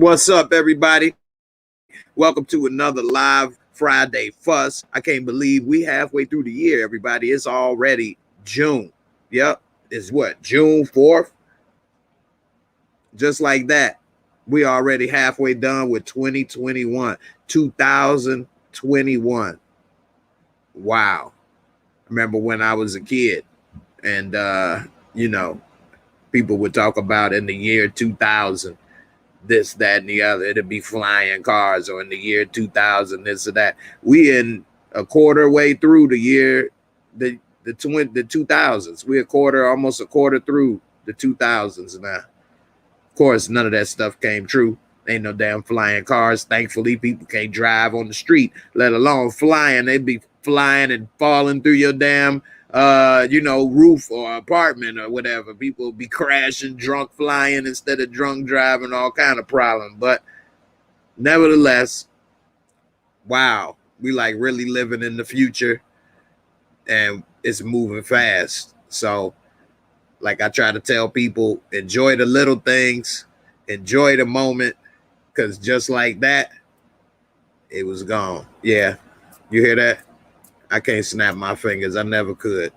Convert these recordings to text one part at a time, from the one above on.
What's up, everybody? Welcome to another live Friday fuss. I can't believe we halfway through the year, everybody. It's already June. Yep. It's what? June 4th? Just like that. We already halfway done with 2021. 2021. Wow. I remember when I was a kid and people would talk about in the year 2000. This, that, and the other. It'd be flying cars, or in the year 2000, this or that. We in a quarter way through the year, the 2000s. We almost a quarter through the 2000s now. Of course, none of that stuff came true. Ain't no damn flying cars. Thankfully, people can't drive on the street, let alone flying. They'd be flying and falling through your damn roof or apartment or whatever. People be crashing, drunk flying instead of drunk driving, all kind of problem. But nevertheless, wow, we like really living in the future, and it's moving fast. So like I try to tell people, enjoy the little things, enjoy the moment, because just like that, it was gone. Yeah, you hear that? I can't snap my fingers. I never could.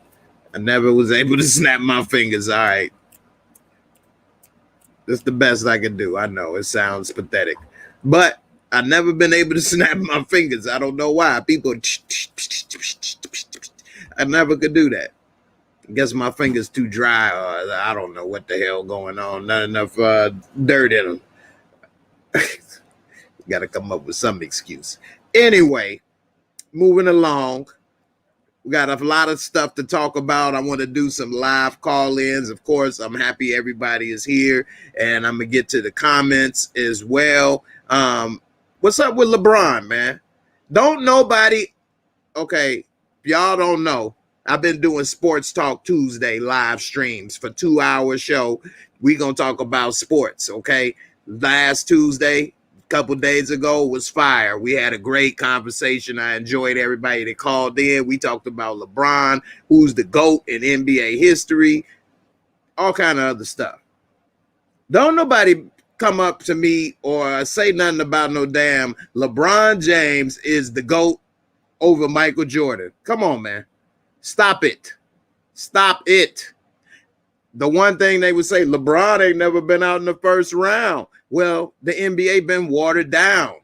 I never was able to snap my fingers. All right. That's the best I can do. I know it sounds pathetic, but I've never been able to snap my fingers. I don't know why. People, I never could do that. I guess my fingers too dry, or I don't know what the hell going on. Not enough dirt in them. Got to come up with some excuse. Anyway, moving along. We got a lot of stuff to talk about. I want to do some live call-ins. Of course, I'm happy everybody is here, and I'm going to get to the comments as well. What's up with Lebron, man? Don't nobody, okay, if y'all don't know, I've been doing Sports Talk Tuesday live streams for 2-hour show. We're going to talk about sports, okay? Last Tuesday, couple days ago, was fire. We had a great conversation. I enjoyed everybody that called in. We talked about LeBron, who's the GOAT in NBA history, all kind of other stuff. Don't nobody come up to me or say nothing about no damn LeBron James is the GOAT over Michael Jordan. Come on, man. Stop it. Stop it. The one thing they would say, LeBron ain't never been out in the first round. Well, the NBA been watered down.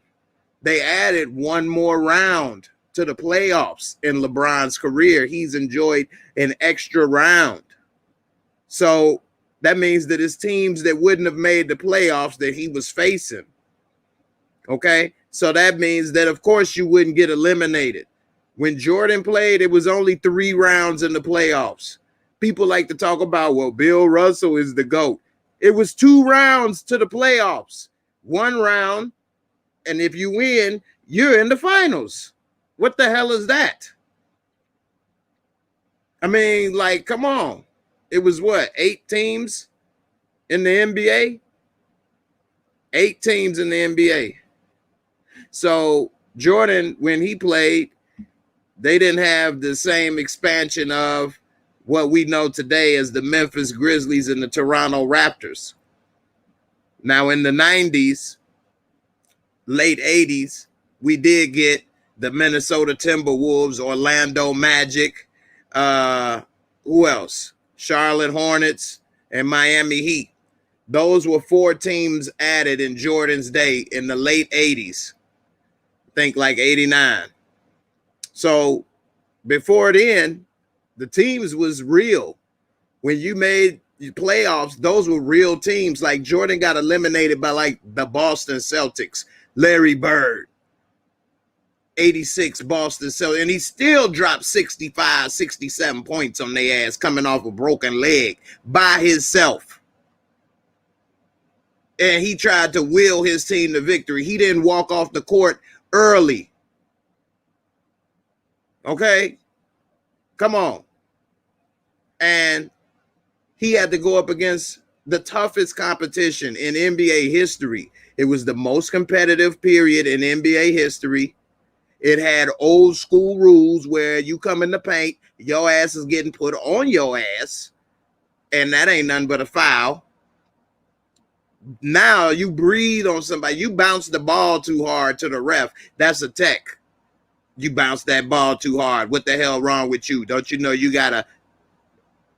They added one more round to the playoffs in LeBron's career. He's enjoyed an extra round. So that means that it's teams that wouldn't have made the playoffs that he was facing. Okay? So that means that, of course, you wouldn't get eliminated. When Jordan played, it was only 3 rounds in the playoffs. People like to talk about, well, Bill Russell is the GOAT. It was 2 rounds to the playoffs. 1 round, and if you win, you're in the finals. What the hell is that? I mean, like, come on. It was what, 8 teams in the NBA? 8 teams in the NBA. So Jordan, when he played, they didn't have the same expansion of what we know today as the Memphis Grizzlies and the Toronto Raptors. Now, in the 90s, late 80s, we did get the Minnesota Timberwolves, Orlando Magic, who else? Charlotte Hornets, and Miami Heat. Those were 4 teams added in Jordan's day in the late 80s. Think like 89. So before then, the teams was real. When you made playoffs, those were real teams. Like Jordan got eliminated by like the Boston Celtics, Larry Bird, 86 Boston Celtics, and he still dropped 65, 67 points on their ass coming off a broken leg by himself. And he tried to will his team to victory. He didn't walk off the court early. Okay? Come on. And he had to go up against the toughest competition in NBA history. It was the most competitive period in NBA history. It had old school rules where you come in the paint, your ass is getting put on your ass, and that ain't nothing but a foul. Now you breathe on somebody. You bounce the ball too hard to the ref. That's a tech. You bounce that ball too hard. What the hell wrong with you? Don't you know you gotta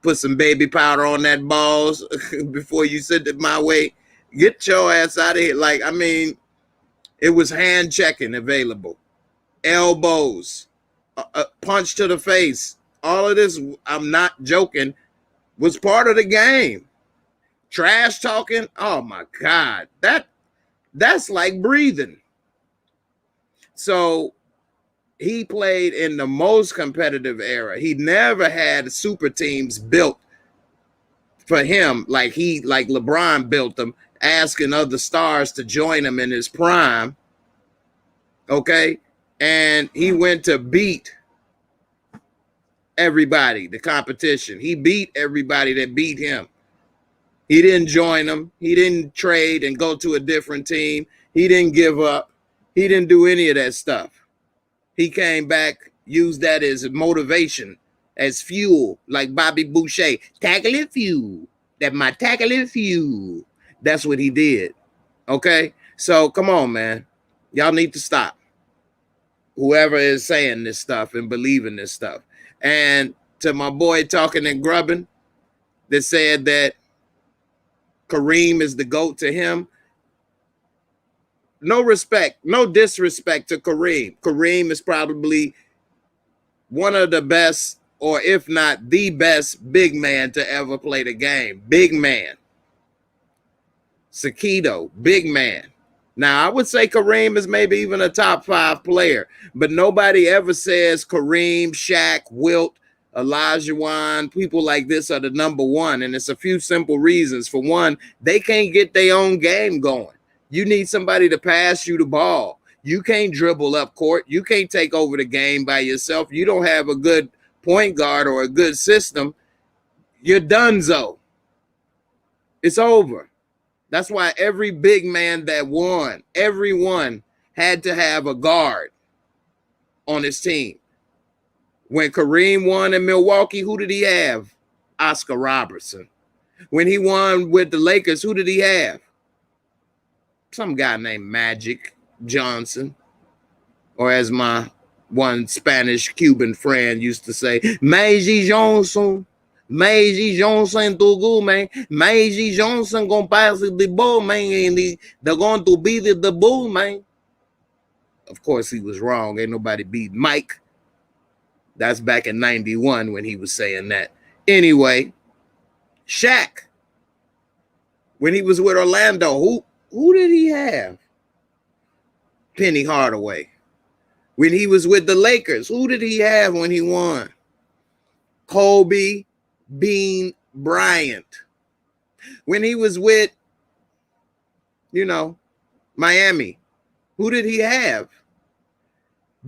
put some baby powder on that balls before you send it my way? Get your ass out of here. Like, I mean, it was hand checking available, elbows, a punch to the face. All of this, I'm not joking, was part of the game. Trash talking, oh my God, that's like breathing. So he played in the most competitive era. He never had super teams built for him like LeBron built them, asking other stars to join him in his prime. Okay, and he went to beat everybody, the competition. He beat everybody that beat him. He didn't join them. He didn't trade and go to a different team. He didn't give up. He didn't do any of that stuff. He came back, used that as motivation, as fuel, like Bobby Boucher. Tackling fuel. That my tackling fuel. That's what he did. Okay? So come on, man. Y'all need to stop. Whoever is saying this stuff and believing this stuff. And to my boy talking and grubbing that said that Kareem is the GOAT to him. No respect, no disrespect to Kareem. Kareem is probably one of the best, or if not the best, big man to ever play the game. Big man. Sakito, big man. Now, I would say Kareem is maybe even a top 5 player, but nobody ever says Kareem, Shaq, Wilt, Olajuwon, people like this are the number one. And it's a few simple reasons. For one, they can't get their own game going. You need somebody to pass you the ball. You can't dribble up court. You can't take over the game by yourself. You don't have a good point guard or a good system. You're donezo. It's over. That's why every big man that won, everyone had to have a guard on his team. When Kareem won in Milwaukee, who did he have? Oscar Robertson. When he won with the Lakers, who did he have? Some guy named Magic Johnson. Or as my one Spanish Cuban friend used to say, Magic Johnson. Magic Johnson too good, man. Magic Johnson gonna pass the ball, man, and they're going to beat the bull, man. Of course, he was wrong. Ain't nobody beat Mike. That's back in 91 when he was saying that. Anyway, Shaq, when he was with Orlando, who did he have? Penny Hardaway. When he was with the Lakers, who did he have when he won? Kobe Bean Bryant. When he was with, Miami, who did he have?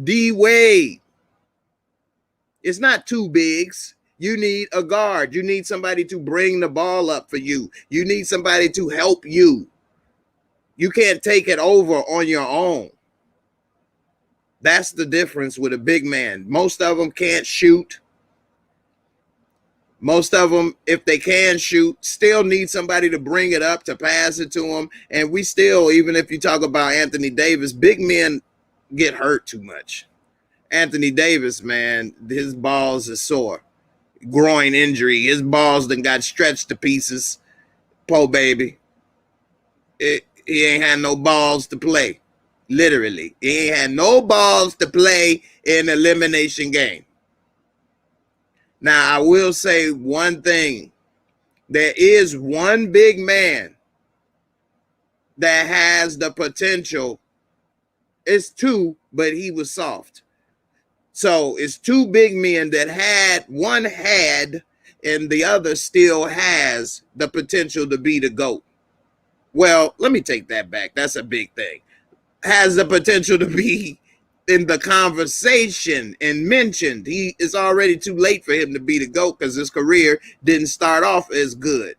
D Wade. It's not two bigs. You need a guard. You need somebody to bring the ball up for you. You need somebody to help you. You can't take it over on your own. That's the difference with a big man. Most of them can't shoot. Most of them, if they can shoot, still need somebody to bring it up, to pass it to them. And we still, even if you talk about Anthony Davis, big men get hurt too much. Anthony Davis, man, his balls are sore. Groin injury. His balls done got stretched to pieces. Poor baby. He ain't had no balls to play. Literally. He ain't had no balls to play in an elimination game. Now, I will say one thing. There is one big man that has the potential. It's two, but he was soft. So it's two big men that had, one had, and the other still has the potential to be the GOAT. Well, let me take that back. That's a big thing. Has the potential to be in the conversation and mentioned. It's already too late for him to be the GOAT because his career didn't start off as good.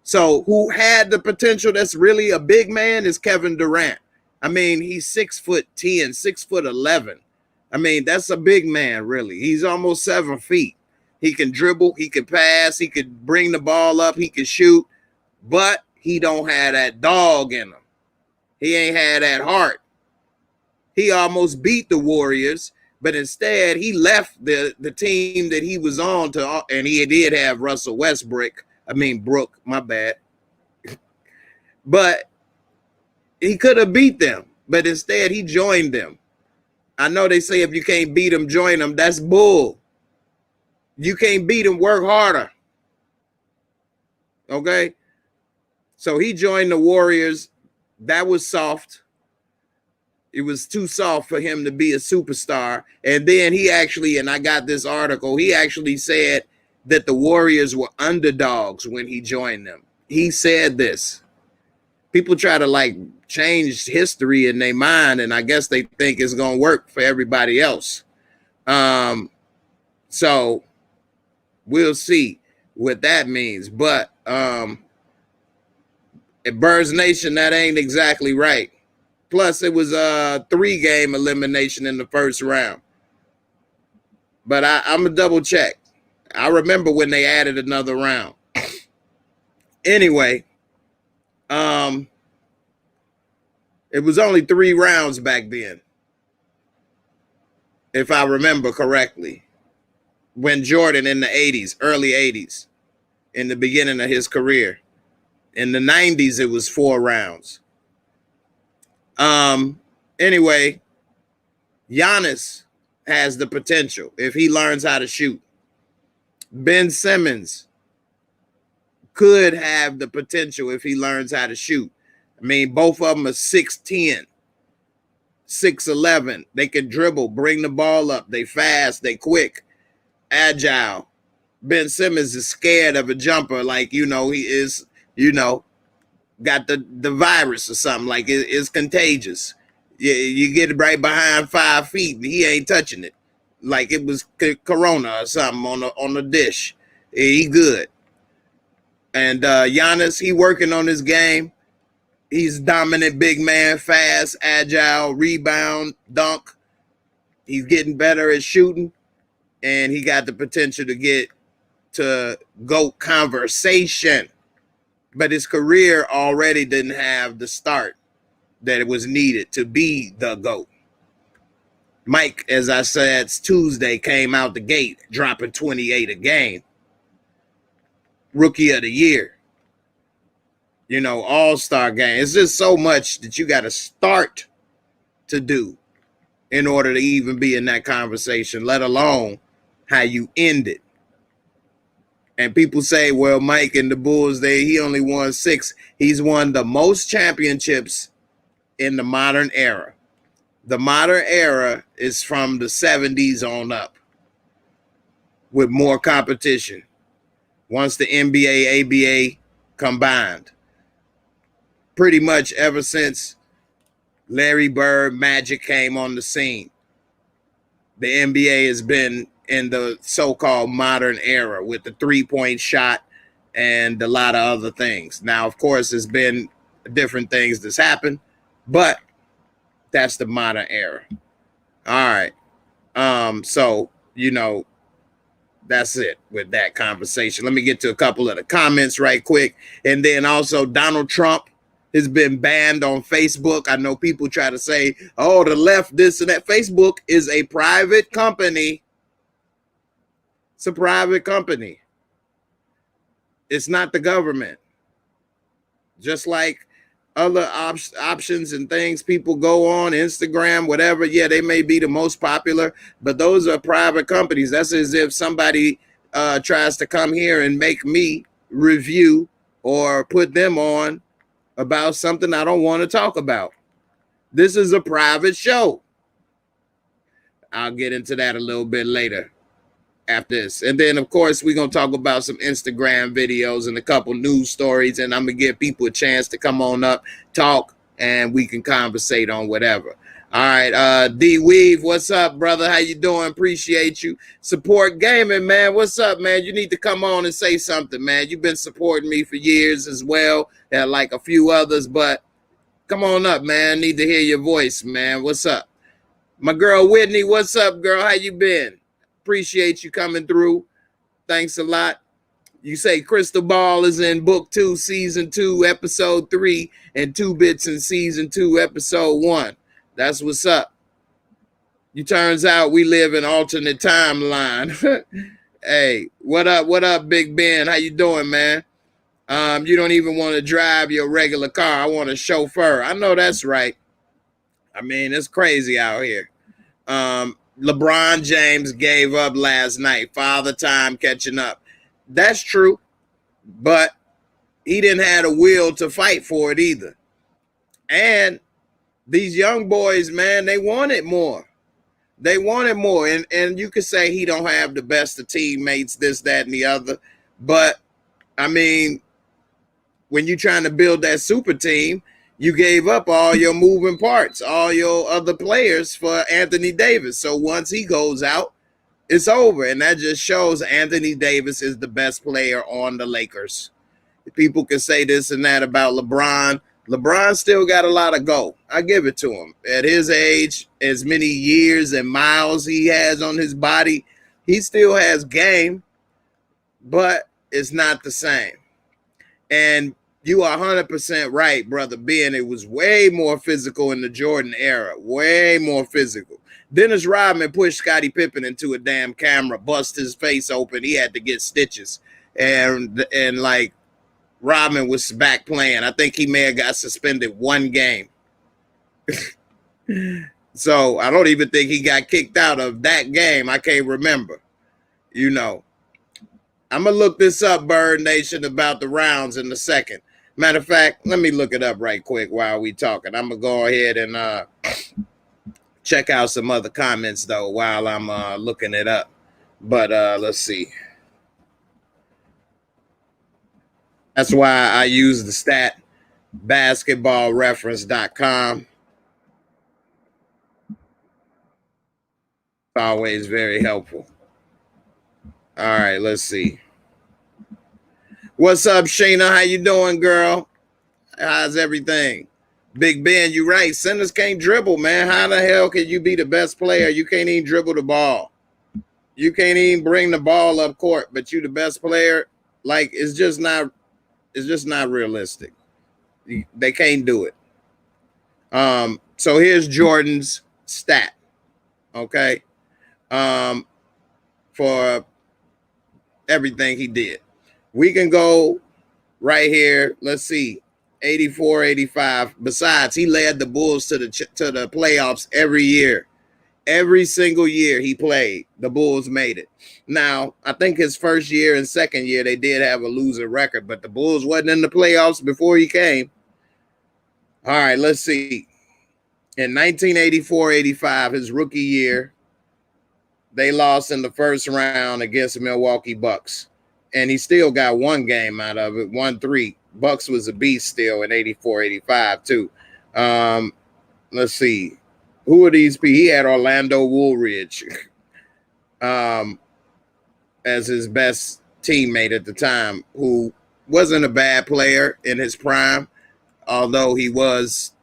So who had the potential that's really a big man is Kevin Durant. I mean, he's 6'10", 6'11". I mean, that's a big man, really. He's almost 7 feet. He can dribble, he can pass, he could bring the ball up, he can shoot, but he don't have that dog in him. He ain't had that heart. He almost beat the Warriors, but instead he left the team that he was on to, and he did have Russell Westbrook. Brooke, my bad. But he could have beat them, but instead he joined them. I know they say if you can't beat them, join them. That's bull. You can't beat them, work harder. Okay? So he joined the Warriors. That was soft. It was too soft for him to be a superstar. And then he actually, and I got this article, he actually said that the Warriors were underdogs when he joined them. He said this. People try to like change history in their mind, and I guess they think it's going to work for everybody else. So we'll see what that means. But at Birds Nation, that ain't exactly right. Plus, it was a 3-game elimination in the first round. But I'm going to double check. I remember when they added another round. Anyway, it was only 3 rounds back then, if I remember correctly. When Jordan in the 80s, early 80s, in the beginning of his career. In the 90s, it was 4 rounds. Anyway, Giannis has the potential if he learns how to shoot. Ben Simmons could have the potential if he learns how to shoot. Both of them are 6'10", 6'11". They can dribble, bring the ball up. They fast, they quick, agile. Ben Simmons is scared of a jumper, like, he is, got the virus or something, like it's contagious. You get right behind 5 feet and he ain't touching it, like it was corona or something on the dish. He good. And Giannis, he working on his game. He's dominant big man, fast, agile, rebound, dunk. He's getting better at shooting, and he got the potential to get to GOAT conversation. But his career already didn't have the start that it was needed to be the GOAT. Mike, as I said, Tuesday came out the gate, dropping 28 a game. Rookie of the year. All-star game. It's just so much that you got to start to do in order to even be in that conversation, let alone how you end it. And people say, well, Mike and the Bulls, he only won 6. He's won the most championships in the modern era. The modern era is from the 70s on up with more competition. Once the NBA, ABA combined. Pretty much ever since Larry Bird, Magic came on the scene, the NBA has been in the so-called modern era with the 3-point shot and a lot of other things. Now, of course, there's been different things that's happened, but that's the modern era. All right. So, that's it with that conversation. Let me get to a couple of the comments right quick. And then also Donald Trump has been banned on Facebook. I know people try to say, oh, the left, this and that. Facebook is a private company. It's a private company. It's not the government. Just like other options and things people go on, Instagram, whatever. Yeah, they may be the most popular, but those are private companies. That's as if somebody tries to come here and make me review or put them on about something I don't want to talk about. This is a private show. I'll get into that a little bit later after this. And then, of course, we're going to talk about some Instagram videos and a couple news stories, and I'm going to give people a chance to come on up, talk, and we can conversate on whatever. All right, D Weave, what's up, brother? How you doing? Appreciate you. Support gaming, man. What's up, man? You need to come on and say something, man. You've been supporting me for years as well, and like a few others, but come on up, man. I need to hear your voice, man. What's up? My girl Whitney, what's up, girl? How you been? Appreciate you coming through. Thanks a lot. You say Crystal Ball is in book 2, season 2, episode 3, and 2 Bits in season 2, episode 1. That's what's up. You turns out we live in alternate timeline. Hey, what up? What up, Big Ben? How you doing, man? You don't even want to drive your regular car. I want a chauffeur. I know that's right. I mean, it's crazy out here. LeBron James gave up last night. Father time catching up. That's true, but he didn't have a will to fight for it either. And these young boys, man, they wanted more. They wanted more. And you could say he don't have the best of teammates, this, that, and the other. But, I mean, when you're trying to build that super team, you gave up all your moving parts, all your other players for Anthony Davis. So once he goes out, it's over. And that just shows Anthony Davis is the best player on the Lakers. People can say this and that about LeBron. LeBron still got a lot of go. I give it to him. At his age, as many years and miles he has on his body, he still has game, but it's not the same. And you are 100% right, brother Ben. It was way more physical in the Jordan era. Way more physical. Dennis Rodman pushed Scottie Pippen into a damn camera, bust his face open. He had to get stitches. And like, Rodman was back playing. I think he may have got suspended 1 game. So I don't even think he got kicked out of that game. I can't remember. You know, I'm going to look this up, Bird Nation, about the rounds in a second. Matter of fact, let me look it up right quick while we talking. I'm going to go ahead and check out some other comments, though, while I'm looking it up. But let's see. That's why I use the stat basketballreference.com. Always very helpful. All right, let's see. What's up, Sheena? How you doing, girl? How's everything? Big Ben, you right. Centers can't dribble, man. How the hell can you be the best player? You can't even dribble the ball. You can't even bring the ball up court, but you the best player. Like, it's just not realistic. They can't do it. So here's Jordan's stat. Okay. For everything he did. We can go right here. Let's see. 84, 85. Besides, he led the Bulls to the playoffs every year. Every single year he played, the Bulls made it. Now, I think his first year and second year, they did have a losing record, but the Bulls wasn't in the playoffs before he came. All right, let's see. In 1984-85, his rookie year, they lost in the first round against the Milwaukee Bucks. And he still got 1 game out of it, 1-3. Bucks was a beast still in 84-85, too. Let's see. Who are these people? He had Orlando Woolridge as his best teammate at the time, who wasn't a bad player in his prime, although he was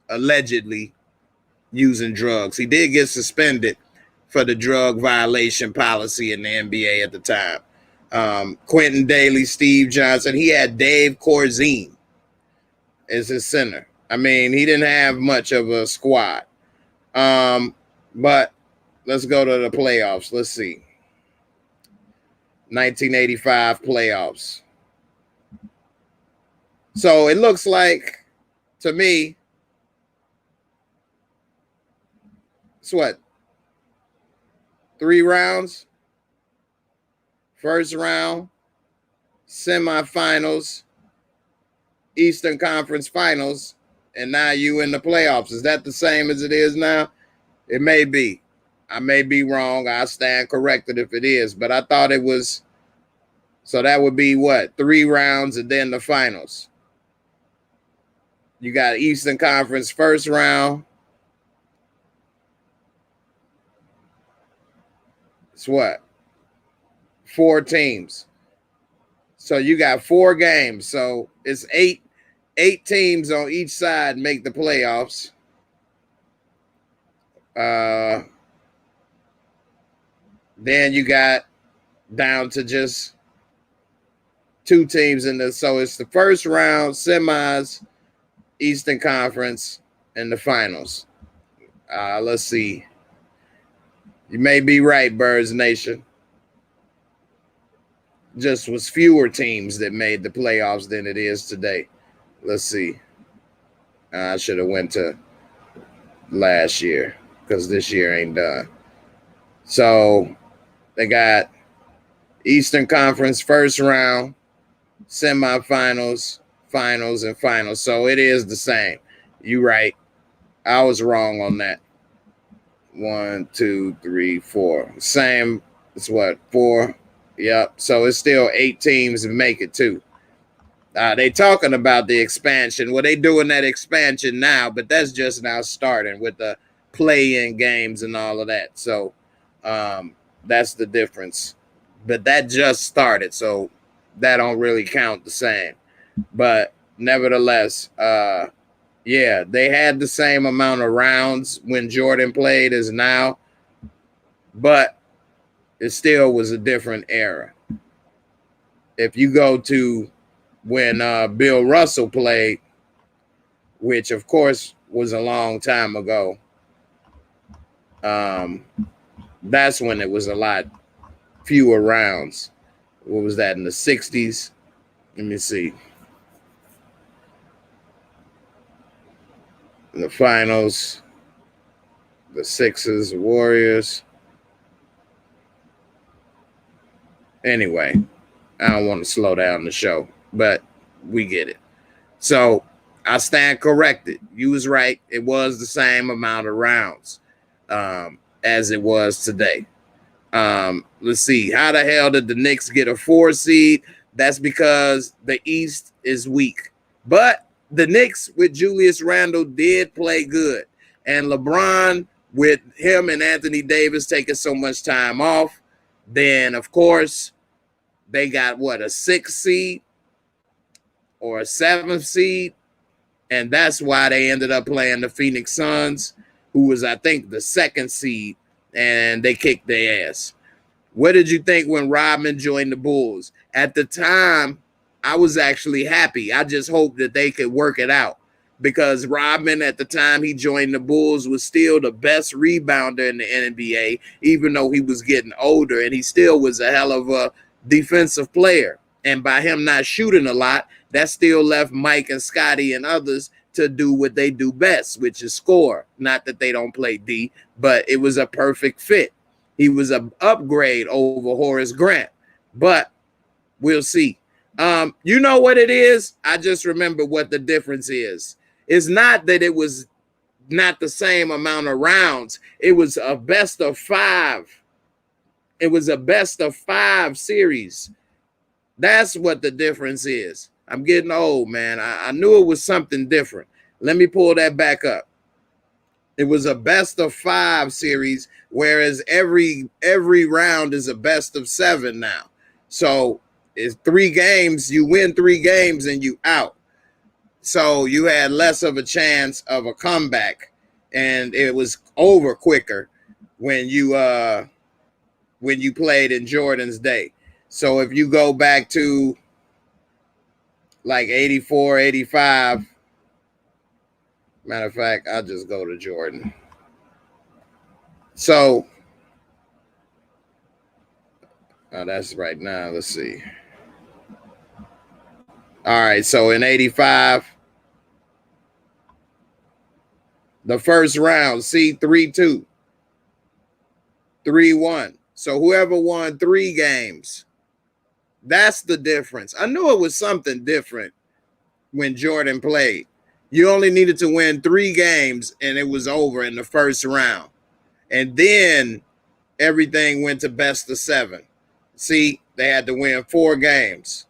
allegedly using drugs. He did get suspended for the drug violation policy in the NBA at the time. Quentin Daly, Steve Johnson. He had Dave Corzine as his center. I mean, he didn't have much of a squad. But let's go to the playoffs. Let's see. 1985 playoffs. So it looks like, to me, it's what? 3 rounds? First round, semifinals, Eastern Conference Finals, and now you in the playoffs. Is that the same as it is now? It may be. I may be wrong. I'll stand corrected if it is. But I thought it was. So that would be what? 3 rounds and then the finals. You got Eastern Conference first round. It's what? 4 teams. So you got 4 games. So it's 8 teams on each side make the playoffs. Then you got down to just 2 teams in the, so it's the first round, semis, Eastern Conference, and the finals. Let's see. You may be right, Birds Nation. Just was fewer teams that made the playoffs than it is today. Let's see. I should have went to last year because this year ain't done. So they got Eastern Conference first round, semifinals, finals, and finals. So it is the same. You right. I was wrong on that. 1, 2, 3, 4. Same. It's what? 4. Yep. So it's still 8 teams that make it too. They talking about the expansion. Well, they doing that expansion now, but that's just now starting with the play-in games and all of that. So that's the difference. But that just started, so that don't really count the same. But nevertheless, yeah, they had the same amount of rounds when Jordan played as now, but it still was a different era. If you go to when Bill Russell played, which of course was a long time ago, that's when it was a lot fewer rounds. What was that, in the 60s? Let me see. In the finals, the Sixers, the Warriors. Anyway, I don't want to slow down the show, but we get it. So I stand corrected. You was right. It was the same amount of rounds as it was today. Let's see. How the hell did the Knicks get a 4 seed? That's because the East is weak. But the Knicks with Julius Randle did play good. And LeBron, with him and Anthony Davis taking so much time off, then, of course, they got, what, a 6th seed or a 7th seed? And that's why they ended up playing the Phoenix Suns, who was, I think, the 2nd seed, and they kicked their ass. What did you think when Rodman joined the Bulls? At the time, I was actually happy. I just hoped that they could work it out, because Rodman, at the time he joined the Bulls, was still the best rebounder in the NBA, even though he was getting older, and he still was a hell of a defensive player. And by him not shooting a lot, that still left Mike and Scotty and others to do what they do best, which is score. Not that they don't play D, but it was a perfect fit. He was an upgrade over Horace Grant, but we'll see. You know what it is? I just remember what the difference is. It's not that it was not the same amount of rounds. It was a best of 5. It was a best of 5 series. That's what the difference is. I'm getting old, man. I knew it was something different. Let me pull that back up. It was a best of 5 series, whereas every round is a best of 7 now. So it's 3 games. You win 3 games and you out. So you had less of a chance of a comeback, and it was over quicker when you played in Jordan's day. So if you go back to like 84, 85, matter of fact, I'll just go to Jordan. So that's right now. Let's see. All right, so in 85, the first round, see, 3-2, 3-1. So whoever won 3 games, that's the difference. I knew it was something different when Jordan played. You only needed to win 3 games, and it was over in the first round. And then everything went to best of 7. See, they had to win 4 games.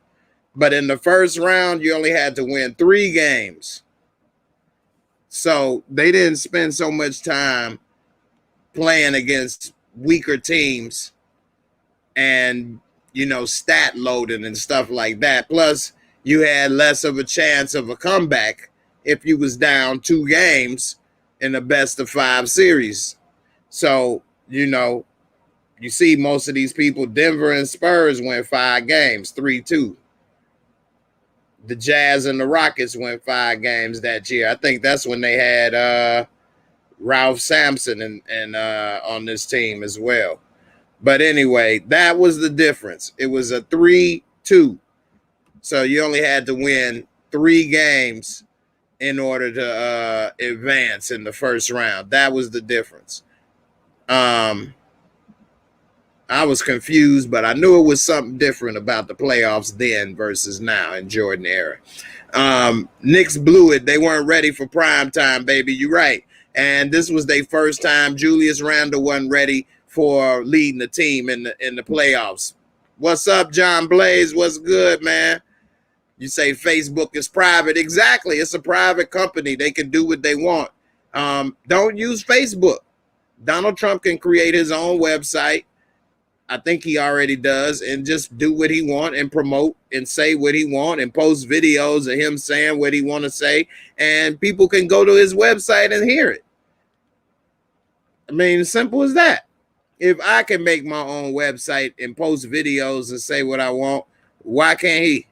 But in the first round, you only had to win 3 games. So they didn't spend so much time playing against weaker teams and, stat loading and stuff like that. Plus, you had less of a chance of a comeback if you was down 2 games in the best of 5 series. So, you see most of these people, Denver and Spurs went 5 games, 3-2. the Jazz and the Rockets went 5 games that year. I think that's when they had Ralph Sampson and on this team as well. But anyway, that was the difference. It was a 3-2. So you only had to win 3 games in order to advance in the first round. That was the difference. I was confused, but I knew it was something different about the playoffs then versus now in Jordan era. Knicks blew it. They weren't ready for prime time, baby. You're right. And this was their first time. Julius Randle wasn't ready for leading the team in the playoffs. What's up, John Blaze? What's good, man? You say Facebook is private. Exactly. It's a private company. They can do what they want. Don't use Facebook. Donald Trump can create his own website. I think he already does, and just do what he want and promote and say what he want and post videos of him saying what he want to say, and people can go to his website and hear it. I mean, simple as that. If I can make my own website and post videos and say what I want, why can't he?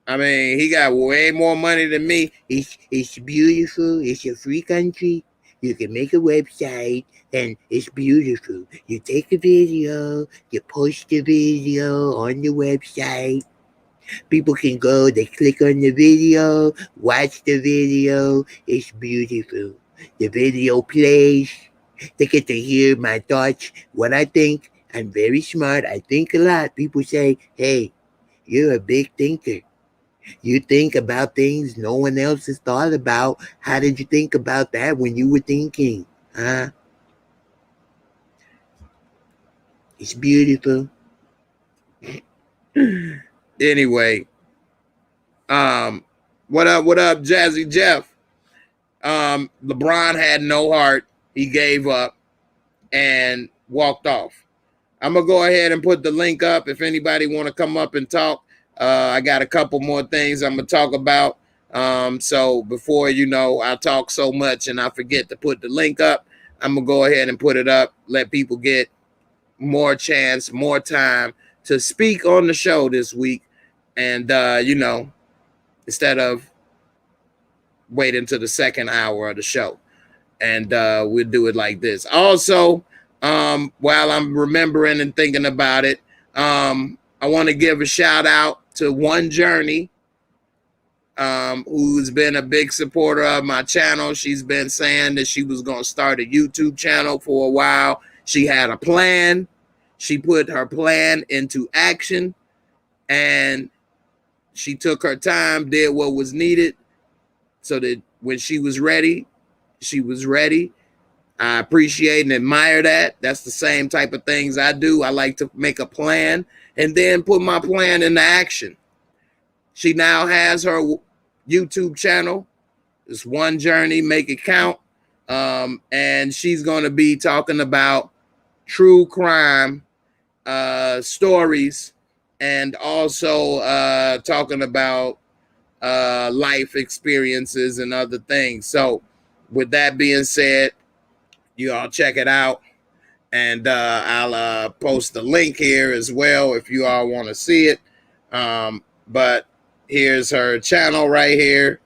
I mean, he got way more money than me. It's beautiful. It's a free country. You can make a website, and it's beautiful. You take a video, you post the video on the website. People can go, they click on the video, watch the video. It's beautiful. The video plays. They get to hear my thoughts, what I think. I'm very smart. I think a lot. People say, hey, you're a big thinker. You think about things no one else has thought about. How did you think about that when you were thinking? Huh? It's beautiful. Anyway, what up, Jazzy Jeff? LeBron had no heart. He gave up and walked off. I'm going to go ahead and put the link up if anybody want to come up and talk. I got a couple more things I'm going to talk about. So before, I talk so much and I forget to put the link up, I'm going to go ahead and put it up, let people get more chance, more time to speak on the show this week. And, instead of waiting to the second hour of the show. And we'll do it like this. Also, while I'm remembering and thinking about it, I want to give a shout out to One Journey, who's been a big supporter of my channel. She's been saying that she was going to start a YouTube channel for a while. She had a plan. She put her plan into action, and she took her time, did what was needed, so that when she was ready, she was ready. I appreciate and admire that. That's the same type of things I do. I like to make a plan and then put my plan into action. She now has her YouTube channel. It's One Journey, Make It Count. And she's going to be talking about true crime stories, and also talking about life experiences and other things. So with that being said, you all check it out, and I'll post the link here as well if you all want to see it. But here's her channel right here.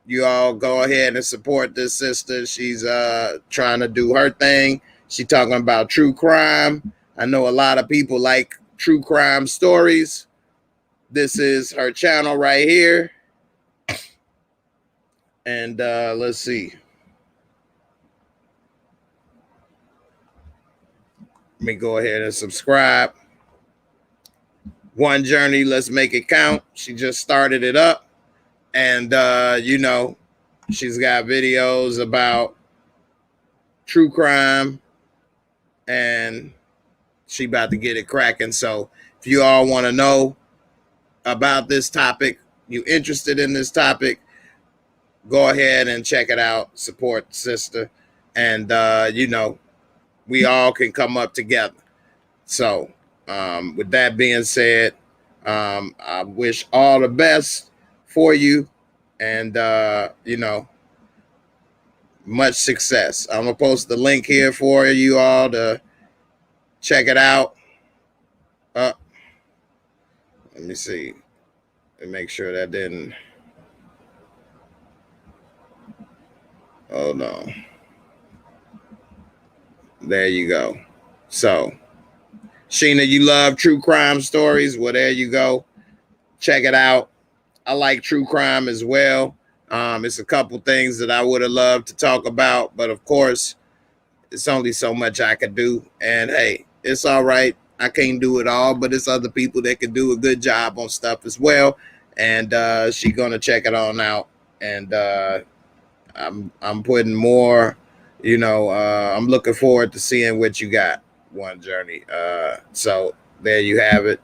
You all go ahead and support this sister. She's trying to do her thing. She's talking about true crime. I know a lot of people like true crime stories. This is her channel right here. And let's see. Let me go ahead and subscribe. One Journey, let's make it count. She just started it up. And, she's got videos about true crime. And she about to get it cracking. So if you all want to know about this topic, you interested in this topic, go ahead and check it out. Support the sister. And, we all can come up together. So with that being said, I wish all the best for you, and, much success. I'm going to post the link here for you all to check it out. Let me see. And make sure that didn't. Hold on. There you go. So, Sheena, you love true crime stories? Well, there you go. Check it out. I like true crime as well. It's a couple things that I would have loved to talk about, but of course, it's only so much I could do. And hey, it's all right. I can't do it all, but it's other people that can do a good job on stuff as well. And she's gonna check it on out. And I'm putting more. I'm looking forward to seeing what you got. One Journey. So there you have it.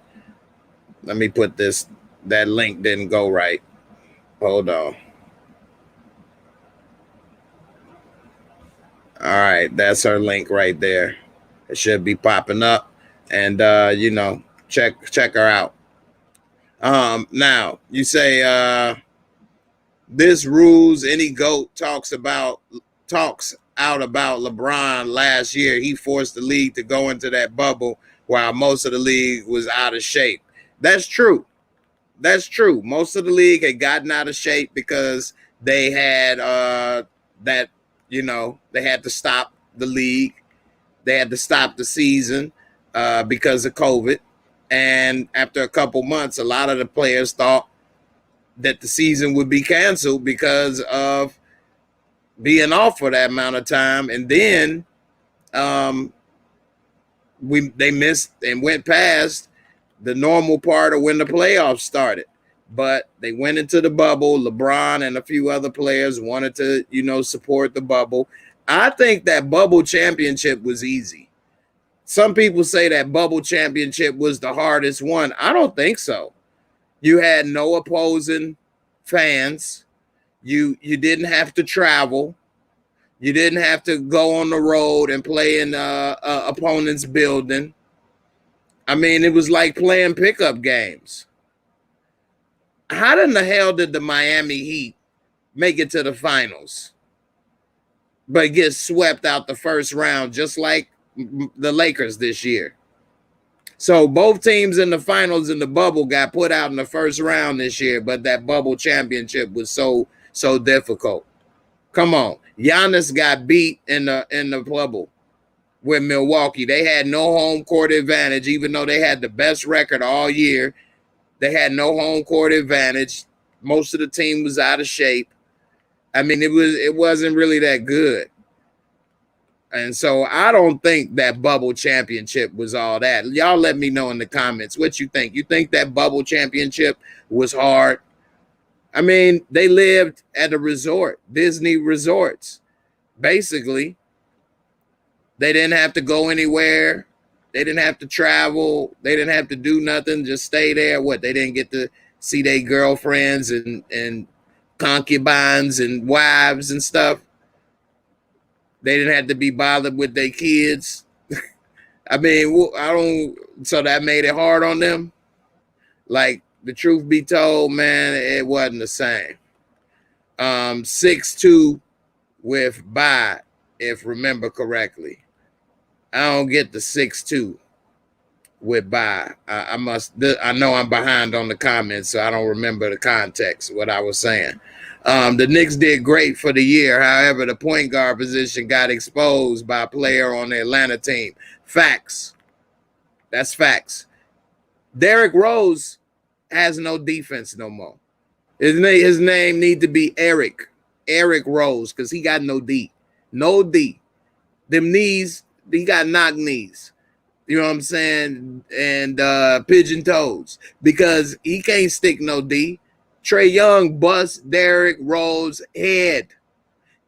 Let me put this. That link didn't go right. Hold on. All right, that's her link right there. It should be popping up, and check her out. Now you say this rules any GOAT talks out about LeBron last year. He forced the league to go into that bubble while most of the league was out of shape. That's true. That's true. Most of the league had gotten out of shape because they had they had to stop the league. They had to stop the season because of COVID. And after a couple months, a lot of the players thought that the season would be canceled because of being off for that amount of time. And then they missed and went past the normal part of when the playoffs started. But they went into the bubble. LeBron and a few other players wanted to, support the bubble. I think that bubble championship was easy. Some people say that bubble championship was the hardest one. I don't think so. You had no opposing fans. You didn't have to travel. You didn't have to go on the road and play in opponent's building. I mean, it was like playing pickup games. How in the hell did the Miami Heat make it to the finals, but get swept out the first round, just like the Lakers this year? So both teams in the finals in the bubble got put out in the first round this year, but that bubble championship was so difficult. Come on, Giannis got beat in the bubble with Milwaukee. They had no home court advantage, even though they had the best record all year. They had no home court advantage. Most of the team was out of shape. I mean, it wasn't really that good. And so I don't think that bubble championship was all that. Y'all let me know in the comments what you think. You think that bubble championship was hard? I mean, they lived at a resort, Disney resorts, basically. They didn't have to go anywhere. They didn't have to travel. They didn't have to do nothing. Just stay there. They didn't get to see their girlfriends and concubines and wives and stuff. They didn't have to be bothered with their kids. I mean, so that made it hard on them. Like, the truth be told, man, it wasn't the same. 6-2 with bye, if remember correctly. I don't get the 6-2 with bye. I know I'm behind on the comments, so I don't remember the context, what I was saying. The Knicks did great for the year. However, the point guard position got exposed by a player on the Atlanta team. Facts. That's facts. Derrick Rose has no defense no more. His name need to be Eric Rose, because he got no D. No D. Them knees, he got knock knees. You know what I'm saying? And pigeon toes, because he can't stick no D. Trae Young bust Derrick Rose's head.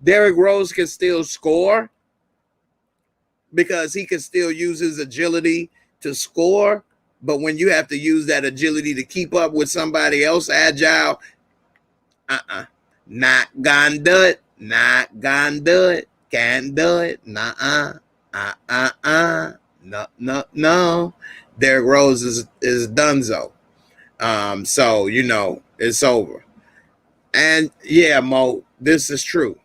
Derrick Rose can still score because he can still use his agility to score. But when you have to use that agility to keep up with somebody else agile, not gonna do it. Not gonna do it. Can't do it. No. Derrick Rose is donezo. So, it's over. And yeah, Mo, this is true.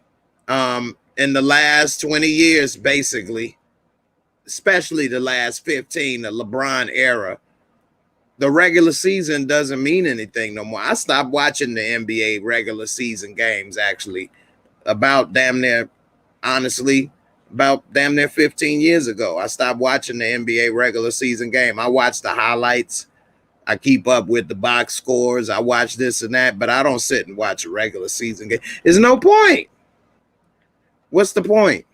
In the last 20 years, basically, especially the last 15, the LeBron era, The regular season doesn't mean anything no more. I stopped watching the NBA regular season games actually about damn near, honestly, about damn near 15 years ago. I stopped watching the NBA regular season game. I watch the highlights. I keep up with the box scores. I watch this and that, but I don't sit and watch a regular season game. There's no point. What's the point?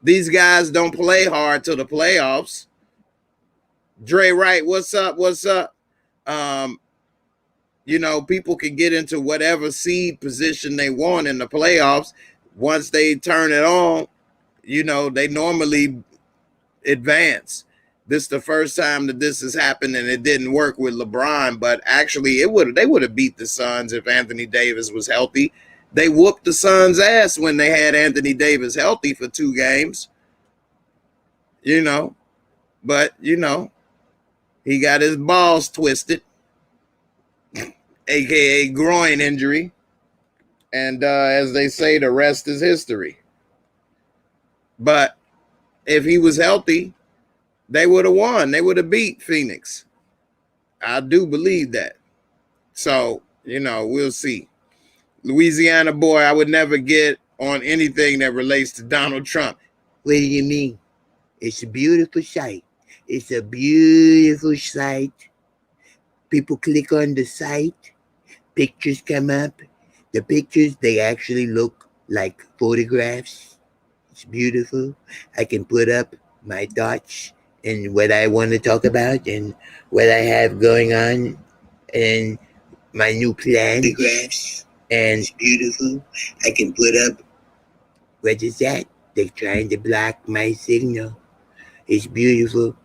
These guys don't play hard till the playoffs. Dre Wright, what's up? What's up? Um, people can get into whatever seed position they want in the playoffs. Once they turn it on, they normally advance. This is the first time that this has happened, and it didn't work with LeBron. But actually, they would have beat the Suns if Anthony Davis was healthy. They whooped the Suns' ass when they had Anthony Davis healthy for 2 games. But he got his balls twisted, aka groin injury, and as they say, the rest is history. But if he was healthy, they would have won. They would have beat Phoenix. I do believe that. So, we'll see. Louisiana boy, I would never get on anything that relates to Donald Trump. What do you mean? It's a beautiful sight. It's a beautiful sight. People click on the site. Pictures come up. The pictures, they actually look like photographs. It's beautiful. I can put up my thoughts and what I want to talk about and what I have going on and my new plans. Photographs. And it's beautiful. I can put up. What is that? They're trying to block my signal. It's beautiful.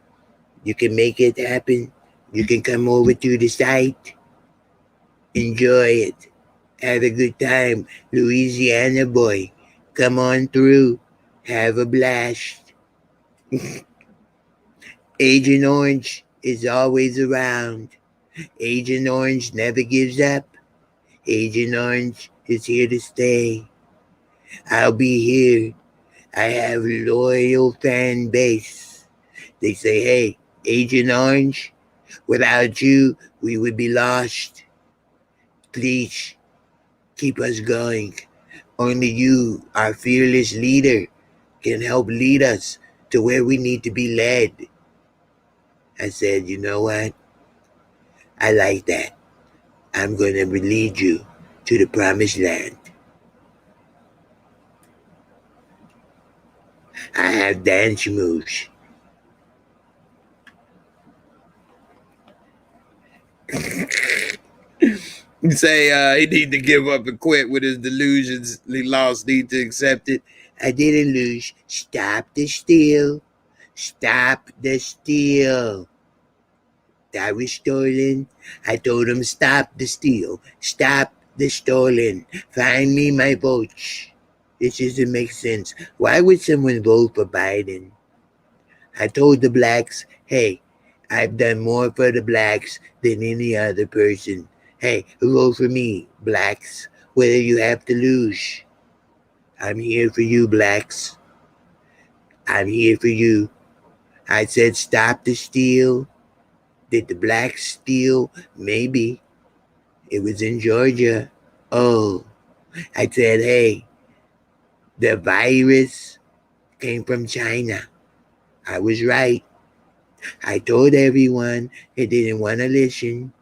You can make it happen. You can come over to the site. Enjoy it. Have a good time. Louisiana boy. Come on through. Have a blast. Agent Orange is always around. Agent Orange never gives up. Agent Orange is here to stay. I'll be here. I have a loyal fan base. They say, hey, Agent Orange, without you, we would be lost. Please, keep us going. Only you, our fearless leader, can help lead us to where we need to be led. I said, you know what? I like that. I'm going to lead you to the promised land. I have dance moves. You say he need to give up and quit with his delusions. He lost, need to accept it. I didn't lose. Stop the steal. Stop the steal. That was stolen. I told him stop the steal. Stop the stolen. Find me my votes. This doesn't make sense. Why would someone vote for Biden? I told the blacks, hey, I've done more for the blacks than any other person. Hey, vote for me, blacks. What do you have to lose? I'm here for you, blacks. I'm here for you. I said stop the steal. Did the blacks steal? Maybe. It was in Georgia. Oh, I said, hey, the virus came from China. I was right. I told everyone. They didn't want to listen.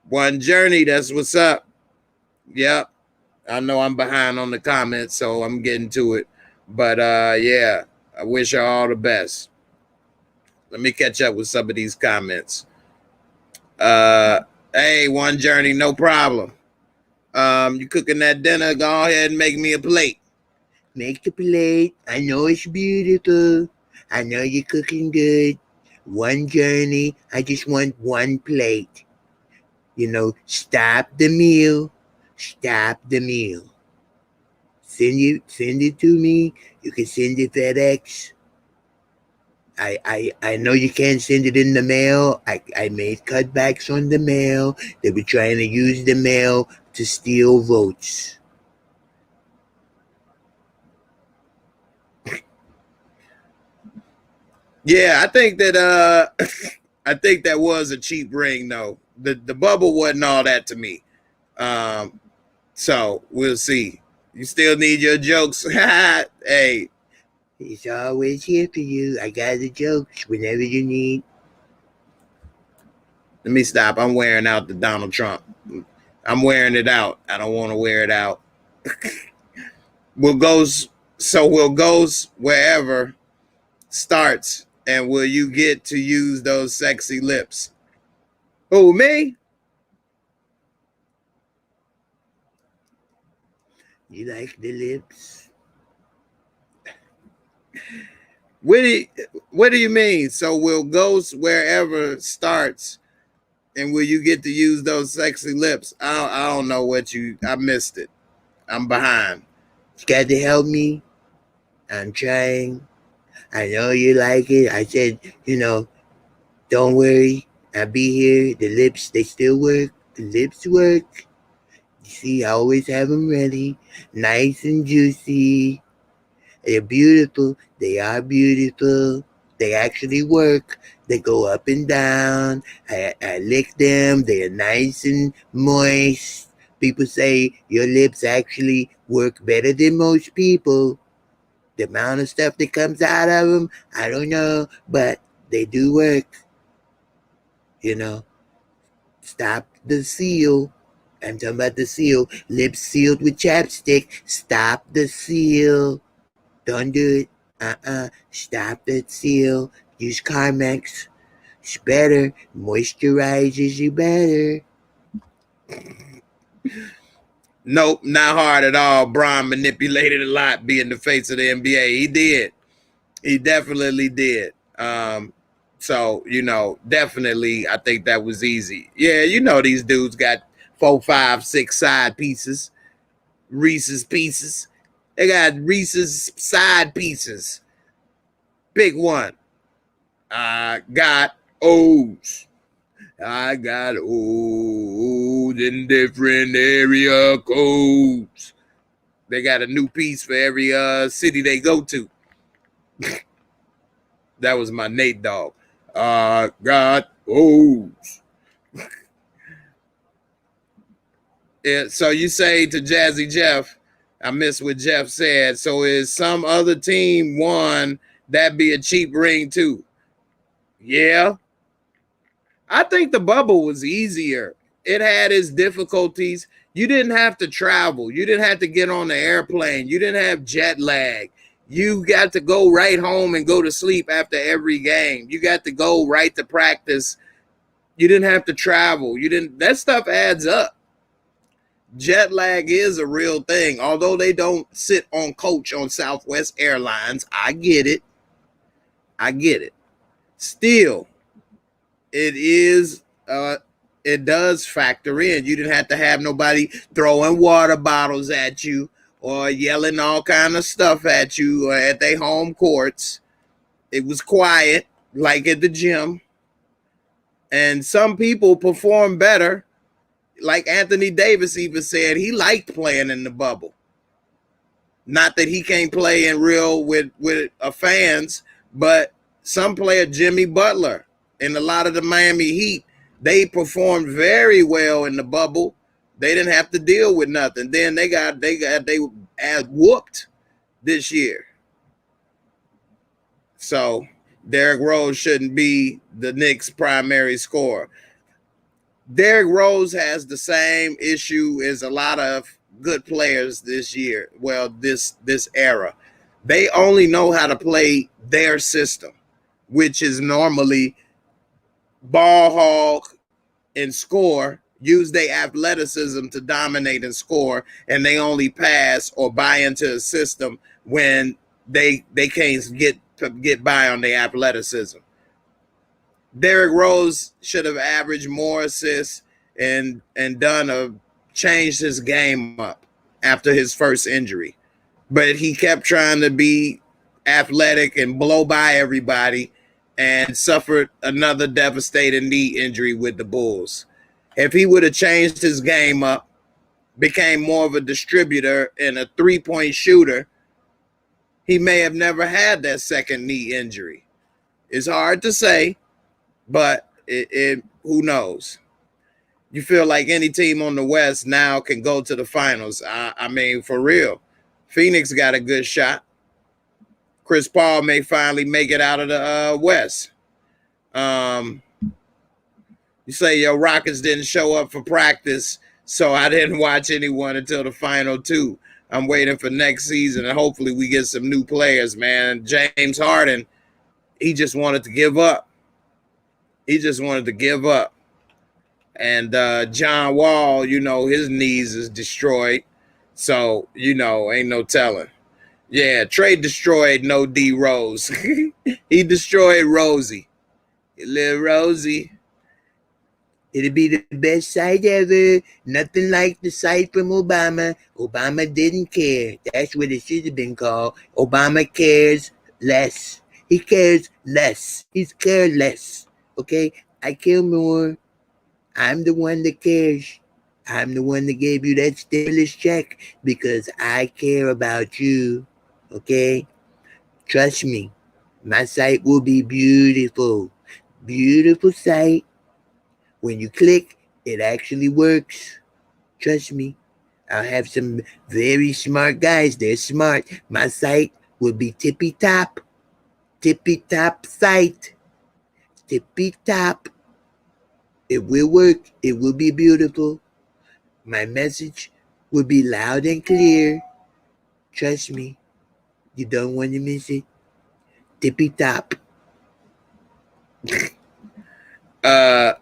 One journey, that's what's up. Yep. I know I'm behind on the comments, so I'm getting to it. But yeah, I wish y'all all the best. Let me catch up with some of these comments. Hey, One Journey, no problem. You cooking that dinner? Go ahead and make me a plate. Make the plate. I know it's beautiful. I know you're cooking good. One Journey, I just want one plate. Stop the meal. Stop the meal. Send it to me. You can send it FedEx. I know you can't send it in the mail. I made cutbacks on the mail. They were trying to use the mail to steal votes. Yeah, I think that I think that was a cheap ring though. The bubble wasn't all that to me. Um, so we'll see. You still need your jokes. Hey, it's always here for you. I got the jokes whenever you need. Let me stop. I'm wearing out the Donald Trump. I'm wearing it out. I don't want to wear it out. We'll goes we'll goes wherever starts, and will you get to use those sexy lips? Who, me? You like the lips? What do you mean? So will goes wherever starts, and will you get to use those sexy lips? I don't know what I missed it. I'm behind. You got to help me. I'm trying. I know you like it. I said, don't worry. I'll be here. The lips, they still work. The lips work. You see, I always have them ready. Nice and juicy. They're beautiful. They are beautiful. They actually work. They go up and down. I lick them. They are nice and moist. People say your lips actually work better than most people. The amount of stuff that comes out of them, I don't know, but they do work. Stop the seal. I'm talking about the seal. Lips sealed with chapstick. Stop the seal. Don't do it. Stop that seal. Use Carmex. It's better. Moisturizes you better. Nope, not hard at all. Bron manipulated a lot being the face of the NBA. He did. He definitely did. So, definitely I think that was easy. Yeah, these dudes got 4, 5, 6 side pieces. Reese's pieces. They got Reese's side pieces. Pick one. I got O's. I got O's in different area codes. They got a new piece for every city they go to. That was my Nate dog. I got O's. Yeah, so you say to Jazzy Jeff, I missed what Jeff said. So is some other team won, that be a cheap ring too? Yeah. I think the bubble was easier. It had its difficulties. You didn't have to travel. You didn't have to get on the airplane. You didn't have jet lag. You got to go right home and go to sleep after every game. You got to go right to practice. You didn't have to travel. That stuff adds up. Jet lag is a real thing. Although they don't sit on coach on Southwest Airlines, I get it. Still, it does factor in. You didn't have to have nobody throwing water bottles at you or yelling all kind of stuff at you or at their home courts. It was quiet, like at the gym. And some people perform better. Like Anthony Davis even said, he liked playing in the bubble. Not that he can't play in real with fans, but some player, Jimmy Butler, and a lot of the Miami Heat, they performed very well in the bubble. They didn't have to deal with nothing. Then they whooped this year. So Derrick Rose shouldn't be the Knicks' primary scorer. Derrick Rose has the same issue as a lot of good players this year. Well, this era. They only know how to play their system, which is normally ball hog and score, use their athleticism to dominate and score, and they only pass or buy into a system when they can't get by on their athleticism. Derrick Rose should have averaged more assists and changed his game up after his first injury. But he kept trying to be athletic and blow by everybody and suffered another devastating knee injury with the Bulls. If he would have changed his game up, became more of a distributor and a three-point shooter, he may have never had that second knee injury. It's hard to say, but who knows? You feel like any team on the West now can go to the finals. I mean, for real. Phoenix got a good shot. Chris Paul may finally make it out of the West. You say your Rockets didn't show up for practice, so I didn't watch anyone until the final two. I'm waiting for next season, and hopefully we get some new players, man. James Harden, he just wanted to give up. He just wanted to give up. And John Wall, you know, his knees is destroyed. So, you know, ain't no telling. Yeah, Trey destroyed no D Rose. He destroyed Rosie. Little Rosie. It'll be the best sight ever. Nothing like the sight from Obama. Obama didn't care. That's what it should have been called. Obama cares less. He cares less. He's careless. Okay? I care more. I'm the one that cares. I'm the one that gave you that stimulus check because I care about you. Okay? Trust me. My site will be beautiful. Beautiful site. When you click, it actually works. Trust me. I'll have some very smart guys. They're smart. My site will be tippy top. Tippy top site. Tippy top. It will work. It will be beautiful. My message will be loud and clear. Trust me. You don't want to miss it. Tippy top. The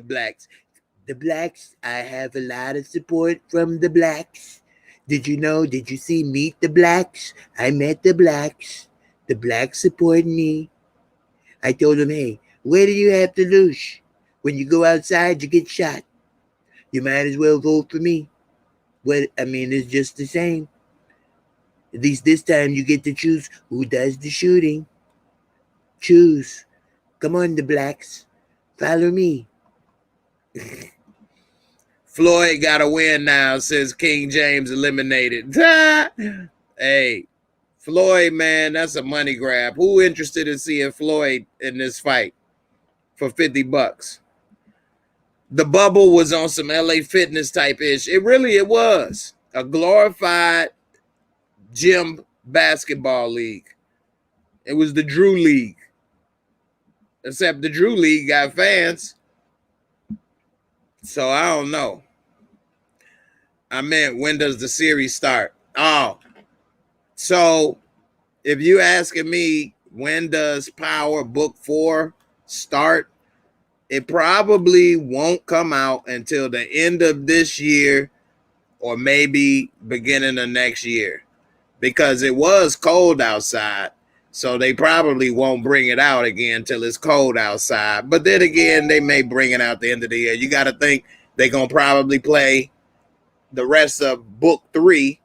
blacks. The blacks, I have a lot of support from the blacks. Did you know? Did you see Meet the Blacks? I met the blacks. The blacks support me. I told them, hey, where do you have to lose? When you go outside, you get shot. You might as well vote for me. Well, I mean, it's just the same. At least this time you get to choose who does the shooting. Choose. Come on, the blacks. Follow me. Floyd got to win now since King James eliminated. Hey, Floyd, man, that's a money grab. Who interested in seeing Floyd in this fight for $50? The bubble was on some LA Fitness type ish. It was a glorified gym basketball league. It was the Drew League. Except the Drew League got fans. So I don't know. I meant, when does the series start? Oh, so if you asking me, when does Power Book 4 start? It probably won't come out until the end of this year or maybe beginning of next year, because it was cold outside. So they probably won't bring it out again till it's cold outside. But then again, they may bring it out the end of the year. You got to think they're going to probably play the rest of Book 3,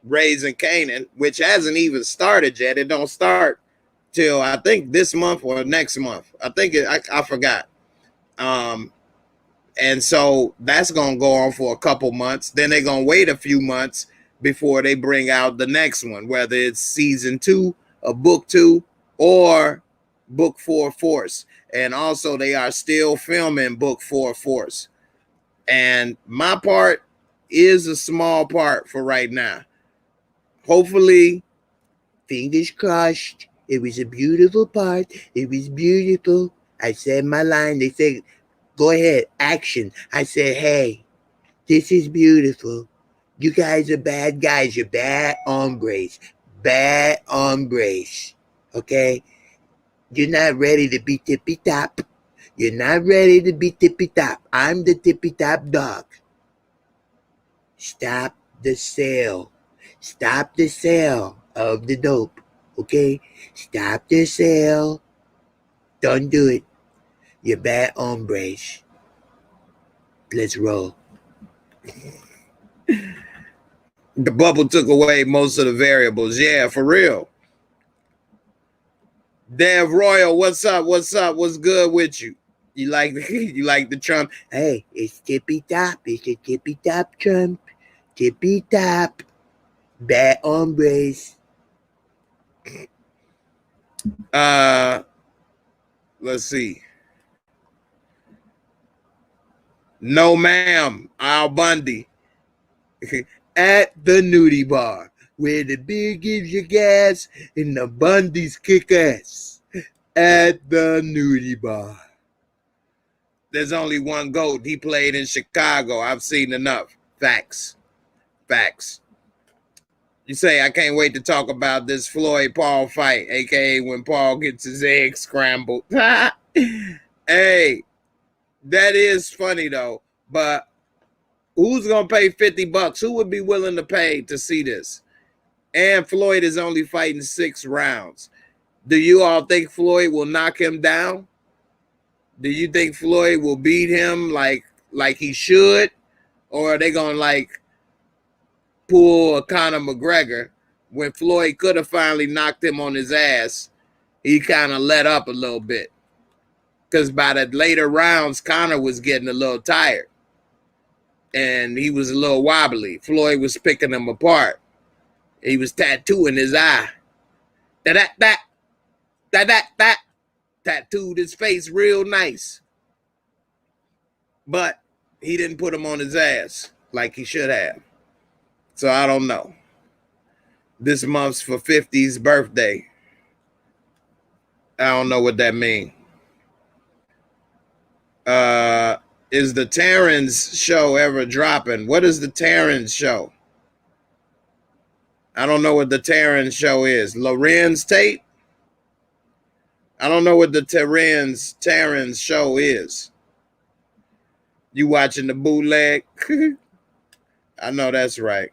Raising Canaan, which hasn't even started yet. It don't start till, I think, this month or next month. I think I forgot. And so that's going to go on for a couple months. Then they're going to wait a few months before they bring out the next one, whether it's season 2 of Book 2 or Book 4 Force. And also they are still filming Book 4 Force. And my part is a small part for right now. Hopefully, fingers crossed. It was a beautiful part. It was beautiful. I said my line. They said, go ahead, action. I said, hey, this is beautiful. You guys are bad guys. You're bad hombres. Bad hombres. Okay? You're not ready to be tippy top. You're not ready to be tippy top. I'm the tippy top dog. Stop the sale. Stop the sale of the dope. Okay? Stop the sale. Don't do it. You're bad hombres. Let's roll. The bubble took away most of the variables. Yeah, for real. Dev Royal, what's up? What's up? What's good with you? You like the Trump? Hey, it's tippy top. It's a tippy top Trump. Tippy top. Bad hombres. Let's see. No, ma'am. Al Bundy at the nudie bar, where the beer gives you gas and the Bundys kick ass. At the nudie bar. There's only one GOAT. He played in Chicago. I've seen enough. Facts. Facts. You say, I can't wait to talk about this Floyd Paul fight, aka when Paul gets his eggs scrambled. Hey, that is funny though. But who's gonna pay $50? Who would be willing to pay to see this? And Floyd is only fighting 6 rounds. Do you all think Floyd will knock him down? Do you think Floyd will beat him like he should? Or are they gonna like pull a Conor McGregor when Floyd could have finally knocked him on his ass? He kind of let up a little bit. Because by the later rounds, Conor was getting a little tired. And he was a little wobbly. Floyd was picking him apart. He was tattooing his eye. That. Tattooed his face real nice. But he didn't put him on his ass like he should have. So I don't know. This month's for 50's birthday. I don't know what that means. Is the Terrence show ever dropping? What is the Terrence show? I don't know what the Terrence show is. Lorenz Tate? I don't know what the Terrence show is. You watching the bootleg? I know that's right.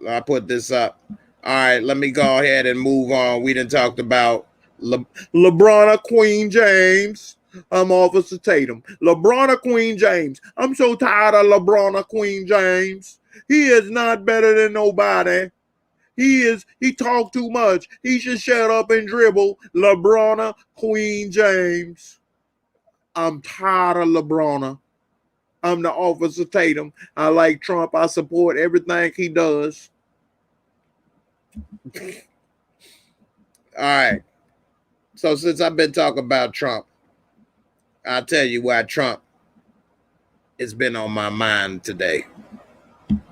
I put this up. All right, let me go ahead and move on. We done talked about LeBron or Queen James. I'm Officer Tatum. LeBron or Queen James. I'm so tired of LeBron or Queen James. He is not better than nobody. He talk too much. He should shut up and dribble. LeBron or Queen James. I'm tired of LeBron. I'm the Officer Tatum. I like Trump. I support everything he does. All right. So since I've been talking about Trump, I'll tell you why Trump has been on my mind today.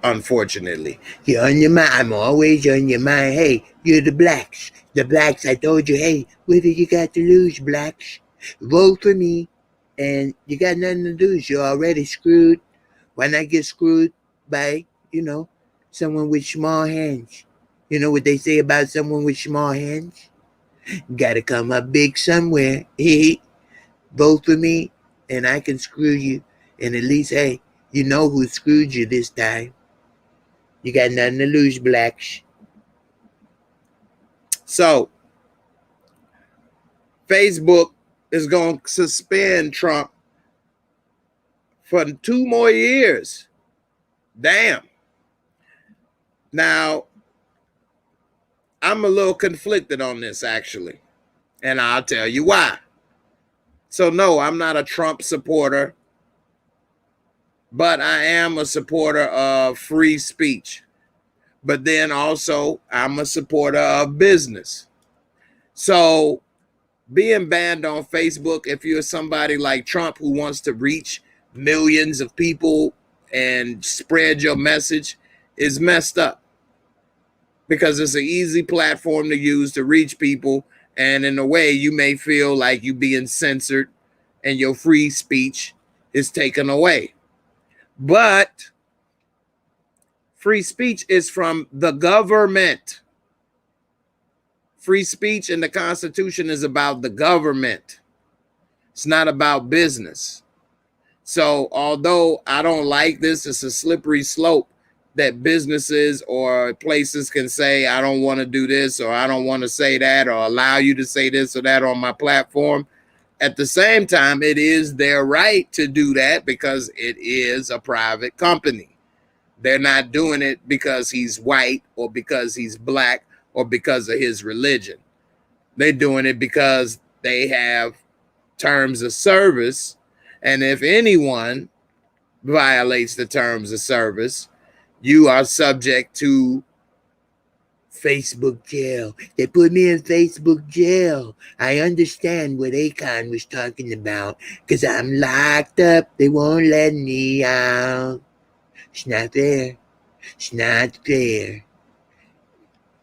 Unfortunately. You're on your mind. I'm always on your mind. Hey, you're the blacks. The blacks, I told you, hey, what do you got to lose, blacks? Vote for me. And you got nothing to lose. You're already screwed. Why not get screwed by, someone with small hands? You know what they say about someone with small hands? Gotta come up big somewhere. Vote for me, and I can screw you. And at least, hey, you know who screwed you this time. You got nothing to lose, blacks. So, Facebook is going to suspend Trump for 2 more years. Damn. Now, I'm a little conflicted on this, actually. And I'll tell you why. So, no, I'm not a Trump supporter. But I am a supporter of free speech. But then also, I'm a supporter of business. So, being banned on Facebook, if you're somebody like Trump who wants to reach millions of people and spread your message, is messed up. Because it's an easy platform to use to reach people. And in a way, you may feel like you're being censored and your free speech is taken away. But free speech is from the government. Free speech in the Constitution is about the government. It's not about business. So although I don't like this, it's a slippery slope that businesses or places can say, I don't want to do this, or I don't want to say that, or allow you to say this or that on my platform. At the same time, it is their right to do that because it is a private company. They're not doing it because he's white or because he's black or because of his religion. They're doing it because they have terms of service. And if anyone violates the terms of service, you are subject to Facebook jail. They put me in Facebook jail. I understand what Akon was talking about, because I'm locked up. They won't let me out. It's not fair. It's not fair.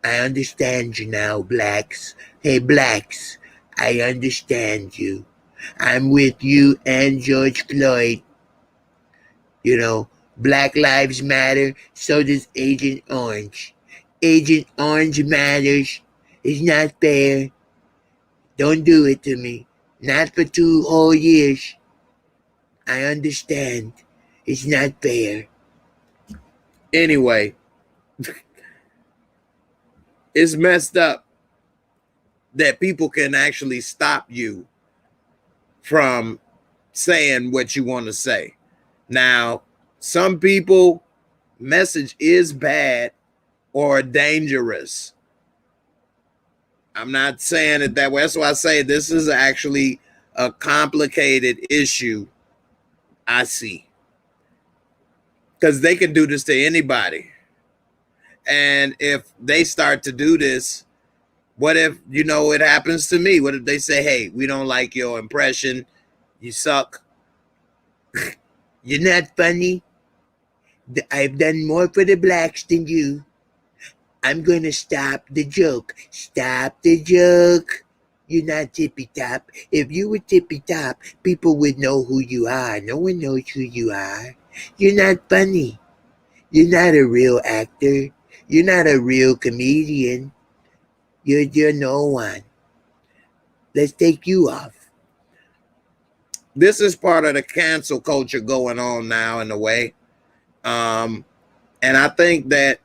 I understand you now, blacks. Hey, blacks, I understand you. I'm with you and George Floyd. You know, Black Lives Matter, so does Agent Orange. Agent Orange matters. It's not fair. Don't do it to me. Not for 2 whole years. I understand. It's not fair. Anyway, it's messed up that people can actually stop you from saying what you want to say. Now, some people, message is bad or dangerous. I'm not saying it that way. That's why I say this is actually a complicated issue I see. Because they can do this to anybody. And if they start to do this, what if, it happens to me? What if they say, hey, we don't like your impression. You suck. You're not funny. I've done more for the blacks than you. I'm gonna stop the joke. Stop the joke. You're not tippy top. If you were tippy top, people would know who you are. No one knows who you are. You're not funny. You're not a real actor. You're not a real comedian. You're no one. Let's take you off. This is part of the cancel culture going on now in a way. And I think that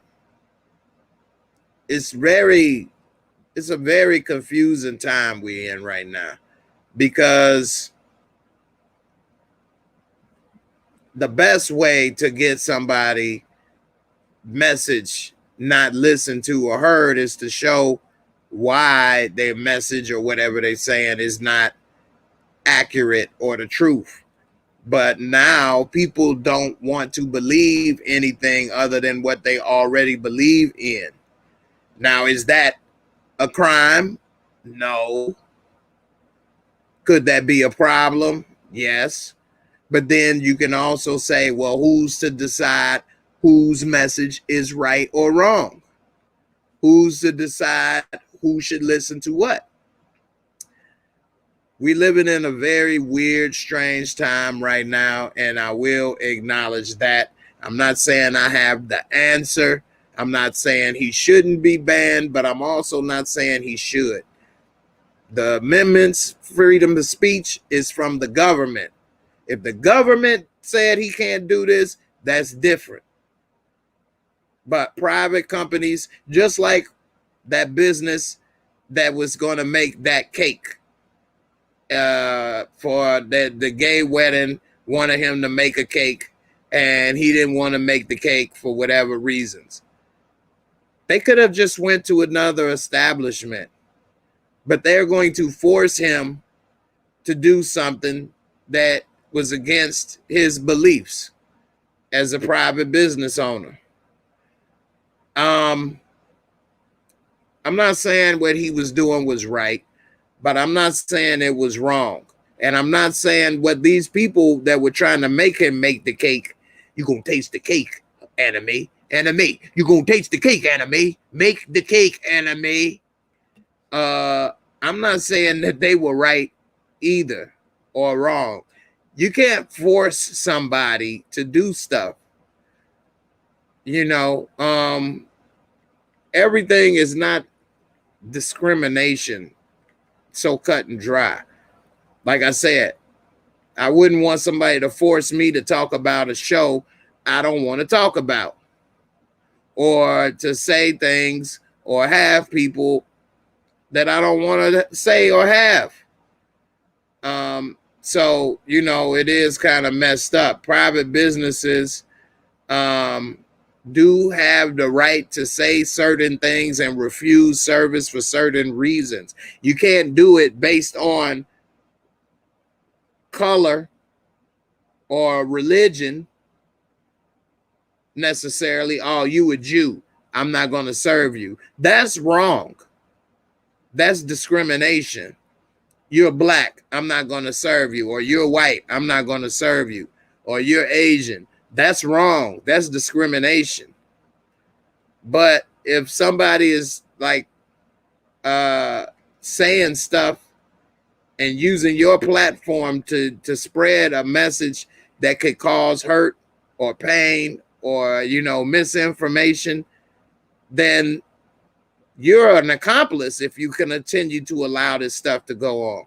it's a very confusing time we're in right now, because the best way to get somebody message not listened to or heard is to show why their message or whatever they're saying is not accurate or the truth. But now people don't want to believe anything other than what they already believe in. Now, is that a crime? No. Could that be a problem? Yes. But then you can also say, well, who's to decide whose message is right or wrong? Who's to decide who should listen to what? We living in a very weird, strange time right now, and I will acknowledge that. I'm not saying I have the answer. I'm not saying he shouldn't be banned, but I'm also not saying he should. The amendments, freedom of speech, is from the government. If the government said he can't do this, that's different. But private companies, just like that business that was going to make that cake for the gay wedding, wanted him to make a cake, and he didn't want to make the cake for whatever reasons. They could have just went to another establishment, but they're going to force him to do something that was against his beliefs as a private business owner. I'm not saying what he was doing was right, but I'm not saying it was wrong. And I'm not saying what these people that were trying to make him make the cake, you're going to taste the cake, anime. You're going to taste the cake, anime. Make the cake, anime. I'm not saying that they were right either or wrong. You can't force somebody to do stuff. Everything is not discrimination so cut and dry. Like I said, I wouldn't want somebody to force me to talk about a show I don't want to talk about, or to say things or have people that I don't want to say or have. So, it is kind of messed up. Private businesses do have the right to say certain things and refuse service for certain reasons. You can't do it based on color or religion necessarily. Oh, you a Jew. I'm not going to serve you. That's wrong. That's discrimination. You're black, I'm not going to serve you. Or you're white, I'm not going to serve you. Or you're Asian. That's wrong. That's discrimination. But if somebody is like saying stuff and using your platform to spread a message that could cause hurt or pain or, you know, misinformation, then you're an accomplice if you can continue to allow this stuff to go on.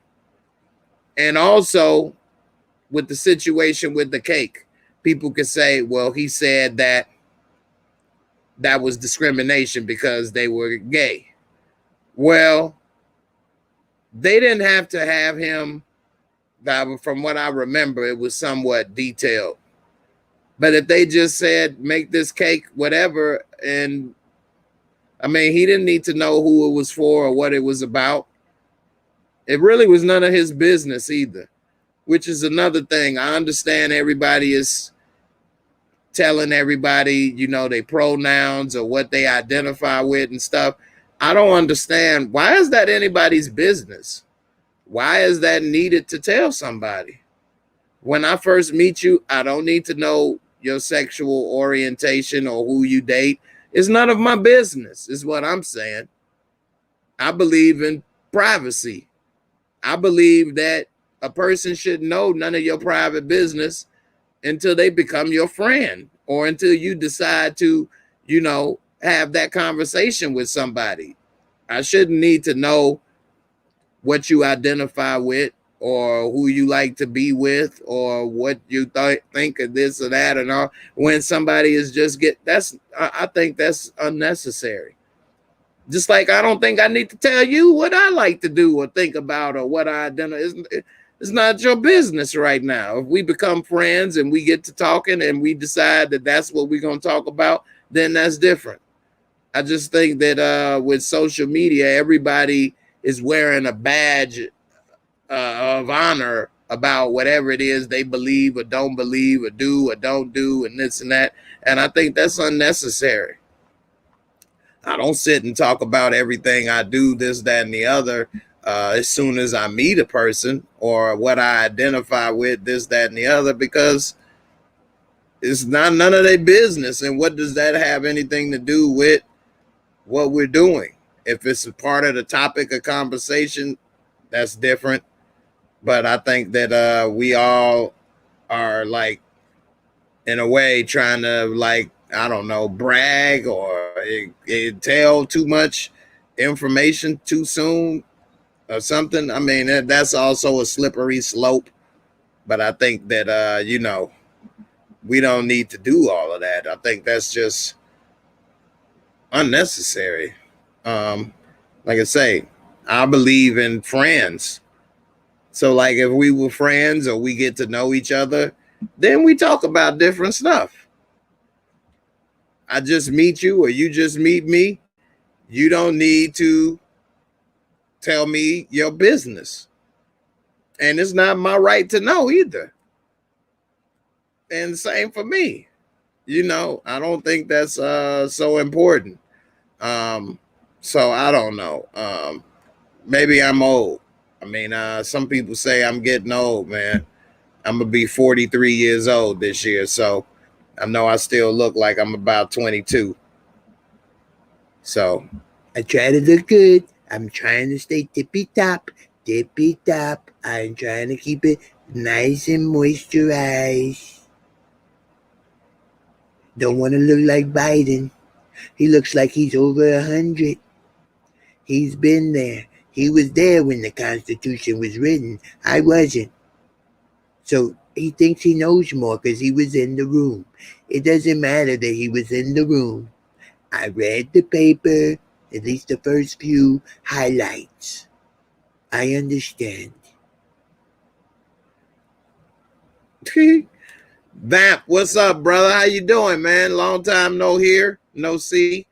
And also with the situation with the cake, people could say, well, he said that was discrimination because they were gay. Well, they didn't have to have him. From what I remember, it was somewhat detailed. But if they just said, make this cake, whatever, and I mean, he didn't need to know who it was for or what it was about. It really was none of his business either, which is another thing. I understand everybody is telling everybody, you know, their pronouns or what they identify with and stuff. I don't understand. Why is that anybody's business? Why is that needed to tell somebody? When I first meet you, I don't need to know your sexual orientation or who you date. It's none of my business, is what I'm saying. I believe in privacy. I believe that a person should know none of your private business until they become your friend or until you decide to, you know, have that conversation with somebody. I shouldn't need to know what you identify with or who you like to be with or what you think of this or that and all. When somebody is just I think that's unnecessary. Just like I don't think I need to tell you what I like to do or think about or what I identify. It's not your business right now. If we become friends and we get to talking and we decide that that's what we're going to talk about, then that's different. I just think that with social media, everybody is wearing a badge of honor about whatever it is they believe or don't believe or do or don't do and this and that. And I think that's unnecessary. I don't sit and talk about everything I do, this, that, and the other as soon as I meet a person or what I identify with, this, that, and the other, because it's none of their business. And what does that have anything to do with what we're doing? If it's a part of the topic of conversation, that's different. But I think that we all are like, in a way, trying to like, I don't know, brag or tell too much information too soon or something. I mean, that's also a slippery slope. But I think that, you know, we don't need to do all of that. I think that's just unnecessary. Like I say, I believe in friends. So like if we were friends or we get to know each other, then we talk about different stuff. I just meet you or you just meet me. You don't need to tell me your business. And it's not my right to know either. And same for me. You know, I don't think that's so important. So I don't know. Maybe I'm old. I mean, some people say I'm getting old, man. I'm going to be 43 years old this year. So I know I still look like I'm about 22. So I try to look good. I'm trying to stay tippy top. Tippy top. I'm trying to keep it nice and moisturized. Don't want to look like Biden. He looks like he's over 100. He's been there. He was there when the Constitution was written. I wasn't. So he thinks he knows more because he was in the room. It doesn't matter that he was in the room. I read the paper, at least the first few highlights. I understand. Vamp, what's up, brother? How you doing, man? Long time no hear, no see.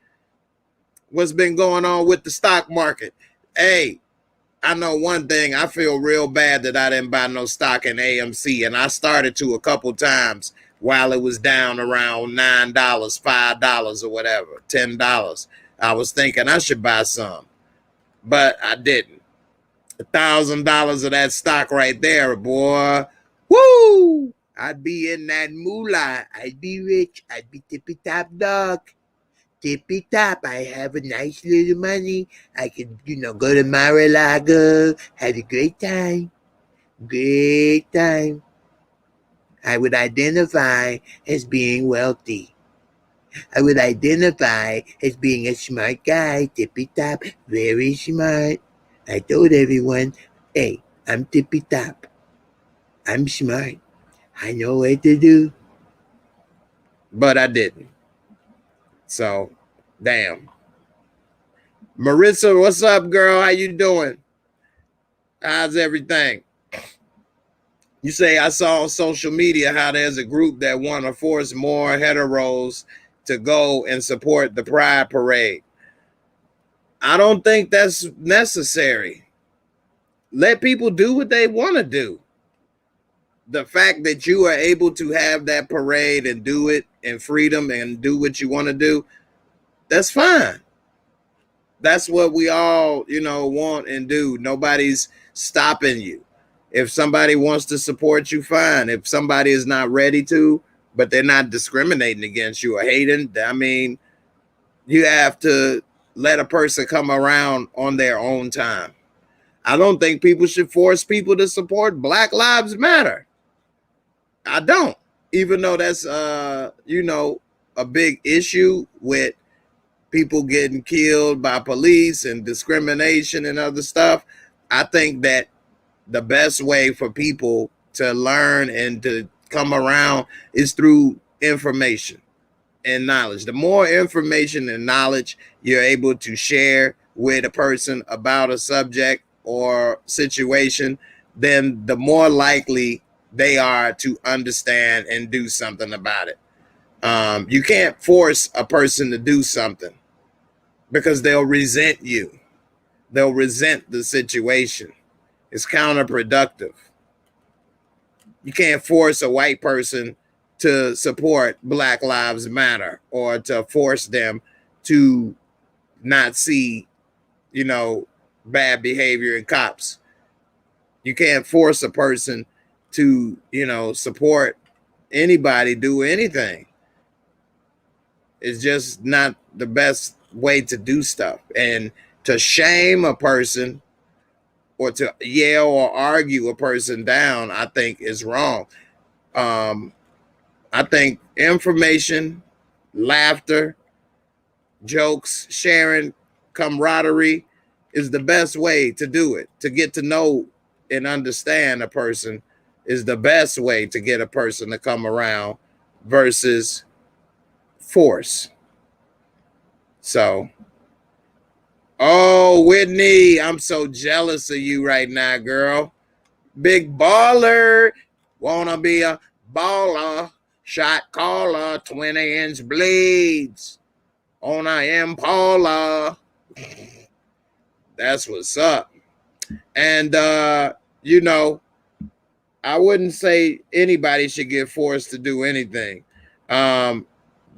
What's been going on with the stock market? Hey, I know one thing. I feel real bad that I didn't buy no stock in AMC, and I started to a couple times while it was down around $9, $5 or whatever, $10. I was thinking I should buy some, but I didn't. $1,000 of that stock right there, boy. Woo! I'd be in that moolah. I'd be rich. I'd be tippy top dog. Tippy top. I have a nice little money. I could, go to Mar-a-Lago, have a great time. Great time. I would identify as being wealthy. I would identify as being a smart guy, tippy top, very smart. I told everyone, hey, I'm tippy top. I'm smart. I know what to do. But I didn't. So, damn. Marissa, what's up, girl? How you doing? How's everything? You say I saw on social media how there's a group that want to force more heteros to go and support the Pride Parade. I don't think that's necessary. Let people do what they want to do. The fact that you are able to have that parade and do it in freedom and do what you want to do, that's fine. That's what we all, want and do. Nobody's stopping you. If somebody wants to support you, fine. If somebody is not ready to, but they're not discriminating against you or hating, I mean, you have to let a person come around on their own time. I don't think people should force people to support Black Lives Matter. I don't, even though that's, a big issue with people getting killed by police and discrimination and other stuff. I think that the best way for people to learn and to come around is through information and knowledge. The more information and knowledge you're able to share with a person about a subject or situation, then the more likely they are to understand and do something about it. You can't force a person to do something because they'll resent you. They'll resent the situation. It's counterproductive. You can't force a white person to support Black Lives Matter or to force them to not see, bad behavior in cops. You can't force a person to, support anybody, do anything. It's just not the best way to do stuff. And to shame a person or to yell or argue a person down, I think is wrong. I think information, laughter, jokes, sharing, camaraderie is the best way to do it. To get to know and understand a person is the best way to get a person to come around versus force. So, oh, Whitney, I'm so jealous of you right now, girl. Big baller. Wanna be a baller. Shot caller. 20-inch blades on a Impala. That's what's up. And, I wouldn't say anybody should get forced to do anything.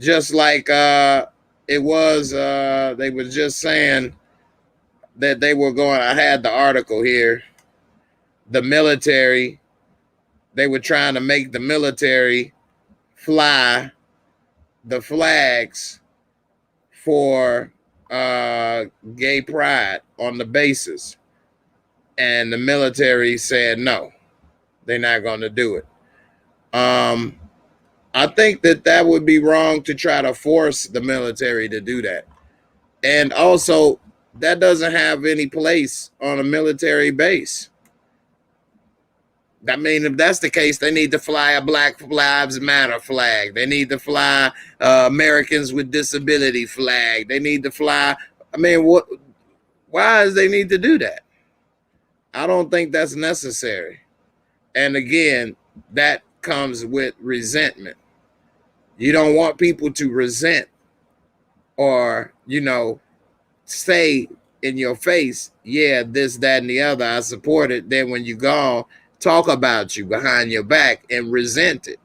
Just like it was, they were just saying that they were going, I had the article here, the military, they were trying to make the military fly the flags for gay pride on the bases. And the military said no, they're not going to do it. I think that would be wrong to try to force the military to do that. And also, that doesn't have any place on a military base. I mean, if that's the case, they need to fly a Black Lives Matter flag. They need to fly Americans with Disability flag. They need to fly. I mean, why does they need to do that? I don't think that's necessary. And again, that comes with resentment. You don't want people to resent or, say in your face, yeah, this, that, and the other, I support it. Then when you go, talk about you behind your back and resent it.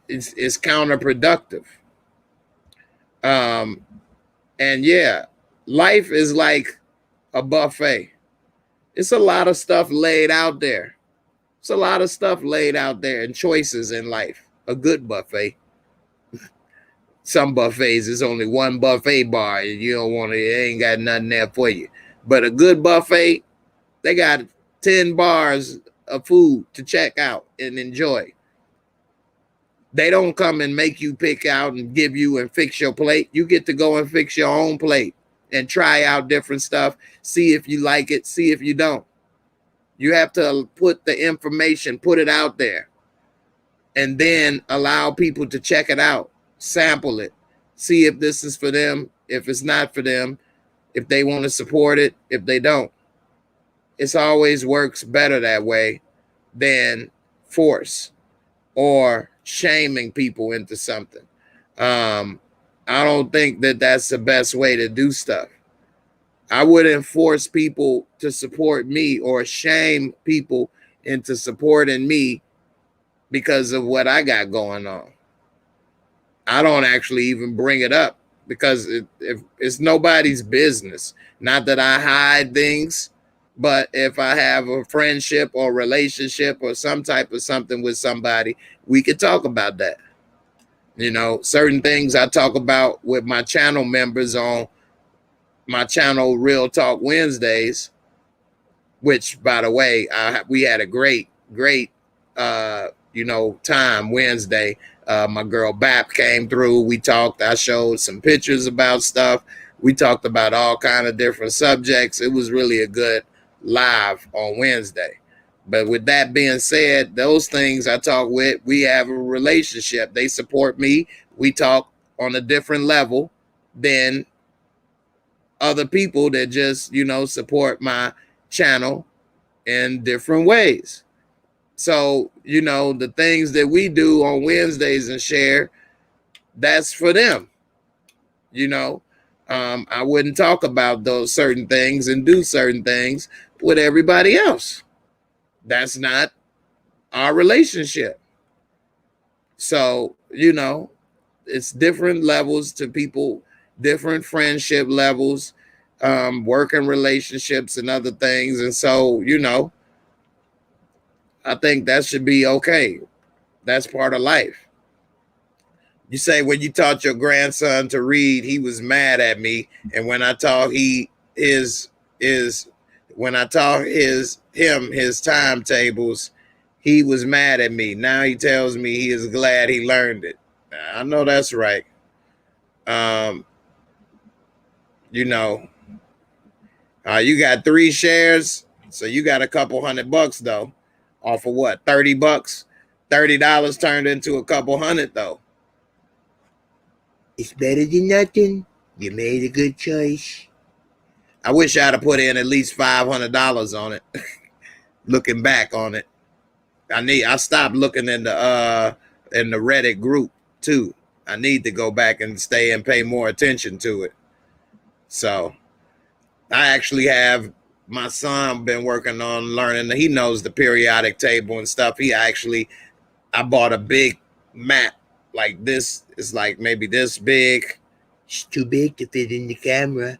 it's counterproductive. Um, and yeah, life is like a buffet. It's a lot of stuff laid out there. It's a lot of stuff laid out there and choices in life. A good buffet. Some buffets is only one buffet bar and you don't want to, it ain't got nothing there for you. But a good buffet, they got 10 bars of food to check out and enjoy. They don't come and make you pick out and give you and fix your plate. You get to go and fix your own plate and try out different stuff, see if you like it, see if you don't. You have to put the information, put it out there, and then allow people to check it out, sample it, see if this is for them, if it's not for them, if they want to support it, if they don't. It always works better that way than force or shaming people into something. I don't think that that's the best way to do stuff. I wouldn't force people to support me or shame people into supporting me because of what I got going on. I don't actually even bring it up because it's nobody's business. Not that I hide things, but if I have a friendship or relationship or some type of something with somebody, we could talk about that. You know, certain things I talk about with my channel members on my channel, Real Talk Wednesdays, which, by the way, we had a great time Wednesday. My girl Bap came through. We talked. I showed some pictures about stuff. We talked about all kind of different subjects. It was really a good live on Wednesday. But with that being said, those things I talk with, we have a relationship. They support me. We talk on a different level than other people that just, support my channel in different ways. So, the things that we do on Wednesdays and share, that's for them. I wouldn't talk about those certain things and do certain things with everybody else. That's not our relationship. So, it's different levels to people, different friendship levels, working relationships and other things. And so, I think that should be okay. That's part of life. You say when you taught your grandson to read, he was mad at me. And when I taught his timetables, he was mad at me. Now he tells me he is glad he learned it. I know that's right. You got 3 shares, so you got a couple $100 though. Off of what, $30? $30 turned into a couple hundred though. It's better than nothing. You made a good choice. I wish I'd have put in at least $500 on it. Looking back on it, I stopped looking in the Reddit group too. I need to go back and stay and pay more attention to it. So I actually have my son been working on learning. He knows the periodic table and stuff. I bought a big map like this. It's like maybe this big. It's too big to fit in the camera,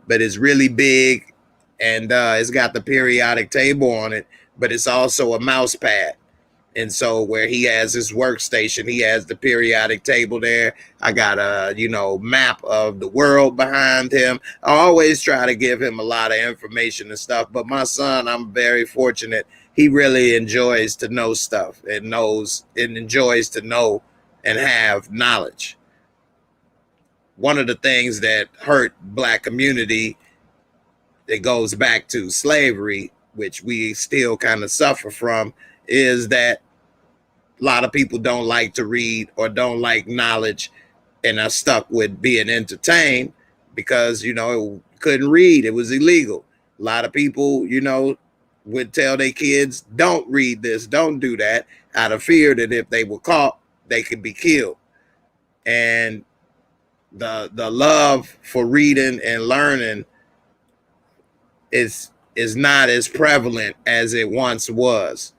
but it's really big, and it's got the periodic table on it, but it's also a mouse pad. And so where he has his workstation, he has the periodic table there. I got a, map of the world behind him. I always try to give him a lot of information and stuff. But my son, I'm very fortunate. He really enjoys to know stuff and enjoys to know and have knowledge. One of the things that hurt Black community, that goes back to slavery, which we still kind of suffer from, is that a lot of people don't like to read or don't like knowledge and are stuck with being entertained because, couldn't read. It was illegal. A lot of people, would tell their kids, don't read this, don't do that, out of fear that if they were caught, they could be killed. And the love for reading and learning is not as prevalent as it once was.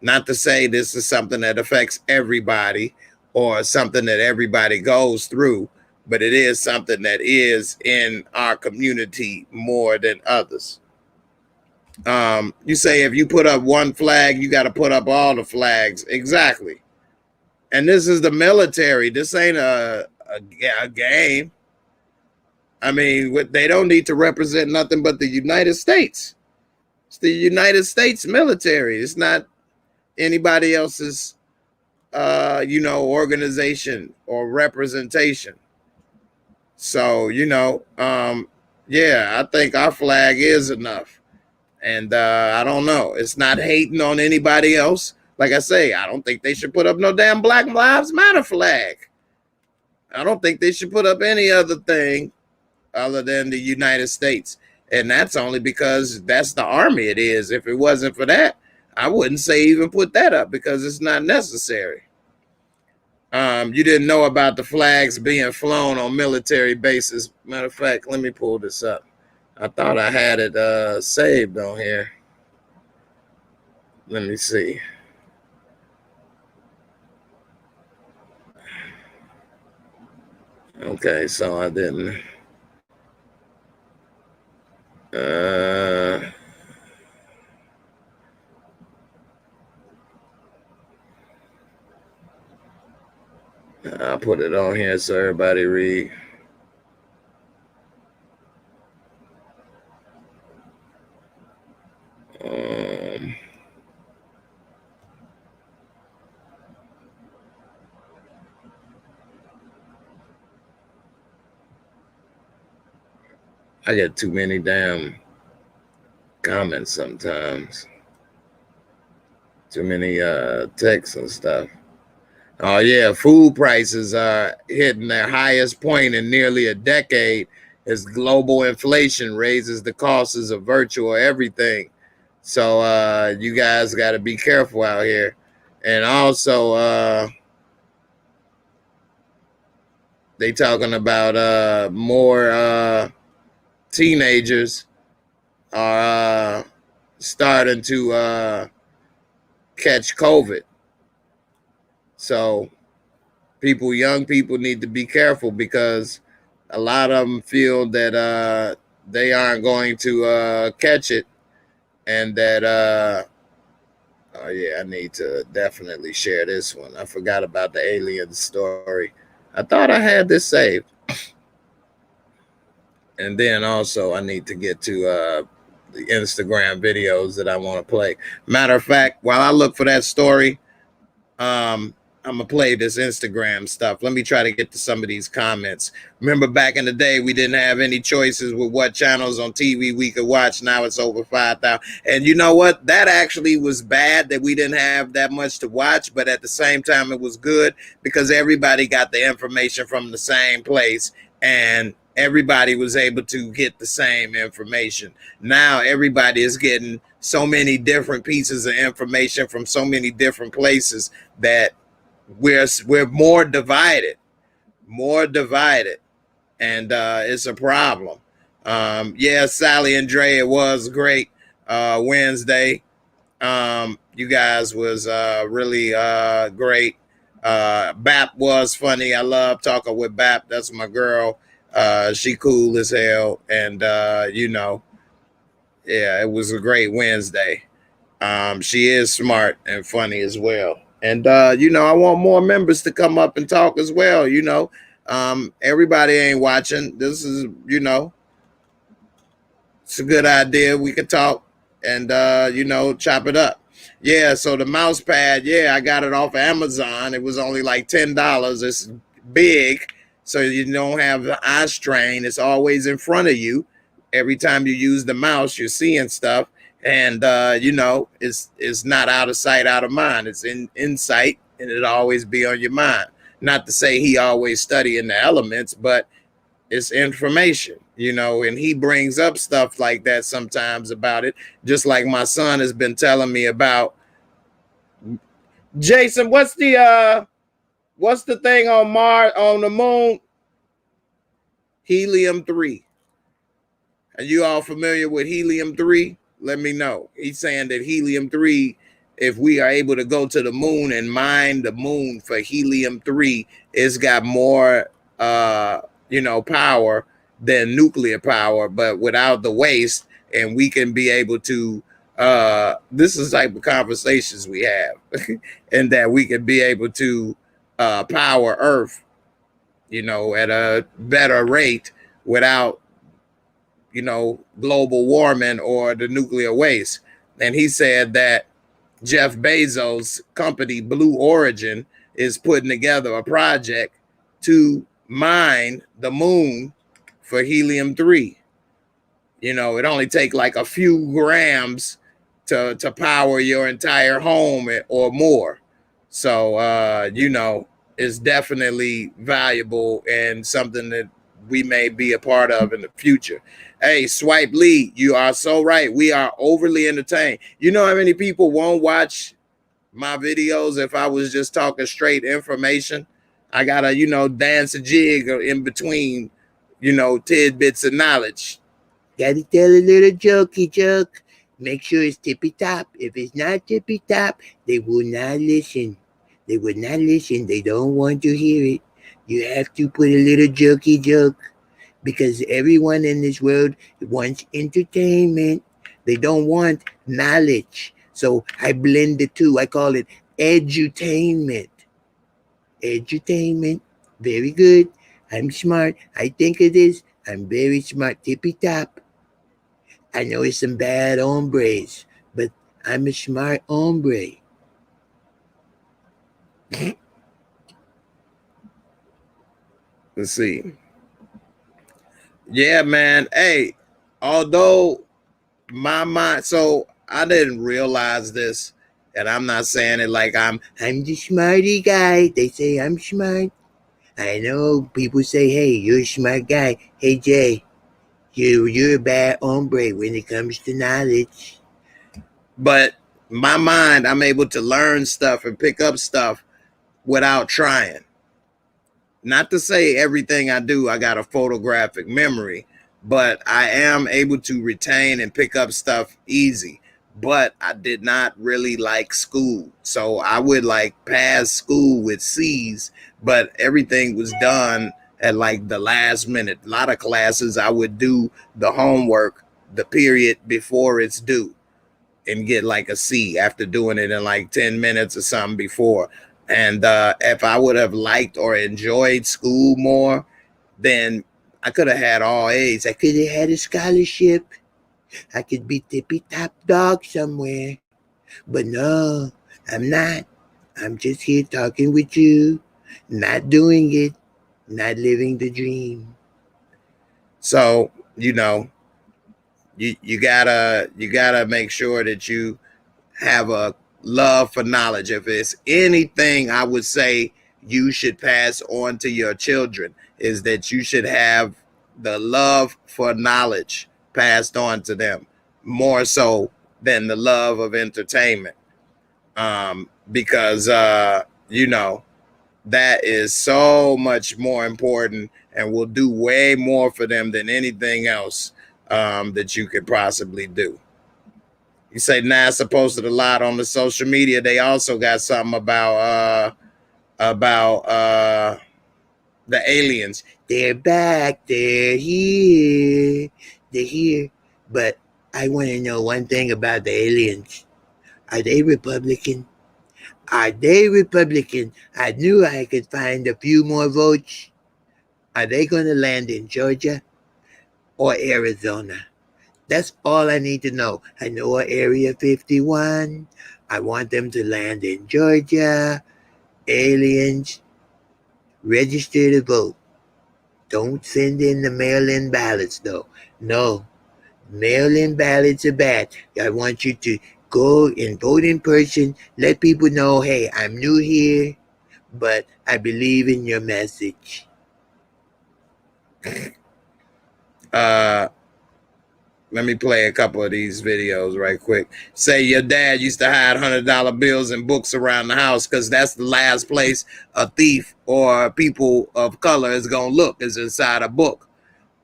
Not to say this is something that affects everybody or something that everybody goes through, but it is something that is in our community more than others. You say if you put up one flag, you got to put up all the flags. Exactly. And this is the military. This ain't a game. I mean, they don't need to represent nothing but the United States. It's the United States military. It's not anybody else's, organization or representation. So, yeah, I think our flag is enough. And I don't know. It's not hating on anybody else. Like I say, I don't think they should put up no damn Black Lives Matter flag. I don't think they should put up any other thing other than the United States. And that's only because that's the army it is. If it wasn't for that, I wouldn't say even put that up because it's not necessary. You didn't know about the flags being flown on military bases. Matter of fact, let me pull this up. I thought I had it saved on here. Let me see. Okay, so I didn't. I'll put it on here so everybody read. I get too many damn comments sometimes. Too many texts and stuff. Oh yeah, food prices are hitting their highest point in nearly a decade as global inflation raises the costs of virtual everything. So you guys got to be careful out here. And also they talking about more teenagers are starting to catch COVID. So young people need to be careful because a lot of them feel that they aren't going to catch it, and that oh yeah, I need to definitely share this one. I forgot about the alien story. I thought I had this saved. And then also I need to get to the Instagram videos that I want to play. Matter of fact, while I look for that story, I'm gonna play this Instagram stuff. Let me try to get to some of these comments. Remember back in the day, we didn't have any choices with what channels on TV we could watch. Now it's over 5,000. And you know what? That actually was bad that we didn't have that much to watch, but at the same time, it was good because everybody got the information from the same place and everybody was able to get the same information. Now everybody is getting so many different pieces of information from so many different places that we're more divided, and it's a problem. Yeah, Sally and Dre, it was great Wednesday. You guys was really great. Bap was funny. I love talking with Bap. That's my girl. She cool as hell, and yeah, it was a great Wednesday. She is smart and funny as well. And I want more members to come up and talk as well. Everybody ain't watching. This is, it's a good idea. We could talk and chop it up. Yeah, so the mouse pad, yeah, I got it off of Amazon. It was only like $10. It's big, so you don't have the eye strain. It's always in front of you. Every time you use the mouse, you're seeing stuff. And it's not out of sight, out of mind. It's in sight, and it'll always be on your mind. Not to say he always studying the elements, but it's information, and he brings up stuff like that sometimes about it. Just like my son has been telling me about. Jason, what's the thing on Mars, on the moon? Helium-3. Are you all familiar with helium-3? Let me know. He's saying that helium-3 if we are able to go to the moon and mine the moon for helium-3, it's got more power than nuclear power, but without the waste, and we can be able to this is the type of conversations we have and that we can be able to power Earth, at a better rate without global warming or the nuclear waste. And he said that Jeff Bezos' company Blue Origin is putting together a project to mine the moon for helium-3. It only take like a few grams to power your entire home or more. So it's definitely valuable and something that we may be a part of in the future. Hey, Swipe Lee, you are so right. We are overly entertained. You know how many people won't watch my videos if I was just talking straight information? I gotta, dance a jig in between, tidbits of knowledge. Gotta tell a little jokey joke. Make sure it's tippy top. If it's not tippy top, they will not listen. They will not listen. They don't want to hear it. You have to put a little jokey joke, because everyone in this world wants entertainment. They don't want knowledge. So I blend the two. I call it edutainment. Edutainment. Very good. I'm smart. I think it is. I'm very smart. Tippy top. I know it's some bad hombres, but I'm a smart hombre. Let's see. Yeah, man. Hey, although my mind, so I didn't realize this, and I'm not saying it like I'm the smarty guy. They say I'm smart. I know people say, hey, you're a smart guy. Hey, Jay, you're a bad hombre when it comes to knowledge. But my mind, I'm able to learn stuff and pick up stuff without trying. Not to say everything I do, I got a photographic memory, but I am able to retain and pick up stuff easy. But I did not really like school. So I would like pass school with C's, but everything was done at like the last minute. A lot of classes I would do the homework the period before it's due and get like a C after doing it in like 10 minutes or something before. And if I would have liked or enjoyed school more, then I could have had all A's. I could have had a scholarship. I could be tippy top dog somewhere. But no, I'm not. I'm just here talking with you, not doing it, not living the dream. So, you gotta make sure that you have a love for knowledge. If it's anything I would say you should pass on to your children, is that you should have the love for knowledge passed on to them more so than the love of entertainment. Because that is so much more important and will do way more for them than anything else that you could possibly do. You say NASA posted a lot on the social media. They also got something about the aliens. They're back. They're here. They're here. But I want to know one thing about the aliens. Are they Republican? Are they Republican? I knew I could find a few more votes. Are they going to land in Georgia or Arizona? That's all I need to know. I know Area 51. I want them to land in Georgia. Aliens, register to vote. Don't send in the mail-in ballots, though. No, mail-in ballots are bad. I want you to go and vote in person. Let people know, hey, I'm new here, but I believe in your message. Let me play a couple of these videos right quick. Say your dad used to hide $100 bills and books around the house because that's the last place a thief or people of color is going to look, is inside a book.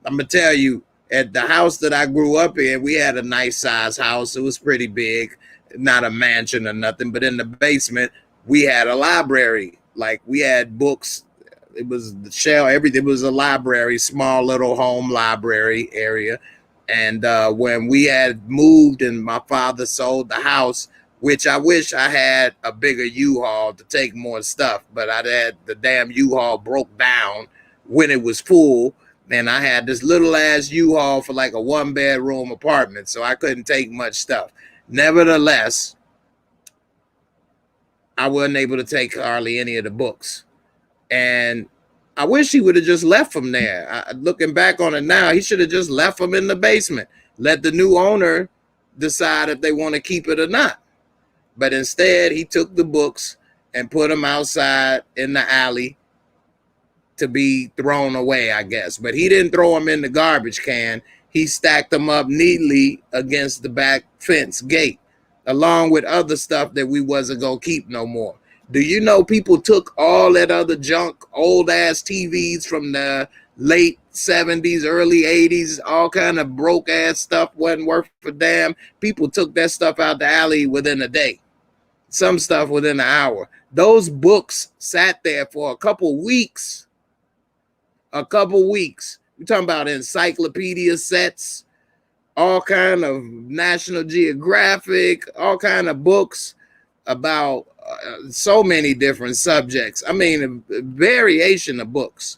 I'm going to tell you, at the house that I grew up in, we had a nice size house. It was pretty big. not a mansion or nothing, but in the basement, we had a library. Like we had books. It was the shell, everything was a library, small little home library area. And when we had moved and my father sold the house, which I wish I had a bigger U-Haul to take more stuff, but I had the damn U-Haul broke down when it was full. And I had this little ass U-Haul for like a 1-bedroom apartment, so I couldn't take much stuff. Nevertheless, I wasn't able to take hardly any of the books. And I wish he would have just left them there. Looking back on it now, he should have just left them in the basement. Let the new owner decide if they want to keep it or not. But instead, he took the books and put them outside in the alley to be thrown away, I guess. But he didn't throw them in the garbage can. He stacked them up neatly against the back fence gate, along with other stuff that we wasn't going to keep no more. Do you know people took all that other junk, old ass TVs from the late 70s, early 80s, all kind of broke ass stuff wasn't worth a damn. People took that stuff out the alley within a day. Some stuff within an hour. Those books sat there for a couple weeks. We're talking about encyclopedia sets, all kind of National Geographic, all kind of books about so many different subjects. I mean, a variation of books.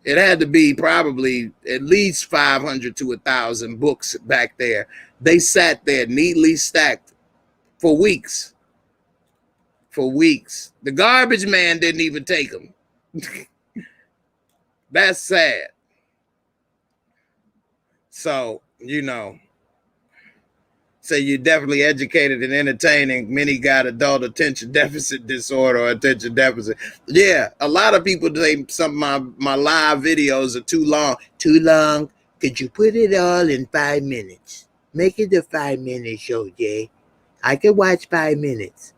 It had to be probably at least 500 to 1,000 books back there. They sat there neatly stacked for weeks. The garbage man didn't even take them. That's sad. So, say you're definitely educated and entertaining. Many got adult attention deficit disorder or attention deficit. Yeah, a lot of people say some of my live videos are too long. Too long? Could you put it all in 5 minutes? Make it a 5-minute show, Jay. I could watch 5 minutes.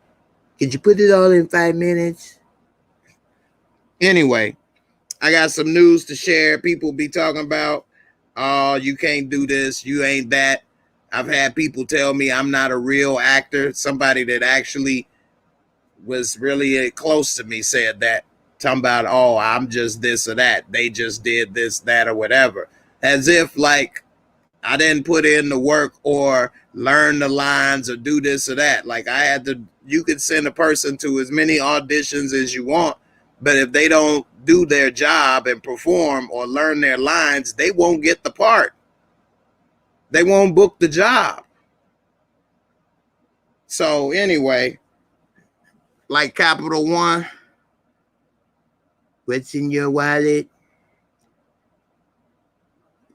Could you put it all in 5 minutes? Anyway, I got some news to share. People be talking about, oh, you can't do this, you ain't that. I've had people tell me I'm not a real actor. Somebody that actually was really close to me said that. Talking about, oh, I'm just this or that. They just did this, that, or whatever. As if like I didn't put in the work or learn the lines or do this or that. Like I had to, you could send a person to as many auditions as you want, but if they don't do their job and perform or learn their lines, they won't get the part. They won't book the job. So anyway, like Capital One. What's in your wallet?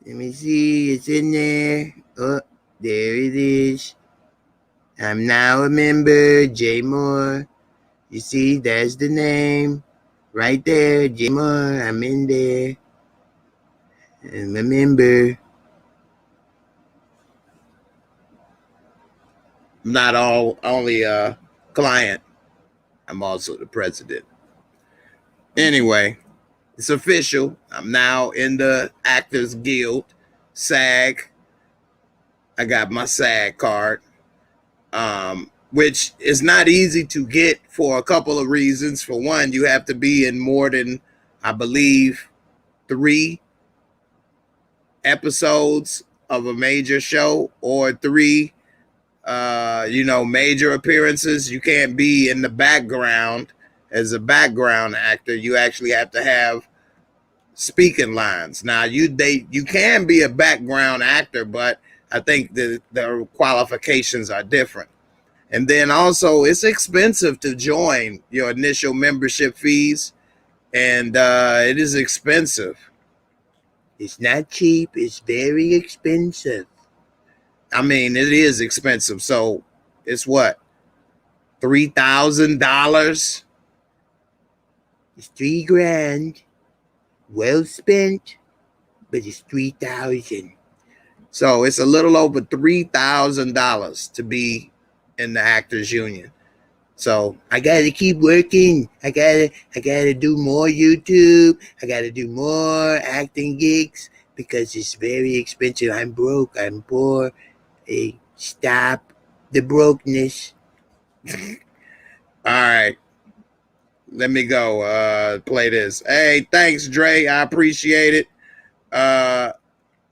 Let me see. It's in there. Oh, there it is. I'm now a member, Jay Moore. You see, there's the name. Right there, Jay Moore. I'm in there. I'm a member. I'm not only a client, I'm also the president. Anyway, it's official. I'm now in the Actors Guild, SAG. I got my SAG card, which is not easy to get for a couple of reasons. For one, you have to be in more than, I believe, 3 episodes of a major show or 3 major appearances. You can't be in the background as a background actor. You actually have to have speaking lines. Now you can be a background actor, but I think the qualifications are different. And then also it's expensive to join. Your initial membership fees, and it is expensive. It's not cheap. It's very expensive. I mean, it is expensive. So it's what? $3,000? It's $3,000. Well spent, but it's $3,000. So it's a little over $3,000 to be in the Actors Union. So I gotta keep working. I gotta do more YouTube. I gotta do more acting gigs because it's very expensive. I'm broke. I'm poor. Hey, stop the brokenness. All right. Let me go play this. Hey, thanks, Dre. I appreciate it.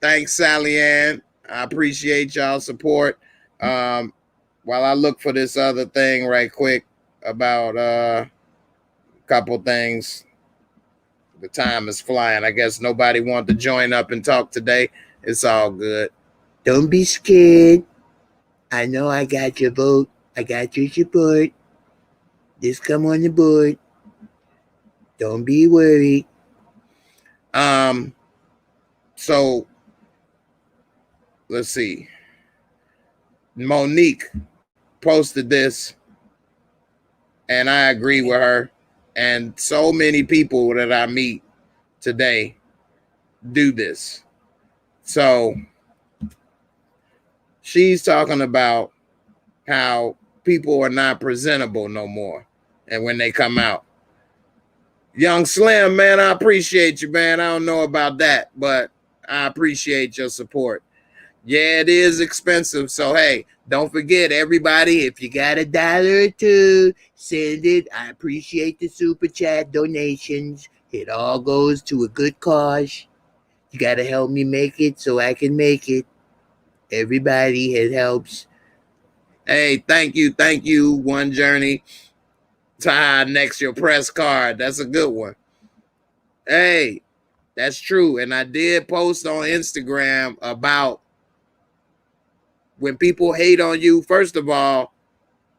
Thanks, Sally Ann. I appreciate y'all support. While I look for this other thing right quick about a couple things. The time is flying. I guess nobody wanted to join up and talk today. It's all good. Don't be scared. I know I got your vote. I got your support. Just come on the board. Don't be worried. So let's see. Monique posted this, and I agree with her. And so many people that I meet today do this. So she's talking about how people are not presentable no more. And when they come out, Young Slim, man, I appreciate you, man. I don't know about that, but I appreciate your support. Yeah, it is expensive. So, hey, don't forget, everybody, if you got $1 or $2, send it. I appreciate the super chat donations. It all goes to a good cause. You got to help me make it so I can make it. Everybody, it helps. Hey, thank you, One Journey. Ty, next your press card. That's a good one. Hey, that's true. And I did post on Instagram about when people hate on you. First of all,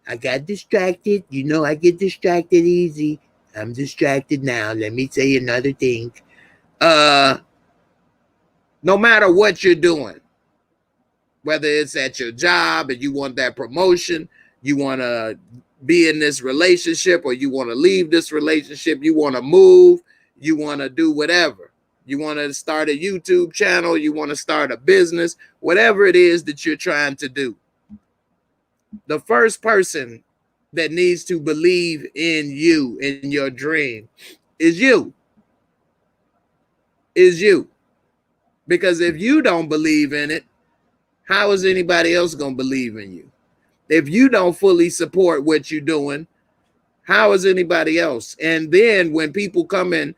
I got distracted. You know I get distracted easy. I'm distracted now. Let me say another thing. No matter what you're doing, whether it's at your job and you want that promotion, you want to be in this relationship, or you want to leave this relationship, you want to move, you want to do whatever. You want to start a YouTube channel, you want to start a business, whatever it is that you're trying to do. The first person that needs to believe in you, in your dream, is you. Is you. Because if you don't believe in it, how is anybody else going to believe in you? If you don't fully support what you're doing, how is anybody else? And then when people come and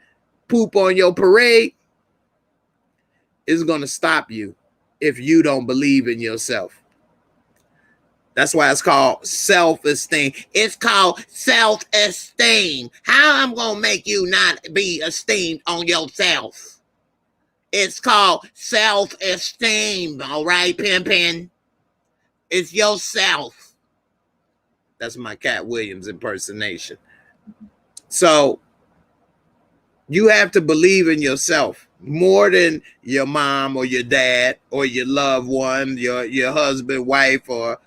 poop on your parade, it's going to stop you if you don't believe in yourself. That's why it's called self-esteem. It's called self-esteem. How I'm going to make you not be esteemed on yourself? It's called self-esteem, all right, Pimpin'? It's yourself. That's my Cat Williams impersonation. So you have to believe in yourself more than your mom or your dad or your loved one, your husband, wife, or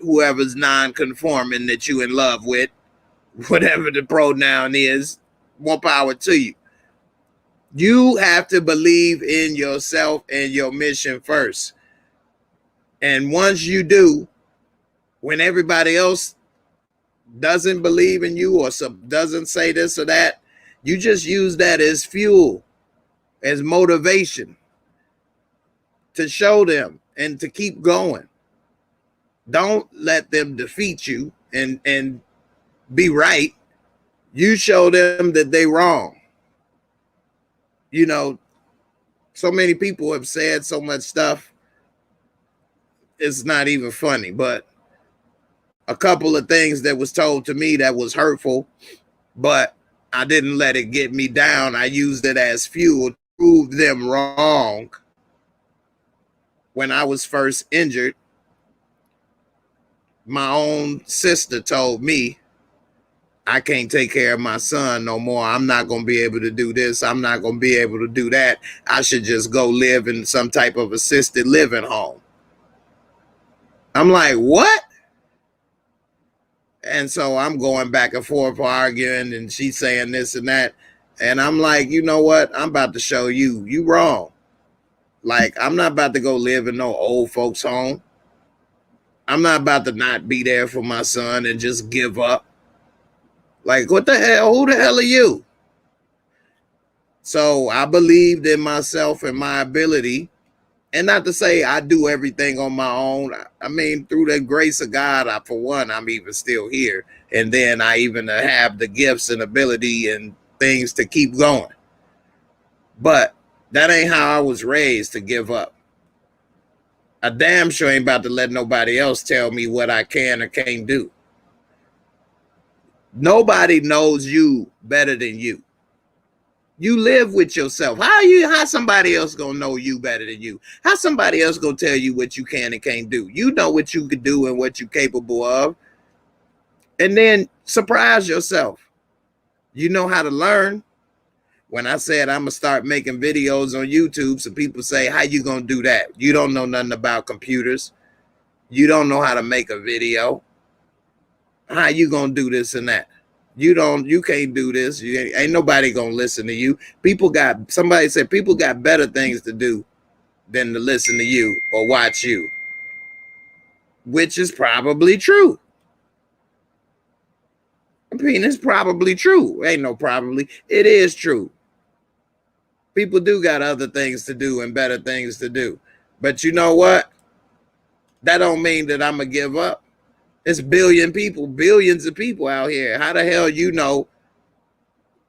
whoever's non-conforming that you in love with, whatever the pronoun is. More power to you. You have to believe in yourself and your mission first. And once you do, when everybody else doesn't believe in you or doesn't say this or that, you just use that as fuel, as motivation to show them and to keep going. Don't let them defeat you and be right. You show them that they wrong. You know, so many people have said so much stuff, it's not even funny, but a couple of things that was told to me that was hurtful, but I didn't let it get me down. I used it as fuel to prove them wrong. When I was first injured, my own sister told me, I can't take care of my son no more. I'm not going to be able to do this. I'm not going to be able to do that. I should just go live in some type of assisted living home. I'm like, what? And so I'm going back and forth arguing, and she's saying this and that. And I'm like, you know what? I'm about to show you. You wrong. Like, I'm not about to go live in no old folks home. I'm not about to not be there for my son and just give up. Like, what the hell? Who the hell are you? So I believed in myself and my ability, And not to say I do everything on my own. I mean, through the grace of God, for one, I'm even still here. And then I even have the gifts and ability and things to keep going. But that ain't how I was raised, to give up. I damn sure ain't about to let nobody else tell me what I can or can't do. Nobody knows you better than you. You live with yourself. How somebody else gonna know you better than you? How somebody else gonna tell you what you can and can't do? You know what you could do and what you're capable of. And then surprise yourself. You know how to learn. When I said I'm gonna start making videos on YouTube, some people say, how you gonna do that? You don't know nothing about computers. You don't know how to make a video. How you gonna do this and that? You can't do this. Ain't nobody gonna listen to you. Somebody said people got better things to do than to listen to you or watch you, which is probably true. I mean, it's probably true. Ain't no probably. It is true. People do got other things to do and better things to do. But you know what? That don't mean that I'm gonna give up. It's billions of people out here. How the hell you know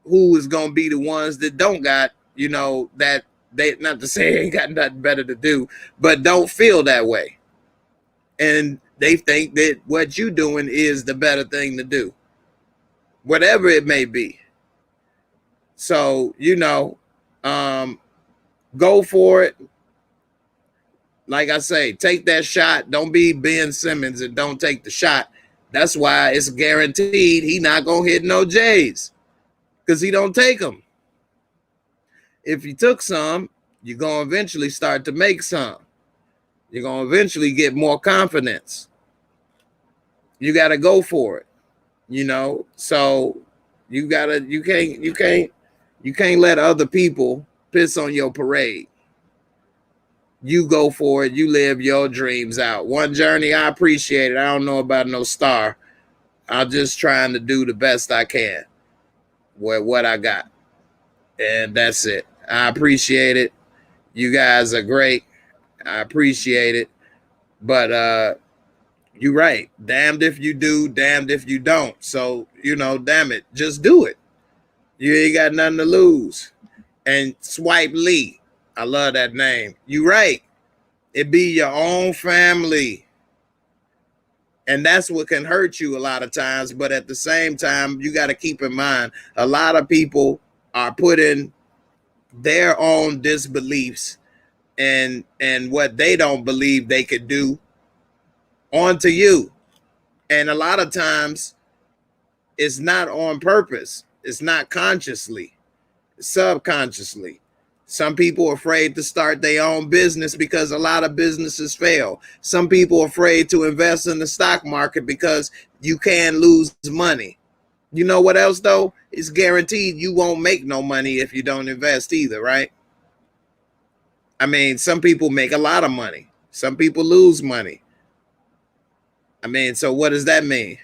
who is gonna be the ones that don't got, that they, not to say ain't got nothing better to do, but don't feel that way. And they think that what you doing is the better thing to do. Whatever it may be. So, go for it. Like I say, take that shot. Don't be Ben Simmons and don't take the shot. That's why it's guaranteed he not going to hit no J's, because he don't take them. If you took some, you're going to eventually start to make some. You're going to eventually get more confidence. You got to go for it, So you can't let other people piss on your parade. You go for it. You live your dreams out. One journey, I appreciate it. I don't know about no star. I'm just trying to do the best I can with what I got. And that's it. I appreciate it. You guys are great. I appreciate it. But you're right. Damned if you do, damned if you don't. So, damn it. Just do it. You ain't got nothing to lose. And Swipe Lee. I love that name. You right. It be your own family. And that's what can hurt you a lot of times. But at the same time, you got to keep in mind, a lot of people are putting their own disbeliefs and what they don't believe they could do onto you. And a lot of times it's not on purpose. It's not consciously, it's subconsciously. Some people are afraid to start their own business because a lot of businesses fail. Some people are afraid to invest in the stock market because you can lose money. You know what else, though? It's guaranteed you won't make no money if you don't invest either, right? I mean, some people make a lot of money. Some people lose money. I mean, so what does that mean?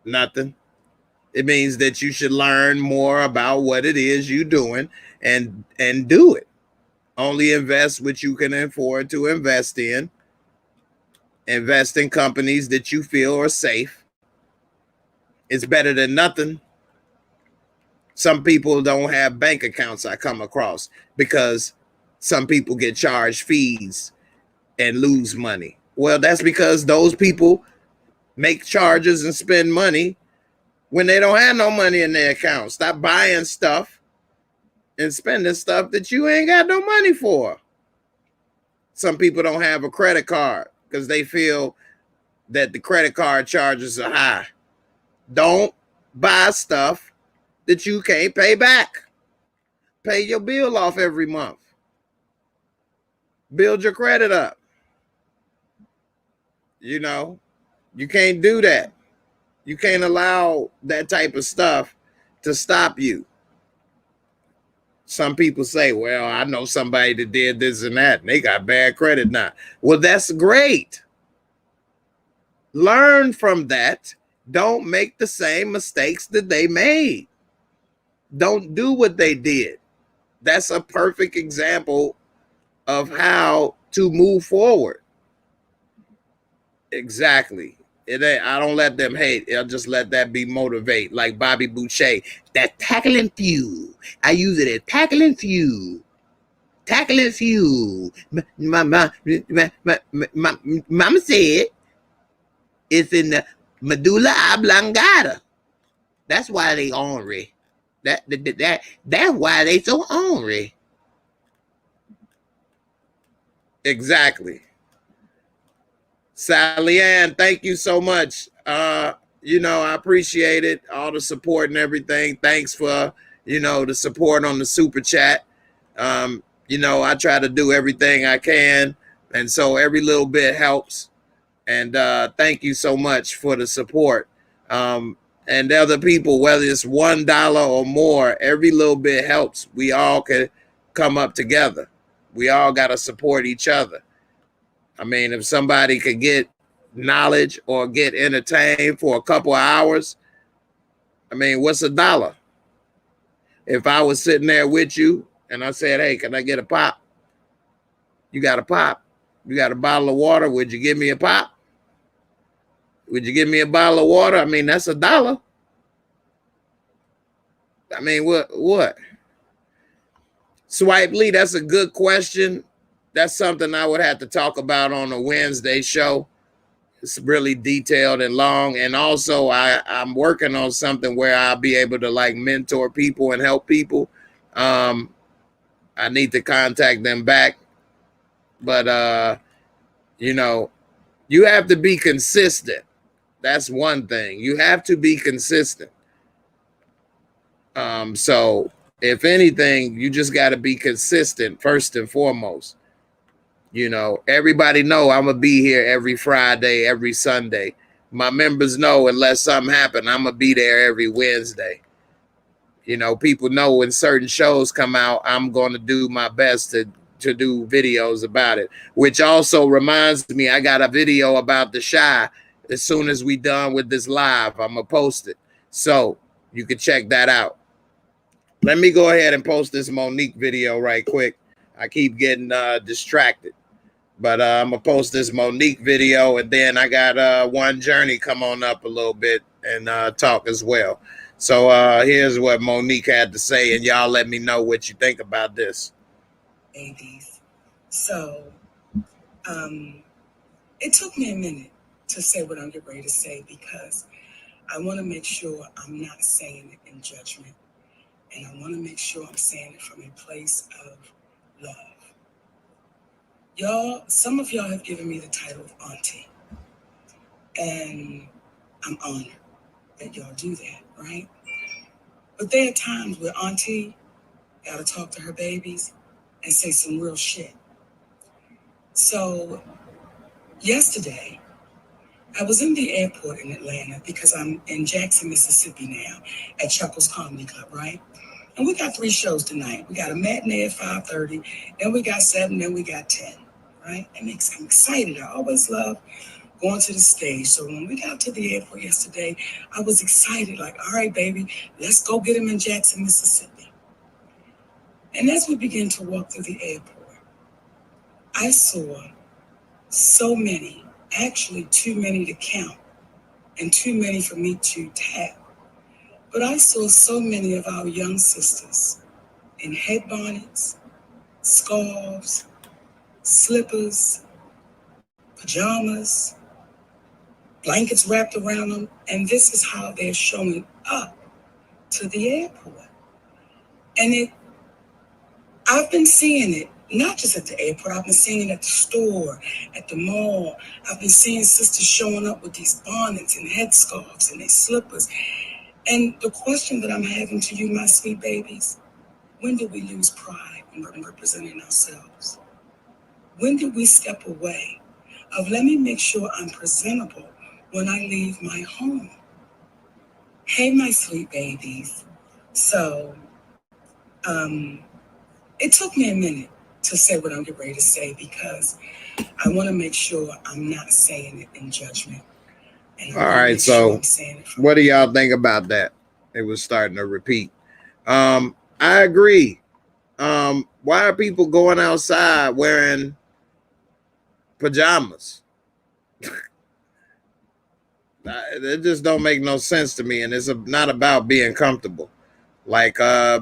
Nothing. It means that you should learn more about what it is you're doing and do it. Only invest what you can afford to invest in. Invest in companies that you feel are safe. It's better than nothing. Some people don't have bank accounts I come across because some people get charged fees and lose money. Well, that's because those people make charges and spend money when they don't have no money in their account. Stop buying stuff and spending stuff that you ain't got no money for. Some people don't have a credit card because they feel that the credit card charges are high. Don't buy stuff that you can't pay back. Pay your bill off every month. Build your credit up. You can't do that. You can't allow that type of stuff to stop you. Some people say, well, I know somebody that did this and that, and they got bad credit now. Well, that's great. Learn from that. Don't make the same mistakes that they made. Don't do what they did. That's a perfect example of how to move forward. Exactly. It ain't, I don't let them hate. I'll just let that be motivate. Like Bobby Boucher, that tackling fuel. I use it as tackling fuel. Tackling fuel. Mama said it's in the medulla oblongata. That's why they ornery. That's why they so ornery. Exactly. Sally Ann, thank you so much. You know, I appreciate it, all the support and everything. Thanks for, you know, the support on the super chat. You know, I try to do everything I can, and so every little bit helps. And thank you so much for the support. And other people, whether it's $1 or more, every little bit helps. We all can come up together. We all got to support each other. I mean, if somebody could get knowledge or get entertained for a couple of hours, I mean, what's $1? If I was sitting there with you and I said, hey, can I get a pop? You got a pop. You got a bottle of water. Would you give me a pop? Would you give me a bottle of water? I mean, that's $1. I mean, what? Swipe Lee, that's a good question. That's something I would have to talk about on a Wednesday show. It's really detailed and long. And also I'm working on something where I'll be able to like mentor people and help people. I need to contact them back. But, you know, you have to be consistent. That's one thing. You have to be consistent. So if anything, you just got to be consistent first and foremost. You know, everybody know I'm going to be here every Friday, every Sunday. My members know unless something happen, I'm going to be there every Wednesday. You know, people know when certain shows come out, I'm going to do my best to do videos about it, which also reminds me, I got a video about the Chi. As soon as we done with this live, I'm going to post it. So you can check that out. Let me go ahead and post this Monique video right quick. I keep getting distracted. But I'm going to post this Monique video, and then I got One Journey come on up a little bit and talk as well. So here's what Monique had to say, and y'all let me know what you think about this. Ladies. So it took me a minute to say what I'm getting ready to say because I want to make sure I'm not saying it in judgment. And I want to make sure I'm saying it from a place of love. Y'all, some of y'all have given me the title of auntie. And I'm honored that y'all do that, right? But there are times where auntie gotta talk to her babies and say some real shit. So yesterday, I was in the airport in Atlanta because I'm in Jackson, Mississippi now at Chuckles Comedy Club, right? And we got 3 shows tonight. We got a matinee at 5:30, then we got 7, then we got 10, right? I'm excited. I always love going to the stage. So when we got to the airport yesterday, I was excited, like, all right, baby, let's go get him in Jackson, Mississippi. And as we began to walk through the airport, I saw so many, actually too many to count and too many for me to tap. But I saw so many of our young sisters in head bonnets, scarves, slippers, pajamas, blankets wrapped around them, and this is how they're showing up to the airport. And I've been seeing it, not just at the airport, I've been seeing it at the store, at the mall. I've been seeing sisters showing up with these bonnets and headscarves and their slippers. And the question that I'm having to you, my sweet babies, when did we lose pride in representing ourselves? When did we step away of let me make sure I'm presentable when I leave my home? Hey, my sweet babies. So, it took me a minute to say what I'm getting ready to say because I want to make sure I'm not saying it in judgment. And all right, so what do y'all think about that? It was starting to repeat. I agree. Why are people going outside wearing pajamas? It just don't make no sense to me, and it's not about being comfortable. Like,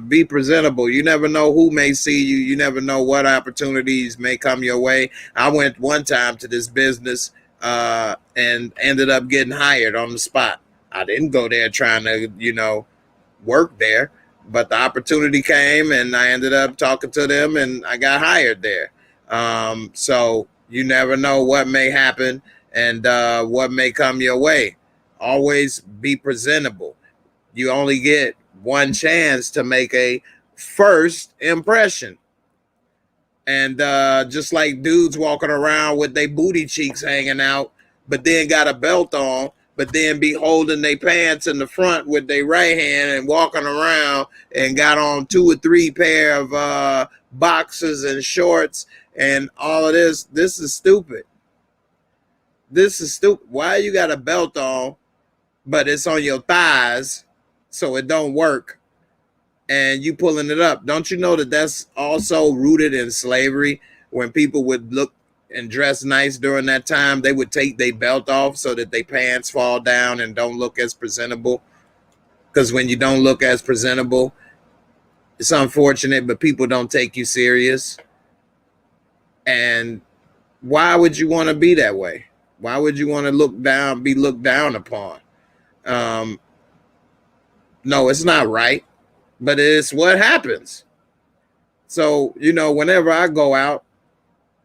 be presentable. You never know who may see you. You never know what opportunities may come your way. I went one time to this business and ended up getting hired on the spot. I didn't go there trying to, work there, but the opportunity came and I ended up talking to them and I got hired there. So you never know what may happen and what may come your way. Always be presentable. You only get one chance to make a first impression. And just like dudes walking around with their booty cheeks hanging out, but then got a belt on, but then be holding their pants in the front with their right hand and walking around and got on 2 or 3 pair of boxers and shorts and all of this. This is stupid. This is stupid. Why you got a belt on, but it's on your thighs, so it don't work, and you pulling it up? Don't you know that that's also rooted in slavery? When people would look and dress nice during that time, they would take their belt off so that their pants fall down and don't look as presentable. Because when you don't look as presentable, it's unfortunate, but people don't take you serious. And why would you want to be that way? Why would you want to be looked down upon? No, it's not right, but it's what happens. So, whenever I go out,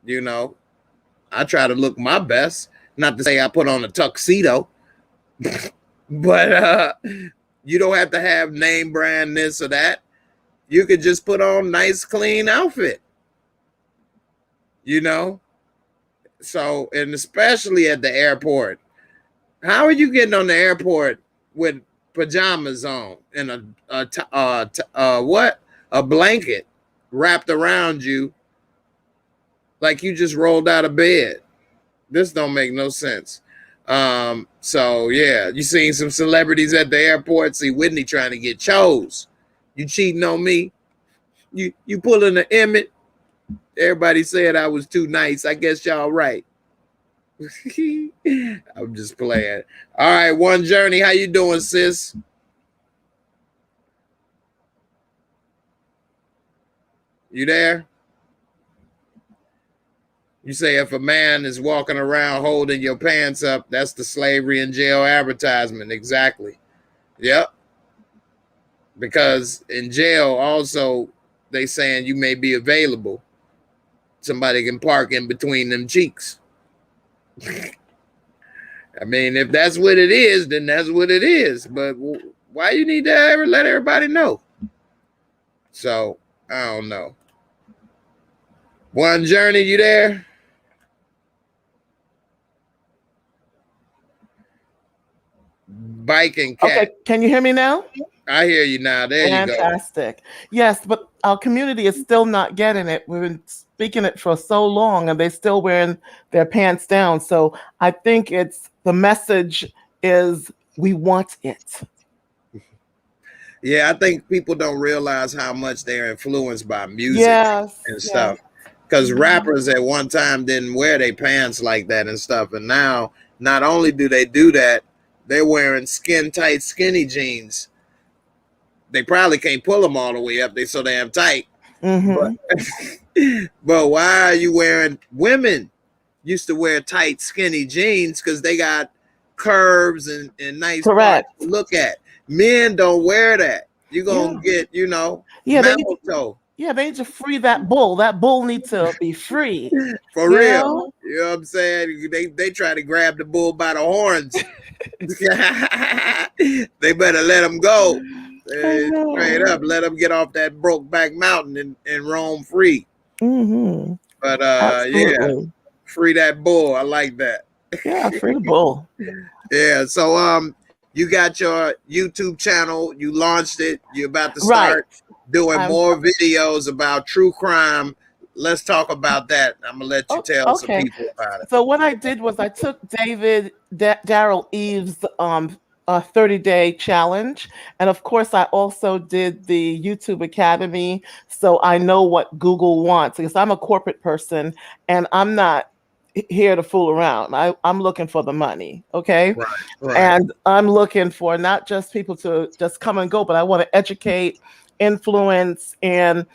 I try to look my best. Not to say I put on a tuxedo, but you don't have to have name brand this or that. You could just put on nice, clean outfit, So, and especially at the airport, how are you getting on the airport with pajamas on and a blanket wrapped around you like you just rolled out of bed? This don't make no sense. So yeah, you seen some celebrities at the airport. See Whitney trying to get chose. You cheating on me? You pulling an Emmett? Everybody said I was too nice. I guess y'all right. I'm just playing. All right, One Journey, how you doing, sis? You there? You say if a man is walking around holding your pants up, that's the slavery in jail advertisement. Exactly. Yep. Because in jail also they saying you may be available. Somebody can park in between them cheeks. I mean, if that's what it is, then that's what it is. But why you need to ever let everybody know? So I don't know. One Journey, you there? Bike and cat. Okay, can you hear me now? I hear you now. There you go. Fantastic. Yes, but our community is still not getting it. We've been speaking it for so long, and they're still wearing their pants down. So I think the message is we want it. Yeah, I think people don't realize how much they're influenced by music and stuff. Because rappers at one time didn't wear their pants like that and stuff. And now, not only do they do that, they're wearing skin tight, skinny jeans. They probably can't pull them all the way up. They're so damn tight. Mm-hmm. But why are you wearing? Women used to wear tight, skinny jeans because they got curves and nice parts to look at. Men don't wear that. You're going to get, mammal toe. Yeah, they need to free that bull. That bull needs to be free. For real. You know what I'm saying? They try to grab the bull by the horns. They better let him go. Straight up, let them get off that Brokeback Mountain and roam free. Mm-hmm. But yeah, free that bull. I like that. Yeah, free the bull. Yeah. So you got your YouTube channel. You launched it. You're about to start doing more videos about true crime. Let's talk about that. I'm gonna let you tell some people about it. So what I did was I took Daryl Eves' a 30-day challenge. And of course, I also did the YouTube Academy. So I know what Google wants because I'm a corporate person and I'm not here to fool around. I'm looking for the money. Okay. Right. Right. And I'm looking for not just people to just come and go, but I want to educate, influence, and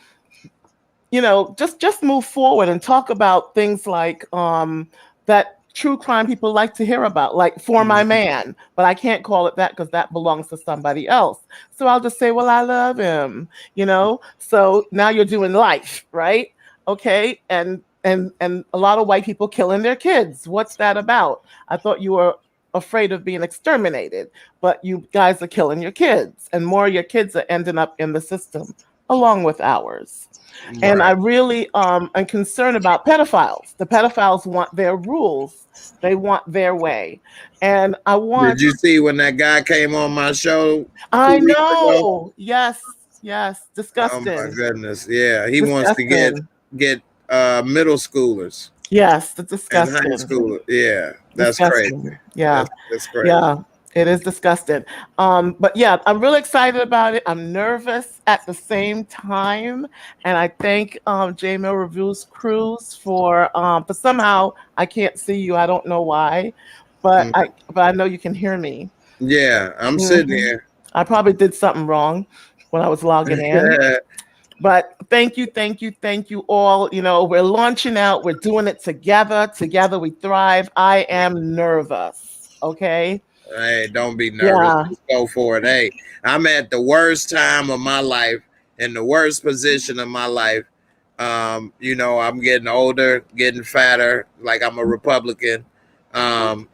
just move forward and talk about things like that true crime people like to hear about, like For My Man, but I can't call it that because that belongs to somebody else. So I'll just say, well, I love him, So now you're doing life, right? Okay. And a lot of white people killing their kids. What's that about? I thought you were afraid of being exterminated, but you guys are killing your kids, and more of your kids are ending up in the system along with ours. And I really am concerned about pedophiles. The pedophiles want their rules. They want their way. And I want... Did you see when that guy came on my show? I 2 weeks ago? know. Yes. Disgusting. Oh my goodness. Yeah. He wants to get middle schoolers. Yes, that's disgusting. And high school. Yeah. That's disgusting. crazy. Yeah. That's crazy. Yeah. It is disgusting. But yeah, I'm really excited about it. I'm nervous at the same time. And I thank JMO Reviews Cruise for somehow I can't see you. I don't know why, but I know you can hear me. Yeah, I'm sitting here. I probably did something wrong when I was logging in. But thank you all. We're launching out. We're doing it together. Together we thrive. I am nervous. Okay. Hey, don't be nervous. Just go for it. Hey, I'm at the worst time of my life, in the worst position of my life. I'm getting older, getting fatter, like I'm a Republican. I'm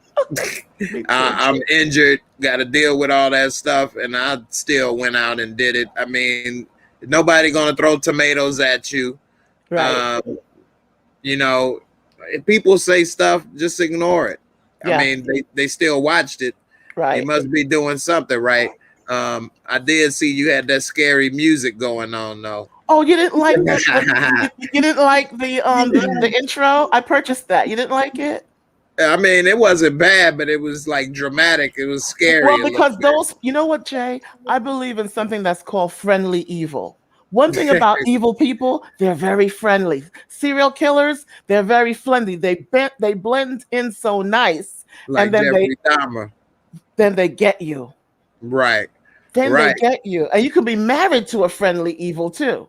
injured, got to deal with all that stuff, and I still went out and did it. I mean, nobody gonna throw tomatoes at you. Right. If people say stuff, just ignore it. I mean, they still watched it. Right. You must be doing something right. I did see you had that scary music going on though. Oh, you didn't like that? You didn't like the intro? I purchased that. You didn't like it? I mean, it wasn't bad, but it was like dramatic. It was scary. Well, because you know what, Jay? I believe in something that's called friendly evil. One thing about evil people, they're very friendly. Serial killers, they're very friendly. They blend in so nice. Like and then Jeffrey Dahmer. Then they get you. Right. Then they get you. And you could be married to a friendly evil too.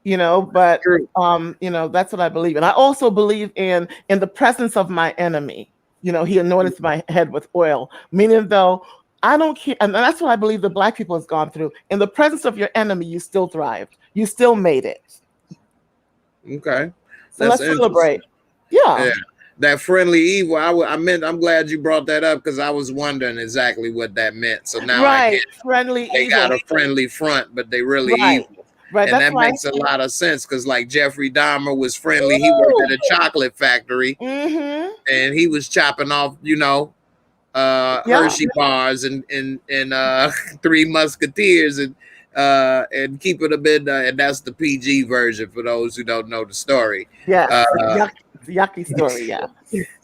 But that's what I believe. And I also believe in the presence of my enemy. He anointed my head with oil, meaning though I don't care. And that's what I believe the Black people has gone through. In the presence of your enemy, you still thrived. You still made it. Okay. So let's celebrate. Yeah. That friendly evil. I'm glad you brought that up because I was wondering exactly what that meant. So now I get friendly evil. They got a friendly front, but they really evil. Right. And that makes a lot of sense because like Jeffrey Dahmer was friendly. He worked at a chocolate factory and he was chopping off, Hershey bars and Three Musketeers and keeping them in and that's the PG version for those who don't know the story. Yeah. Yucky story,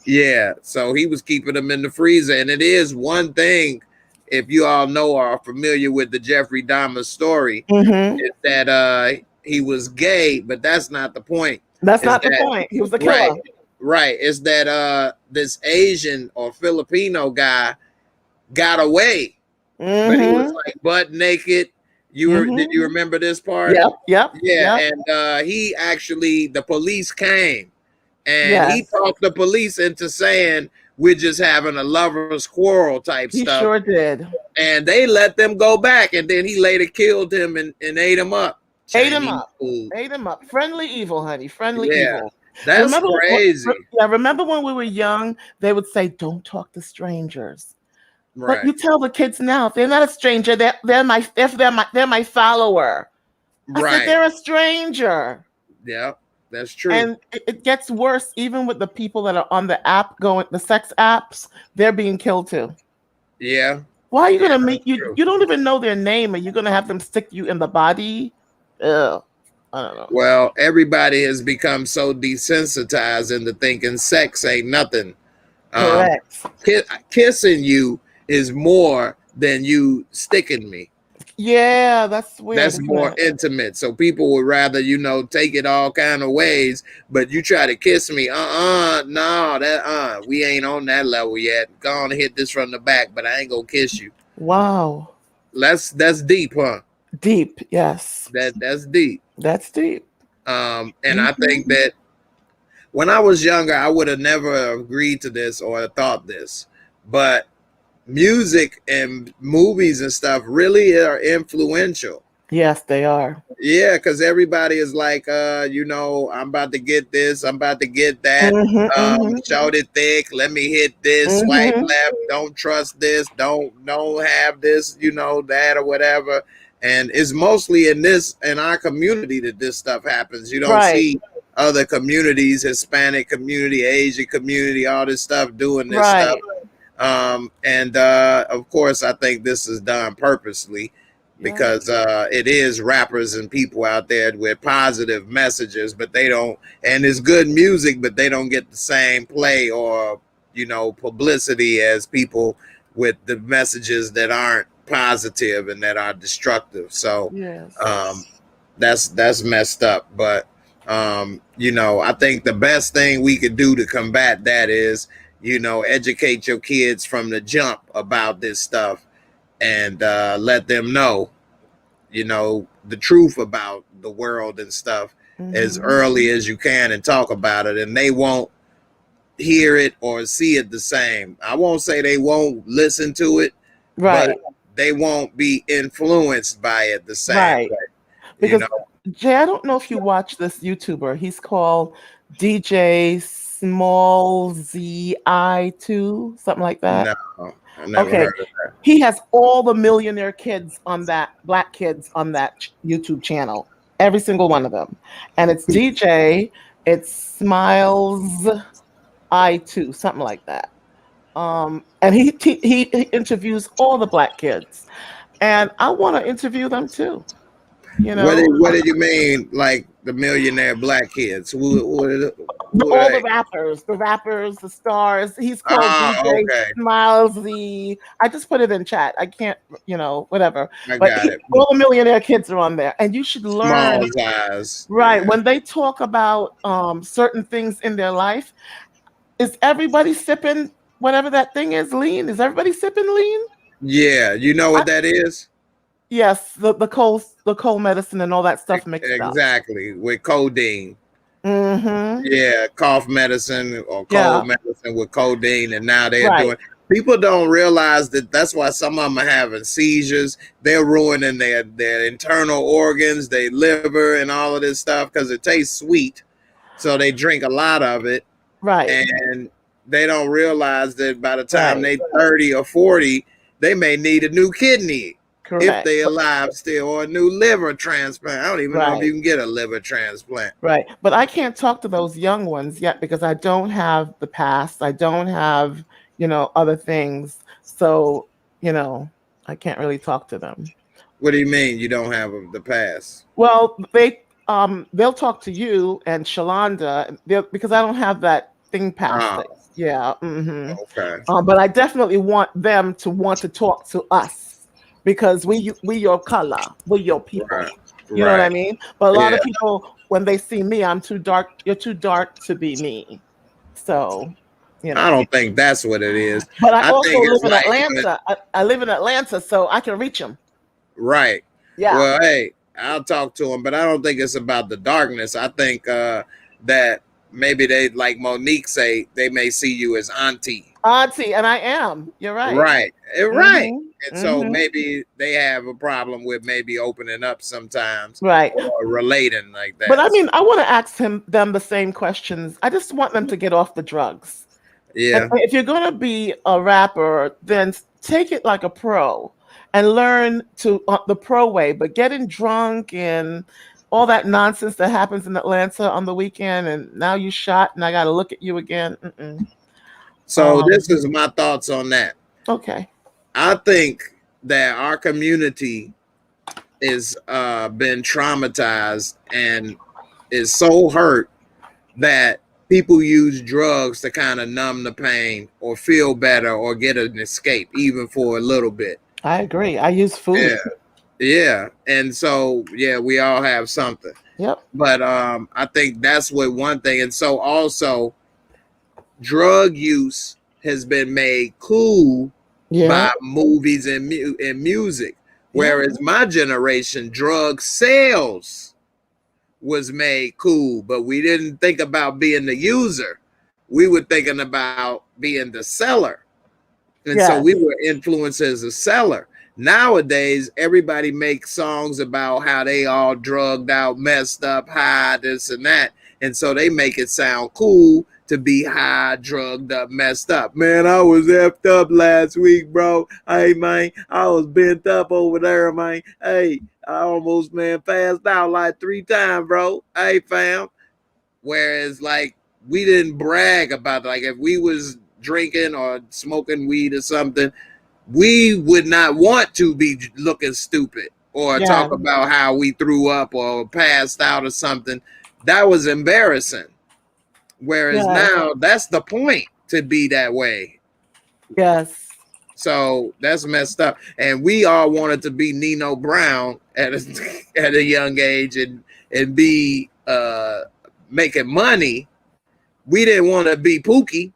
yeah. So he was keeping them in the freezer, and it is one thing, if you all know or are familiar with the Jeffrey Dahmer story, is that he was gay, but that's not the point. That's not the point. He was the killer. Right. It's that this Asian or Filipino guy got away, but he was like butt naked. Did you remember this part? Yep. And he actually, the police came. And he talked the police into saying we're just having a lover's quarrel type stuff. He sure did. And they let them go back. And then he later killed him and ate him up. Ate him up. Friendly evil, honey. Friendly evil. That's crazy. Remember when we were young, they would say, don't talk to strangers. Right. But you tell the kids now, they're not a stranger. They're my follower. I said, they're a stranger. Yeah. That's true. And it gets worse even with the people that are on the the sex apps, they're being killed too. Yeah. Why are you going to meet you? You don't even know their name and you're going to have them stick you in the body? Ugh. I don't know. Well, everybody has become so desensitized into thinking sex ain't nothing. Correct. Kissing you is more than you sticking me. Yeah, that's weird. That's Isn't more it? intimate. So people would rather, take it all kind of ways, but you try to kiss me. No, that we ain't on that level yet. Go on and hit this from the back, but I ain't gonna kiss you. Wow. That's deep, huh? Deep. Yes. That's deep. That's deep. And I think that when I was younger, I would have never agreed to this or thought this, but music and movies and stuff really are influential. Yes, they are. Yeah, because everybody is like, I'm about to get this, I'm about to get that. Shout it thick, let me hit this, swipe left, don't trust this, don't have this, that or whatever. And it's mostly in our community that this stuff happens. You don't see other communities, Hispanic community, Asian community, all this stuff doing this stuff. And of course, I think this is done purposely because it is rappers and people out there with positive messages, but they don't, and it's good music, but they don't get the same play or, publicity as people with the messages that aren't positive and that are destructive. So that's messed up. But I think the best thing we could do to combat that is, educate your kids from the jump about this stuff and let them know, the truth about the world and stuff as early as you can and talk about it. And they won't hear it or see it the same. I won't say they won't listen to it, but they won't be influenced by it the same way. Because Jay, I don't know if you watch this YouTuber. He's called DJ Small ZI2, something like that. No, I never heard of that. He has all the millionaire kids on that, black kids on that YouTube channel, every single one of them. And it's DJ, it's Smiles I2, something like that. And he interviews all the black kids. And I want to interview them too. What did you mean, like the millionaire black kids? Who all the rappers, the stars. He's called DJ Smiles. I just put it in chat. I can't, whatever. All the millionaire kids are on there, and you should learn. When they talk about certain things in their life, is everybody sipping whatever that thing is? Lean? Is everybody sipping lean? Yeah, you know what that is. Yes, the cold medicine and all that stuff mixed up. Exactly, with codeine. Yeah, cough medicine or cold medicine with codeine, and now they're doing. People don't realize that's why some of them are having seizures. They're ruining their internal organs, their liver, and all of this stuff because it tastes sweet. So they drink a lot of it, and they don't realize that by the time they're 30 or 40, they may need a new kidney. If they're alive still, or a new liver transplant. I don't even know if you can get a liver transplant. But I can't talk to those young ones yet because I don't have the past. I don't have, other things. So, I can't really talk to them. What do you mean you don't have the past? Well, they'll talk to you and Shalonda because I don't have that thing past it. Yeah. Okay. But I definitely want them to want to talk to us. Because we your color, we your people. You know what I mean? But a lot of people, when they see me, I'm too dark. You're too dark to be me. So, I don't think that's what it is. But I also live in Atlanta. I live in Atlanta, so I can reach them. Right. Yeah. Well, hey, I'll talk to them, but I don't think it's about the darkness. I think that maybe they, like Monique say, they may see you as auntie. And I am. You're right. Right. And so maybe they have a problem with maybe opening up sometimes. Or relating like that. But I mean, I want to ask them the same questions. I just want them to get off the drugs. Yeah. And if you're going to be a rapper, then take it like a pro and learn to the pro way. But getting drunk and all that nonsense that happens in Atlanta on the weekend, and now you shot and I got to look at you again. So this is my thoughts on that. Okay. I think that our community is been traumatized and is so hurt that people use drugs to kind of numb the pain or feel better or get an escape, even for a little bit. I agree. I use food. Yeah. And so, yeah, we all have something. Yep. But I think that's what one thing. And so also, drug use has been made cool Yeah. by movies and music. Whereas my generation, drug sales was made cool, but we didn't think about being the user. We were thinking about being the seller. And so Yes. we were influenced as a seller. Nowadays, everybody makes songs about how they all drugged out, messed up, high, this and that. And so they make it sound cool to be high, drugged up, messed up. Man, I was effed up last week, bro. Hey, man, I was bent up over there, man. Hey, I almost, man, passed out like 3 times, bro. Hey, fam. Whereas, like, we didn't brag about it. Like, if we was drinking or smoking weed or something, we would not want to be looking stupid or talk about how we threw up or passed out or something. That was embarrassing. Whereas now that's the point, to be that way. Yes. So that's messed up. And we all wanted to be Nino Brown at a young age and be making money. We didn't want to be Pookie.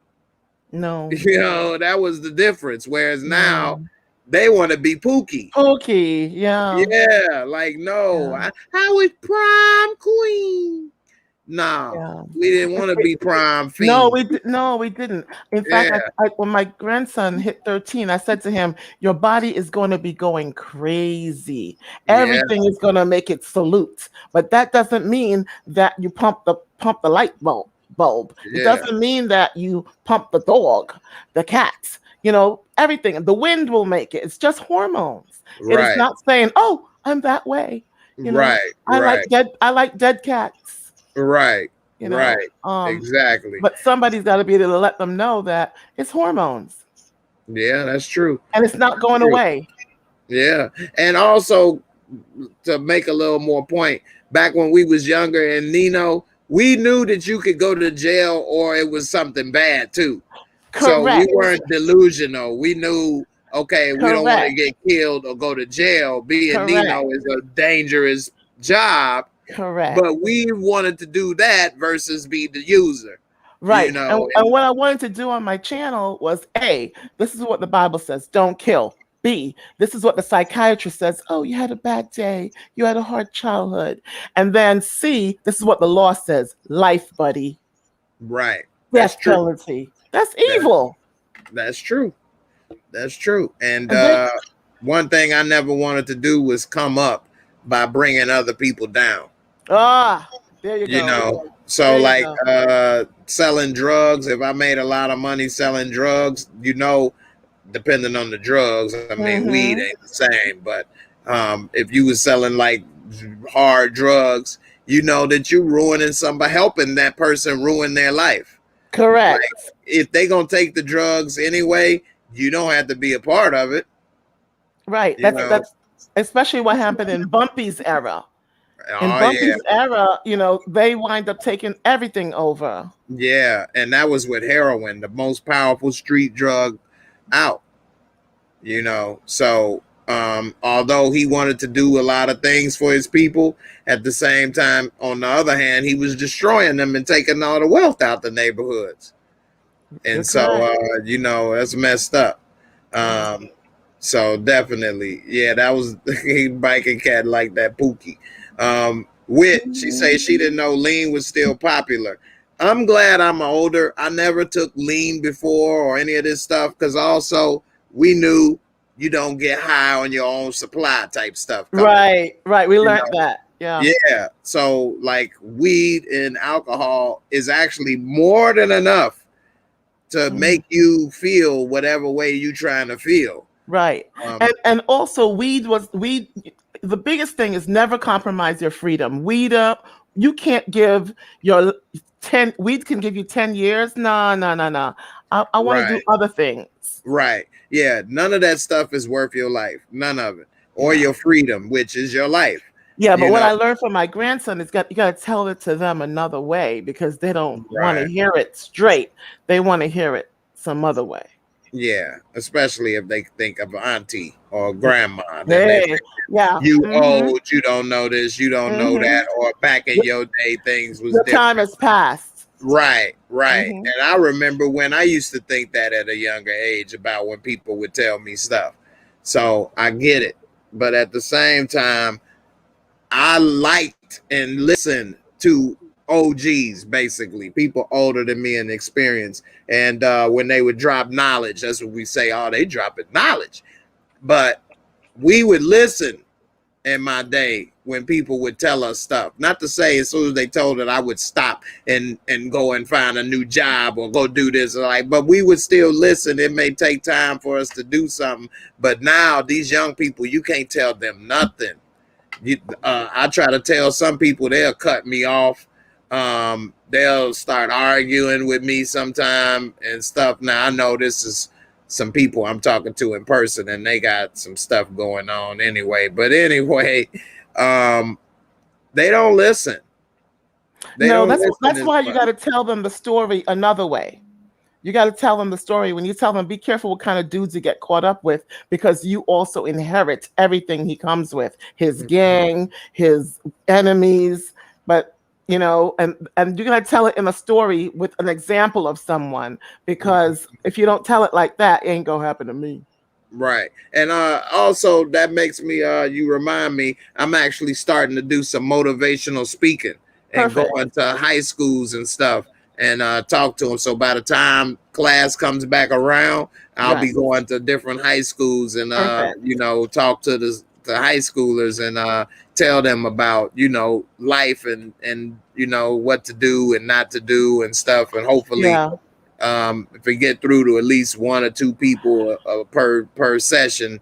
No. You know, that was the difference. Whereas now they want to be Pookie. Pookie, yeah. Yeah, like, no, I was prom queen. No, we didn't want to be prom fiend. No, we didn't. In fact, when my grandson hit 13, I said to him, your body is going to be going crazy. Everything is going to make it salute. But that doesn't mean that you pump the light bulb. It doesn't mean that you pump the dog, the cat, you know, everything. The wind will make it. It's just hormones. It is not saying, oh, I'm that way. You know, I like dead cats. Right. You know, exactly. But somebody's got to be able to let them know that it's hormones. Yeah, that's true. And it's not going away. Yeah. And also, to make a little more point, back when we was younger and Nino, we knew that you could go to jail or it was something bad too. Correct. So we weren't delusional. We knew, okay, we don't want to get killed or go to jail. Being Nino is a dangerous job. Correct. But we wanted to do that versus be the user. Right. You know? And what I wanted to do on my channel was, A, this is what the Bible says, don't kill. B, this is what the psychiatrist says, oh, you had a bad day, you had a hard childhood. And then C, this is what the law says, life, buddy. Right. That's penalty. That's evil. That's true. That's true. And one thing I never wanted to do was come up by bringing other people down. There you go. You know, so like selling drugs. If I made a lot of money selling drugs, you know, depending on the drugs, I mean, weed ain't the same. But if you was selling like hard drugs, you know that you ruining somebody, helping that person ruin their life. Correct. Like, if they gonna take the drugs anyway, you don't have to be a part of it. Right. That's especially what happened in Bumpy's era. In Bumpy's era, you know, they wind up taking everything over. Yeah, and that was with heroin, the most powerful street drug out. You know, so although he wanted to do a lot of things for his people, at the same time, on the other hand, he was destroying them and taking all the wealth out the neighborhoods. And so, you know, that's messed up. So definitely, yeah, that was biking cat like that Pookie. Wit, she say she didn't know lean was still popular. I'm glad I'm older. I never took lean before or any of this stuff, because also we knew you don't get high on your own supply type stuff. Right. We learned that. Yeah. So like weed and alcohol is actually more than enough to make you feel whatever way you trying to feel. Right. And also weed. The biggest thing is never compromise your freedom. Weed up. You can't give your weed can give you 10 years. No. I want to do other things. Right. Yeah. None of that stuff is worth your life. None of it. Or your freedom, which is your life. Yeah, but what I learned from my grandson is you got to tell it to them another way, because they don't want to hear it straight. They want to hear it some other way. Yeah, especially if they think of auntie or grandma, then they Hey, yeah. you Mm-hmm. old, you don't know this, you don't know Mm-hmm. that, or back in your day things was The time different. has passed. Right, right. Mm-hmm. And I remember when I used to think that at a younger age about when people would tell me stuff. So I get it. But at the same time, I liked and listened to OGs, basically people older than me in experience. And when they would drop knowledge, that's what we say. Oh, they dropping knowledge. But we would listen in my day when people would tell us stuff. Not to say as soon as they told it, I would stop and go and find a new job or go do this. Like, but we would still listen. It may take time for us to do something. But now these young people, you can't tell them nothing. I try to tell some people, they'll cut me off. They'll start arguing with me sometime and stuff. Now I know this is some people I'm talking to in person, and they got some stuff going on anyway. But anyway, they don't listen. They No, don't that's listen that's as why you much. got to tell them the story another way. You got to tell them the story. When you tell them, be careful what kind of dudes you get caught up with, because you also inherit everything he comes with, his gang, his enemies. But and you got to tell it in a story with an example of someone, because if you don't tell it like that, it ain't gonna happen to me. Right. And also that makes me you remind me, I'm actually starting to do some motivational speaking and Perfect. going to high schools and stuff and talk to them. So by the time class comes back around, I'll Right. be going to different high schools and Perfect. talk to the high schoolers and tell them about, life and what to do and not to do and stuff, and hopefully Yeah. if we get through to at least one or two people per session,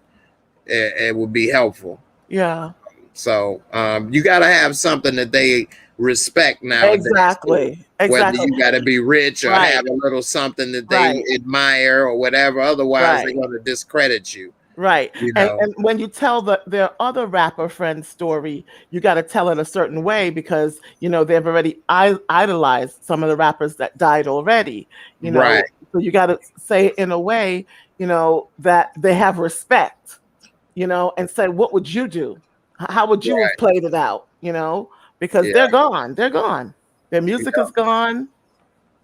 it would be helpful. Yeah. So you got to have something that they respect nowadays too. Exactly. Whether Exactly. you got to be rich or Right. have a little something that they Right. admire or whatever, otherwise they're Right. going to discredit you. Right. You And know, and when you tell their other rapper friend's story, you got to tell it a certain way, because they've already idolized some of the rappers that died already. right, So you got to say it in a way, that they have respect. And say, what would you do? How would you have right, played it out? Because yeah, they're gone. They're gone. Their music yeah, is gone.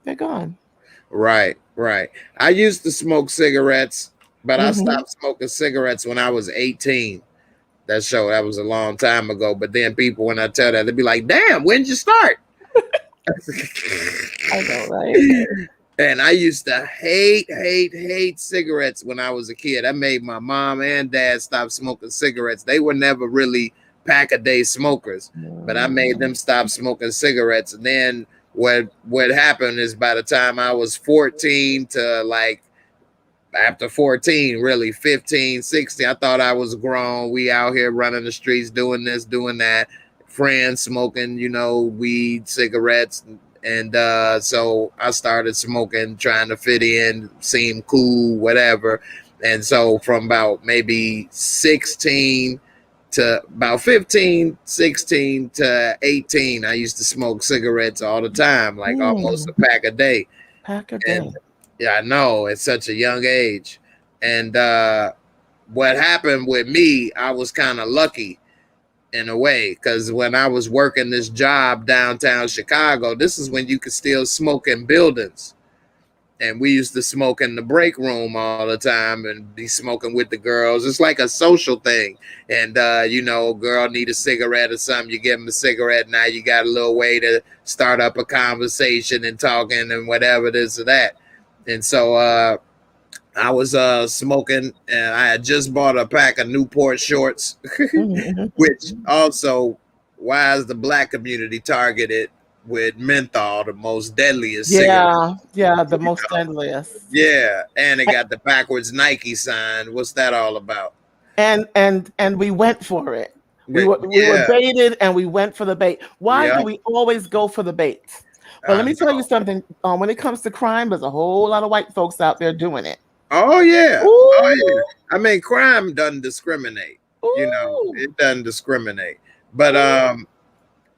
They're gone. right, right. I used to smoke cigarettes, but I Hmm. stopped smoking cigarettes when I was 18. That was a long time ago. But then people, when I tell that, they'd be like, "Damn, when did you start?" I know, right? And I used to hate cigarettes when I was a kid. I made my mom and dad stop smoking cigarettes. They were never really pack a day smokers, but I made them stop smoking cigarettes. And then what happened is, by the time I was 14 to like after 14, really 15, 16, I thought I was grown. We out here running the streets, doing this, doing that, friends smoking, weed, cigarettes. And so I started smoking, trying to fit in, seem cool, whatever. And so from about maybe 16 to about 15, 16 to 18, I used to smoke cigarettes all the time, like almost a pack a day. Pack a And day. yeah, I know, at such a young age. And what happened with me, I was kind of lucky in a way, because when I was working this job downtown Chicago, this is when you could still smoke in buildings. And we used to smoke in the break room all the time and be smoking with the girls. It's like a social thing. And, girl need a cigarette or something. You give them a cigarette. Now you got a little way to start up a conversation and talking and whatever, this or that. And so I was smoking, and I had just bought a pack of Newport shorts, which also, why is the black community targeted with menthol, the most deadliest cigarette? Yeah, yeah, the most deadliest. Yeah, and it got the backwards Nike sign. What's that all about? And we went for it. We were Yeah, baited, and we went for the bait. Why yeah, do we always go for the bait? But I let me tell you know. something. When it comes to crime, there's a whole lot of white folks out there doing it. Oh yeah, oh yeah. Ooh, I mean, crime doesn't discriminate. ooh, It doesn't discriminate. But ooh.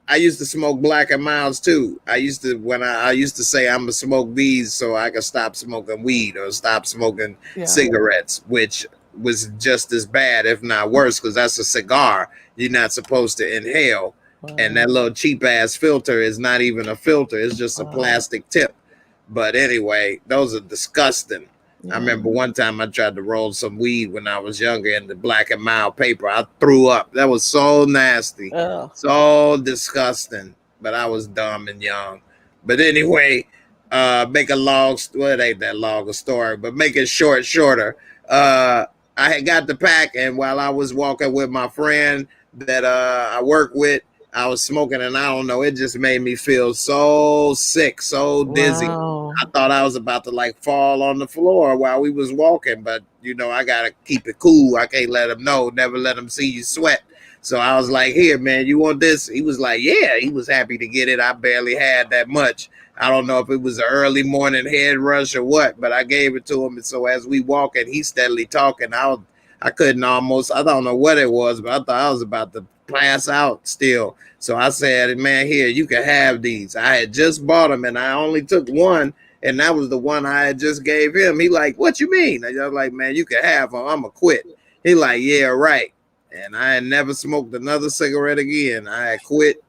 I used to smoke Black and Milds too. I used to say I'm gonna smoke these so I could stop smoking weed or stop smoking Yeah. cigarettes, which was just as bad, if not worse, because that's a cigar you're not supposed to inhale. And that little cheap ass filter is not even a filter, it's just a plastic tip. But anyway, those are disgusting. I remember one time I tried to roll some weed when I was younger in the Black and Mild paper. I threw up. That was so nasty, so disgusting. But I was dumb and young. But anyway, make a long, well, it ain't that long a story, but make it shorter. I had got the pack, and while I was walking with my friend that I work with, I was smoking, and I don't know, it just made me feel so sick, so dizzy. I thought I was about to like fall on the floor while we was walking, but you know, I gotta keep it cool. I can't let them know, never let them see you sweat. So I was like, here, man, you want this? He was like, yeah, he was happy to get it. I barely had that much. I don't know if it was an early morning head rush or what, but I gave it to him. And so as we walk and he's steadily talking, I couldn't almost, I don't know what it was, but I thought I was about to pass out still. So I said, man, here, you can have these. I had just bought them and I only took one, and that was the one I had just gave him. He like, what you mean? I was like, man, you can have them. I'm going to quit. He like, yeah, right. And I had never smoked another cigarette again. I had quit.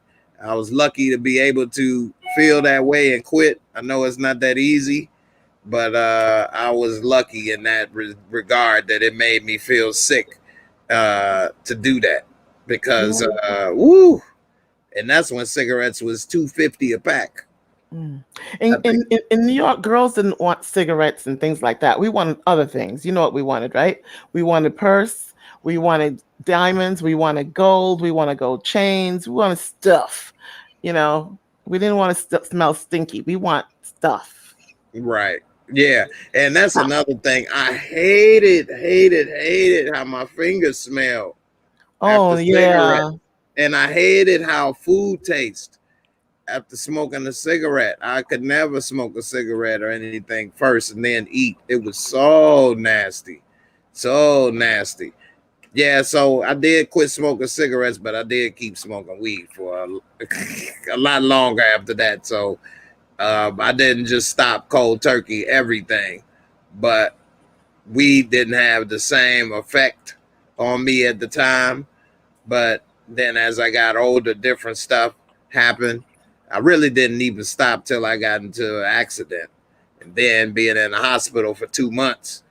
I was lucky to be able to feel that way and quit. I know it's not that easy, but I was lucky in that regard that it made me feel sick to do that, because woo, and that's when cigarettes was $2.50 a pack. In New York, girls didn't want cigarettes and things like that. We wanted other things. You know what we wanted, right? We wanted purse, we wanted diamonds, we wanted gold, we wanted gold chains, we wanted stuff. You know, we didn't want to smell stinky. We want stuff. Right. Yeah. And that's another thing. I hated how my fingers smelled. Oh, yeah. And I hated how food tastes after smoking a cigarette. I could never smoke a cigarette or anything first and then eat. It was so nasty. So nasty. Yeah, so I did quit smoking cigarettes, but I did keep smoking weed for a lot longer after that. So I didn't just stop cold turkey everything, but weed didn't have the same effect on me at the time. But then as I got older, different stuff happened. I really didn't even stop till I got into an accident. And then being in the hospital for 2 months,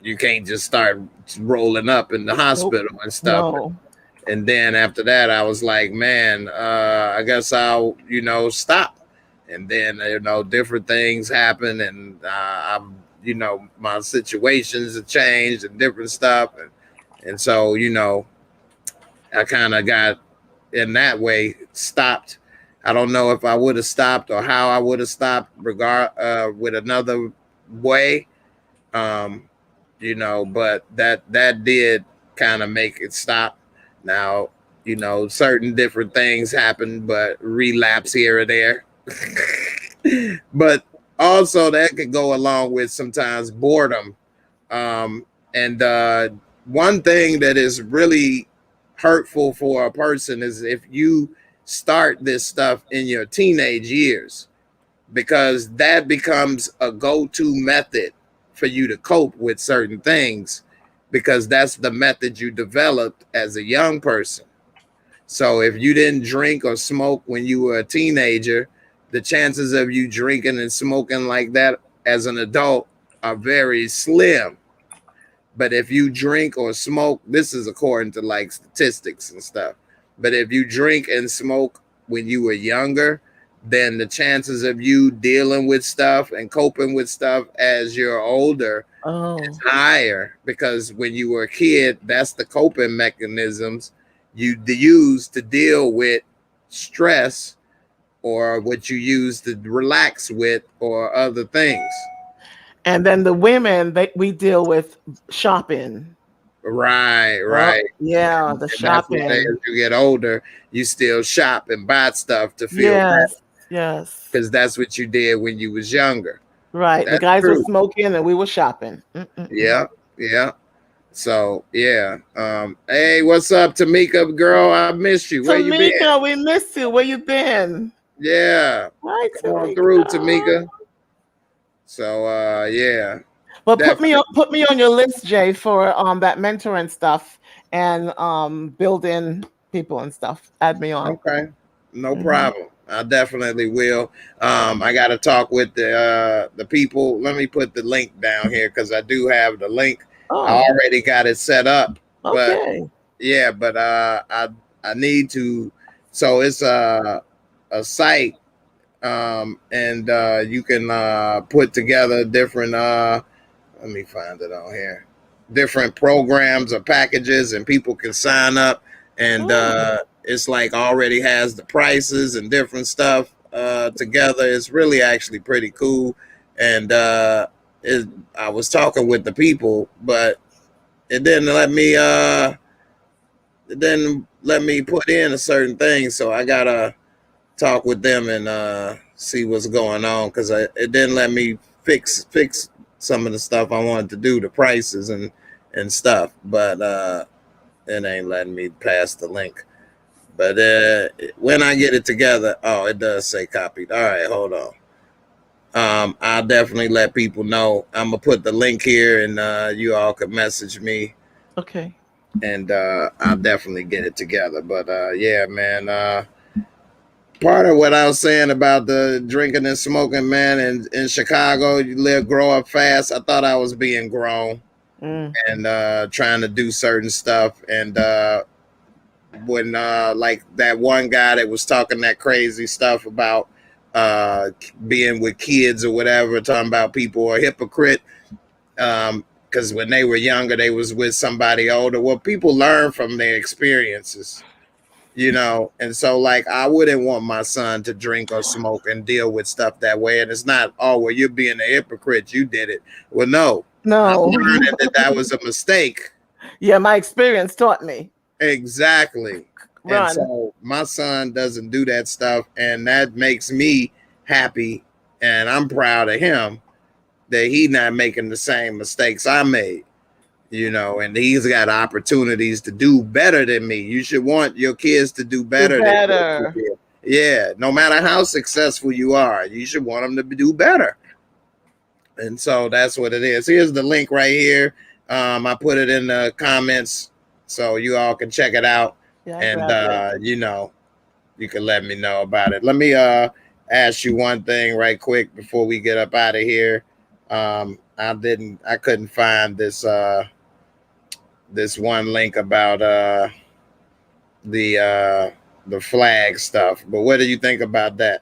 you can't just start rolling up in the hospital and stuff. No. And then after that, I was like, man, I guess I'll, stop. And then, different things happen, and my situations have changed and different stuff. And so, I kind of got in that way stopped. I don't know if I would have stopped or how I would have stopped with another way. But that did kind of make it stop. Now, certain different things happen, but relapse here or there. But also that could go along with sometimes boredom. And one thing that is really hurtful for a person is if you start this stuff in your teenage years, because that becomes a go-to method for you to cope with certain things, because that's the method you developed as a young person. So if you didn't drink or smoke when you were a teenager, the chances of you drinking and smoking like that as an adult are very slim. But if you drink or smoke, this is according to like statistics and stuff, but if you drink and smoke when you were younger, then the chances of you dealing with stuff and coping with stuff as you're older is higher, because when you were a kid, that's the coping mechanisms you use to deal with stress, or what you use to relax with, or other things. And then the women, we deal with shopping. Right. Yeah, the shopping. As you get older, you still shop and buy stuff to feel better. Yes. Because that's what you did when you was younger. Right. That's the guys true. were smoking and we were shopping. Yeah. So yeah. Hey, what's up, Tamika girl? I missed you. Where you been? Tamika, we miss you. Where you been? Yeah. Hi, Come on through, Tamika. Tamika. So yeah. Well, Definitely. put me on your list, Jay, for that mentoring stuff and building people and stuff. Add me on. Okay. No Hmm. problem. I definitely will. I got to talk with the people. Let me put the link down here because I do have the link. I Oh, already got it set up, but okay. yeah, but I need to. So it's a site, and you can put together different. Let me find it on here. Different programs or packages, and people can sign up, and Oh, it's like already has the prices and different stuff together. It's really actually pretty cool, and I was talking with the people, but it didn't let me. It didn't let me put in a certain thing, so I gotta talk with them and see what's going on because it didn't let me fix some of the stuff I wanted to do, the prices and stuff, but it ain't letting me pass the link. But when I get it together, oh, it does say copied. All right, hold on. I'll definitely let people know. I'm gonna put the link here, and you all can message me, okay. and I'll definitely get it together. But yeah, man. Part of what I was saying about the drinking and smoking, man, in Chicago, you grow up fast. I thought I was being grown Mm. and trying to do certain stuff. And when like that one guy that was talking that crazy stuff about being with kids or whatever, talking about people are a hypocrite because when they were younger, they was with somebody older. Well, people learn from their experiences, you know. And so like I wouldn't want my son to drink or smoke and deal with stuff that way. And it's not, oh well, you're being a hypocrite, you did it. Well, no, I'm No. learning that was a mistake. Yeah, my experience taught me. Exactly. And Run. so my son doesn't do that stuff, and that makes me happy, and I'm proud of him that he not making the same mistakes I made, you know. And he's got opportunities to do better than me. You should want your kids to do Do better than what you better. did. Yeah, no matter how successful you are, you should want them to do better. And so that's what it is. Here's the link right here. I put it in the comments so you all can check it out, Yeah, I and grabbed it. you know, you can let me know about it. Let me ask you one thing right quick before we get up out of here. I couldn't find this one link about the flag stuff. But what do you think about that?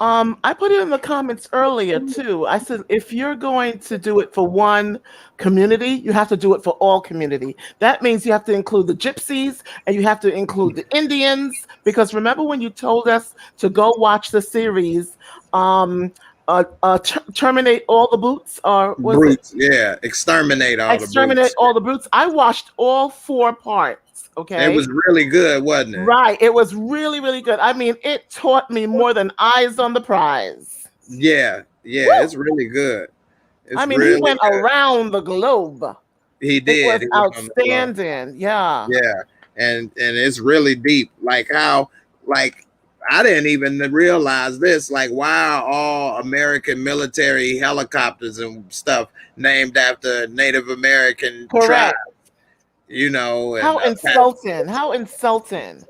I put it in the comments earlier too. I said if you're going to do it for one community, you have to do it for all community. That means you have to include the gypsies and you have to include the Indians, because remember when you told us to go watch the series, terminate all the boots, or was it Brutes, yeah, exterminate all the exterminate brutes. all the brutes? I watched all 4 parts. It Okay. was really good, wasn't it? Right. It was really, really good. I mean, it taught me more than eyes on the prize. Yeah, yeah, Woo! it's really good. I It's mean, he really went good. around the globe. He It did. was He went on the floor. outstanding. Yeah. Yeah, and it's really deep. Like how, like I didn't even realize this. Like why are all American military helicopters and stuff named after Native American tribe? Correct. You know, and How insulting. How insulting.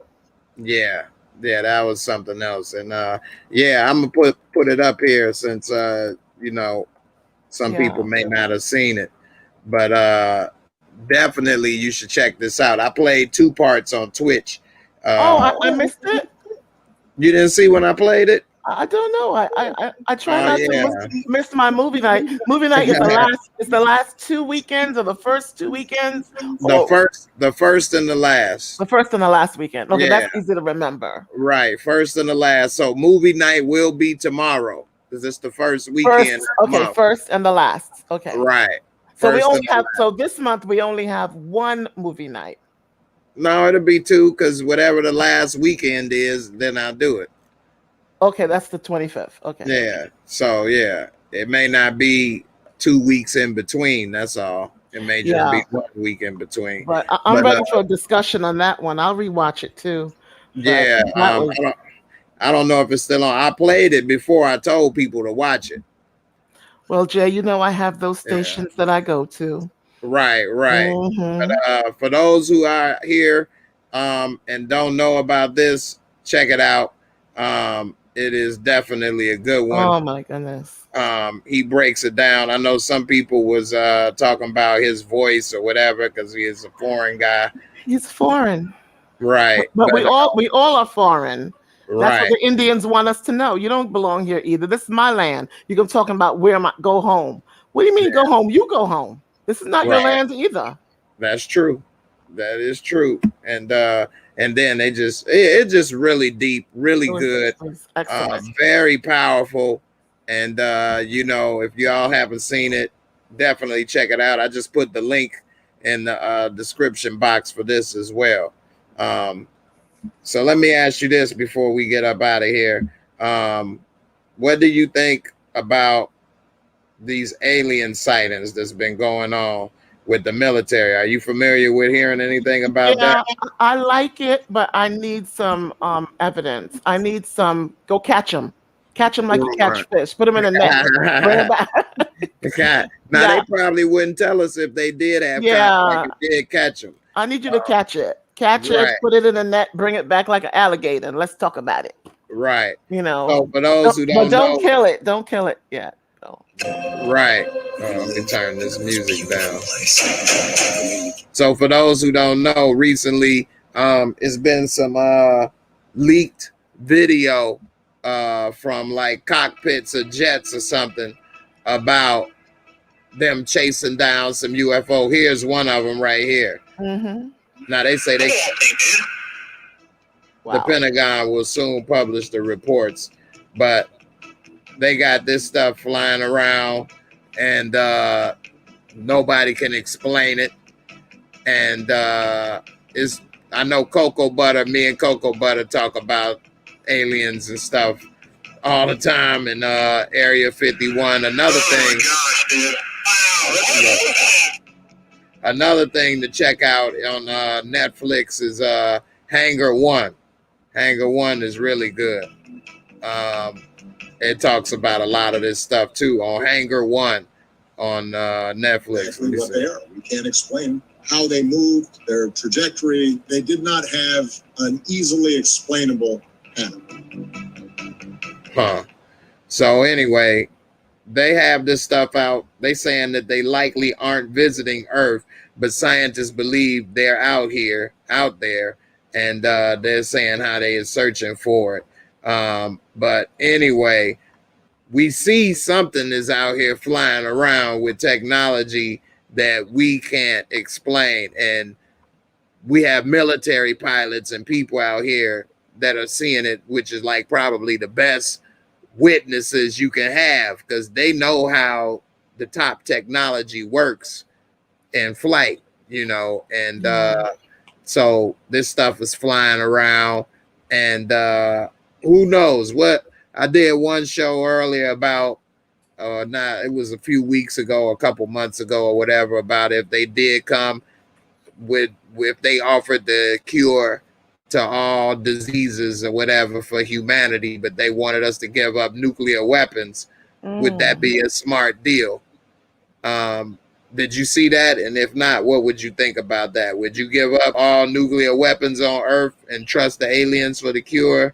yeah, yeah, that was something else. And yeah, I'm gonna put it up here since you know, some people Yeah. may not have seen it, but definitely you should check this out. I played 2 parts on Twitch. Oh, Uh, I missed it. you didn't see when I played it? I don't know. I try Oh not to yeah, miss my movie night. Movie night is the last 2 weekends or the first 2 weekends. Oh, the first and the last. the first and the last weekend. Okay, Yeah, that's easy to remember. right. First and the last. So movie night will be tomorrow because it's the first First, weekend of the okay, month. first and the last. Okay. Right. So we First only and the have, last. so this month we only have one movie night. No, it'll be 2 because whatever the last weekend is, then I'll do it. Okay, that's the 25th. Okay. Yeah. So yeah, it may not be 2 weeks in between. That's all. It may just Yeah, be 1 week in between. but I'm But ready for a discussion on that one. I'll rewatch it too. But yeah, that was I don't know if it's still on. I played it before I told people to watch it. well, Jay. You know I have those Yeah. stations that I go to. Right, right. But Hmm. for those who are here and don't know about this, check it out. It is definitely a good one. Oh my goodness. He breaks it down. I know some people was talking about his voice or whatever because he is a foreign guy. He's foreign, Right, but but we all are foreign. That's what right, the Indians want us to know. You don't belong here either. This is my land. You're talking about where am I? Go home. What do you mean yeah, go home? You go home. This is not your right. land either. That's true. That is true. And then they just it's just really deep, really good, It was excellent. very powerful. And you know, if y'all haven't seen it, definitely check it out. I just put the link in the description box for this as well. Um, so let me ask you this before we get up out of here. What do you think about these alien sightings that's been going on with the military? Are you familiar with hearing anything about that? Yeah, I like it, but I need some evidence. I need some. Go catch them. Catch them like you catch Right. fish. Put them in a net. Bring it back. Now Yeah, they probably wouldn't tell us if they did have yeah. contact, if they did catch them. I need you to catch it. Catch it. Right, Put it in a net. Bring it back like an alligator. And let's talk about it. right. You know. So for those who But don't don't know, kill it. Don't kill it yet. No. right. Let me turn this music down. So for those who don't know, recently it's been some leaked video from like cockpits of jets or something about them chasing down some UFO. Here's one of them right here. Mm-hmm. Now they say the Wow. Pentagon will soon publish the reports, but they got this stuff flying around and nobody can explain it. And it's I know Cocoa Butter, me and Cocoa Butter talk about aliens and stuff all the time in Area 51. Another thing to check out on Netflix is Hangar One. Hangar One is really good. It talks about a lot of this stuff too on Hangar One on Netflix. Exactly what they are. We can't explain how they moved, their trajectory. They did not have an easily explainable pattern. Huh. So anyway, they have this stuff out. They saying that they likely aren't visiting Earth, but scientists believe they're out there, and they're saying how they are searching for it. But anyway, we see something is out here flying around with technology that we can't explain, and we have military pilots and people out here that are seeing it, which is like probably the best witnesses you can have because they know how the top technology works in flight, you know, and so this stuff is flying around, and who knows what. I did one show earlier about it was a few weeks ago, a couple months ago or whatever, about if they did come with if they offered the cure to all diseases or whatever for humanity, but they wanted us to give up nuclear weapons. Would that be a smart deal? Did you see that? And if not, what would you think about that? Would you give up all nuclear weapons on Earth and trust the aliens for the cure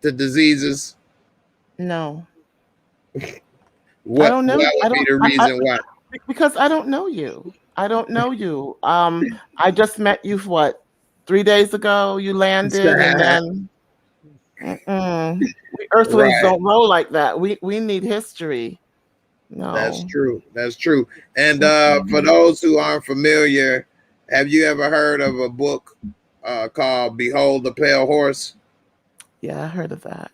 to diseases? No. What, I don't know. what would be the reason why? Because I don't know you. I don't know you. I just met you, what, 3 days ago? You landed, and then we Earthlings don't roll like that. We need history. No. That's true. That's true. And for those who aren't familiar, have you ever heard of a book called "Behold the Pale Horse"? Yeah, I heard of that.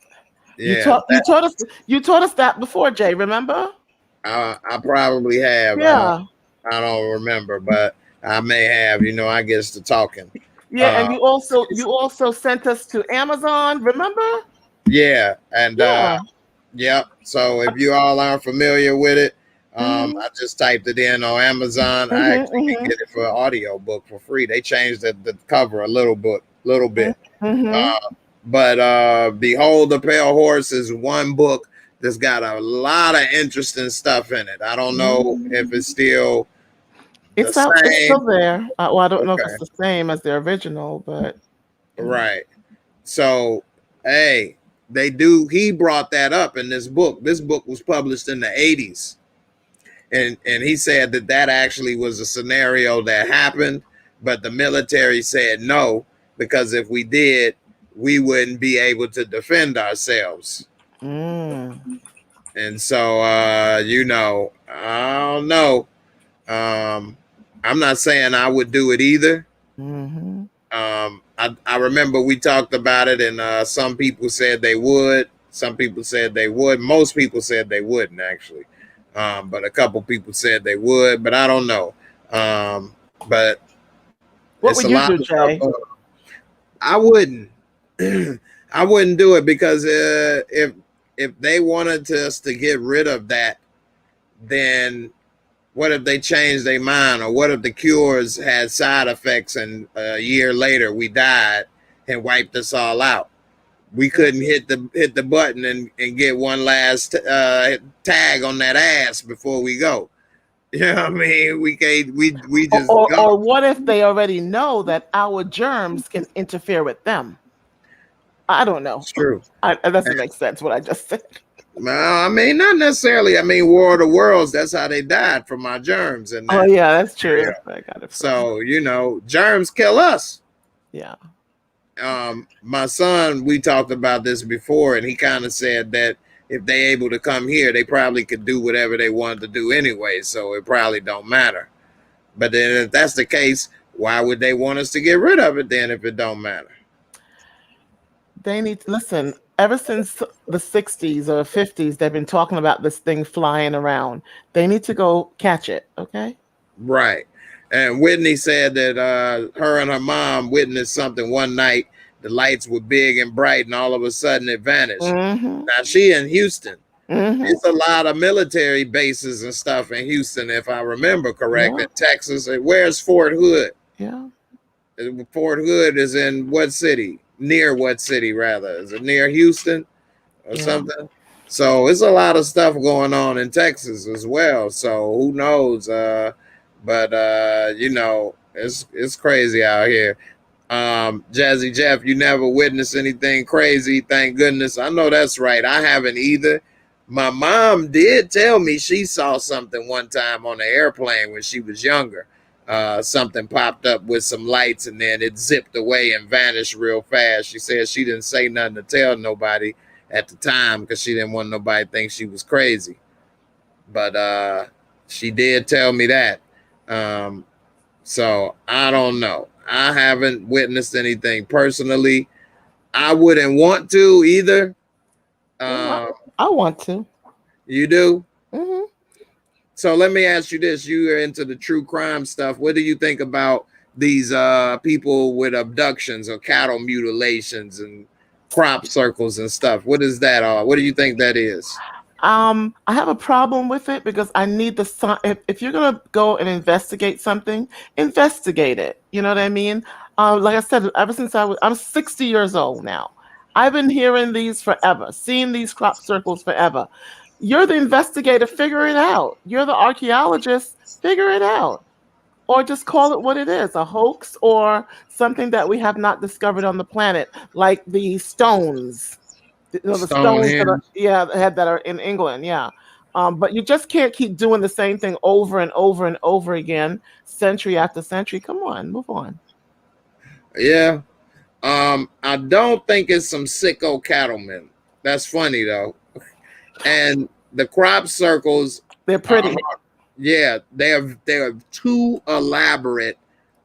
Yeah, you taught us that before, Jay. Remember? I probably have. Yeah. I don't remember, but I may have. You know, I guess to talking. Yeah, and you also sent us to Amazon. Remember? Yeah, and yep. So if you all aren't familiar with it, I just typed it in on Amazon. I actually can get it for an audio book for free. They changed the cover a little bit. Behold the Pale Horse is one book that's got a lot of interesting stuff in it. I don't know if it's still it's the out. same. It's still there. Well, I don't know if Okay. it's the same as the original, but Right. So, hey, he brought that up in this book. This book was published in the 80s. And he said that actually was a scenario that happened, but the military said no, because if we did, we wouldn't be able to defend ourselves. And so, I don't know. I'm not saying I would do it either. I remember we talked about it, and some people said they would. Some people said they would. Most people said they wouldn't, actually. But a couple people said they would, but I don't know. But what would you do, Jay? I wouldn't. I wouldn't do it because if they wanted us to get rid of that, then what if they changed their mind, or what if the cures had side effects and a year later we died and wiped us all out? We couldn't hit the button and get one last tag on that ass before we go. You know what I mean? We can't. We just or what if they already know that our germs can interfere with them? I don't know. It's true. That doesn't make sense what I just said. Well, I mean, not necessarily. I mean, War of the Worlds, that's how they died, from our germs. And oh yeah, that's true. Yeah. I got it. So germs kill us. Yeah. My son, we talked about this before, and he kind of said that if they able to come here, they probably could do whatever they wanted to do anyway, so it probably don't matter. But then if that's the case, why would they want us to get rid of it then if it don't matter? They need to listen. Ever since the 60s or 50s, they've been talking about this thing flying around. They need to go catch it, okay? Right. And Whitney said that her and her mom witnessed something one night. The lights were big and bright, and all of a sudden it vanished. Now, she in Houston. It's a lot of military bases and stuff in Houston, if I remember correct, in Texas. Where's Fort Hood? Yeah. Fort Hood is in what city? Near what city, rather? Is it near Houston or something? So it's a lot of stuff going on in Texas as well. So who knows? It's crazy out here. Jazzy Jeff, you never witnessed anything crazy, thank goodness. I know that's right. I haven't either. My mom did tell me she saw something one time on the airplane when she was younger. Something popped up with some lights, and then it zipped away and vanished real fast. She said she didn't say nothing to tell nobody at the time because she didn't want nobody to think she was crazy. But she did tell me that. So I don't know. I haven't witnessed anything personally. I wouldn't want to either. I want to. You do? So let me ask you this. You are into the true crime stuff. What do you think about these people with abductions or cattle mutilations and crop circles and stuff? What is that all? What do you think that is? I have a problem with it because I need the if you're gonna go and investigate something, investigate it. You know what I mean? Like I said, ever since I'm 60 years old now. I've been hearing these forever, seeing these crop circles forever. You're the investigator, figure it out. You're the archaeologist, figure it out. Or just call it what it is, a hoax or something that we have not discovered on the planet, like the stones. The stones that are in England, but you just can't keep doing the same thing over and over and over again, century after century. Come on, move on. Yeah. I don't think it's some sicko cattlemen. That's funny though. And the crop circles, they're pretty. They're too elaborate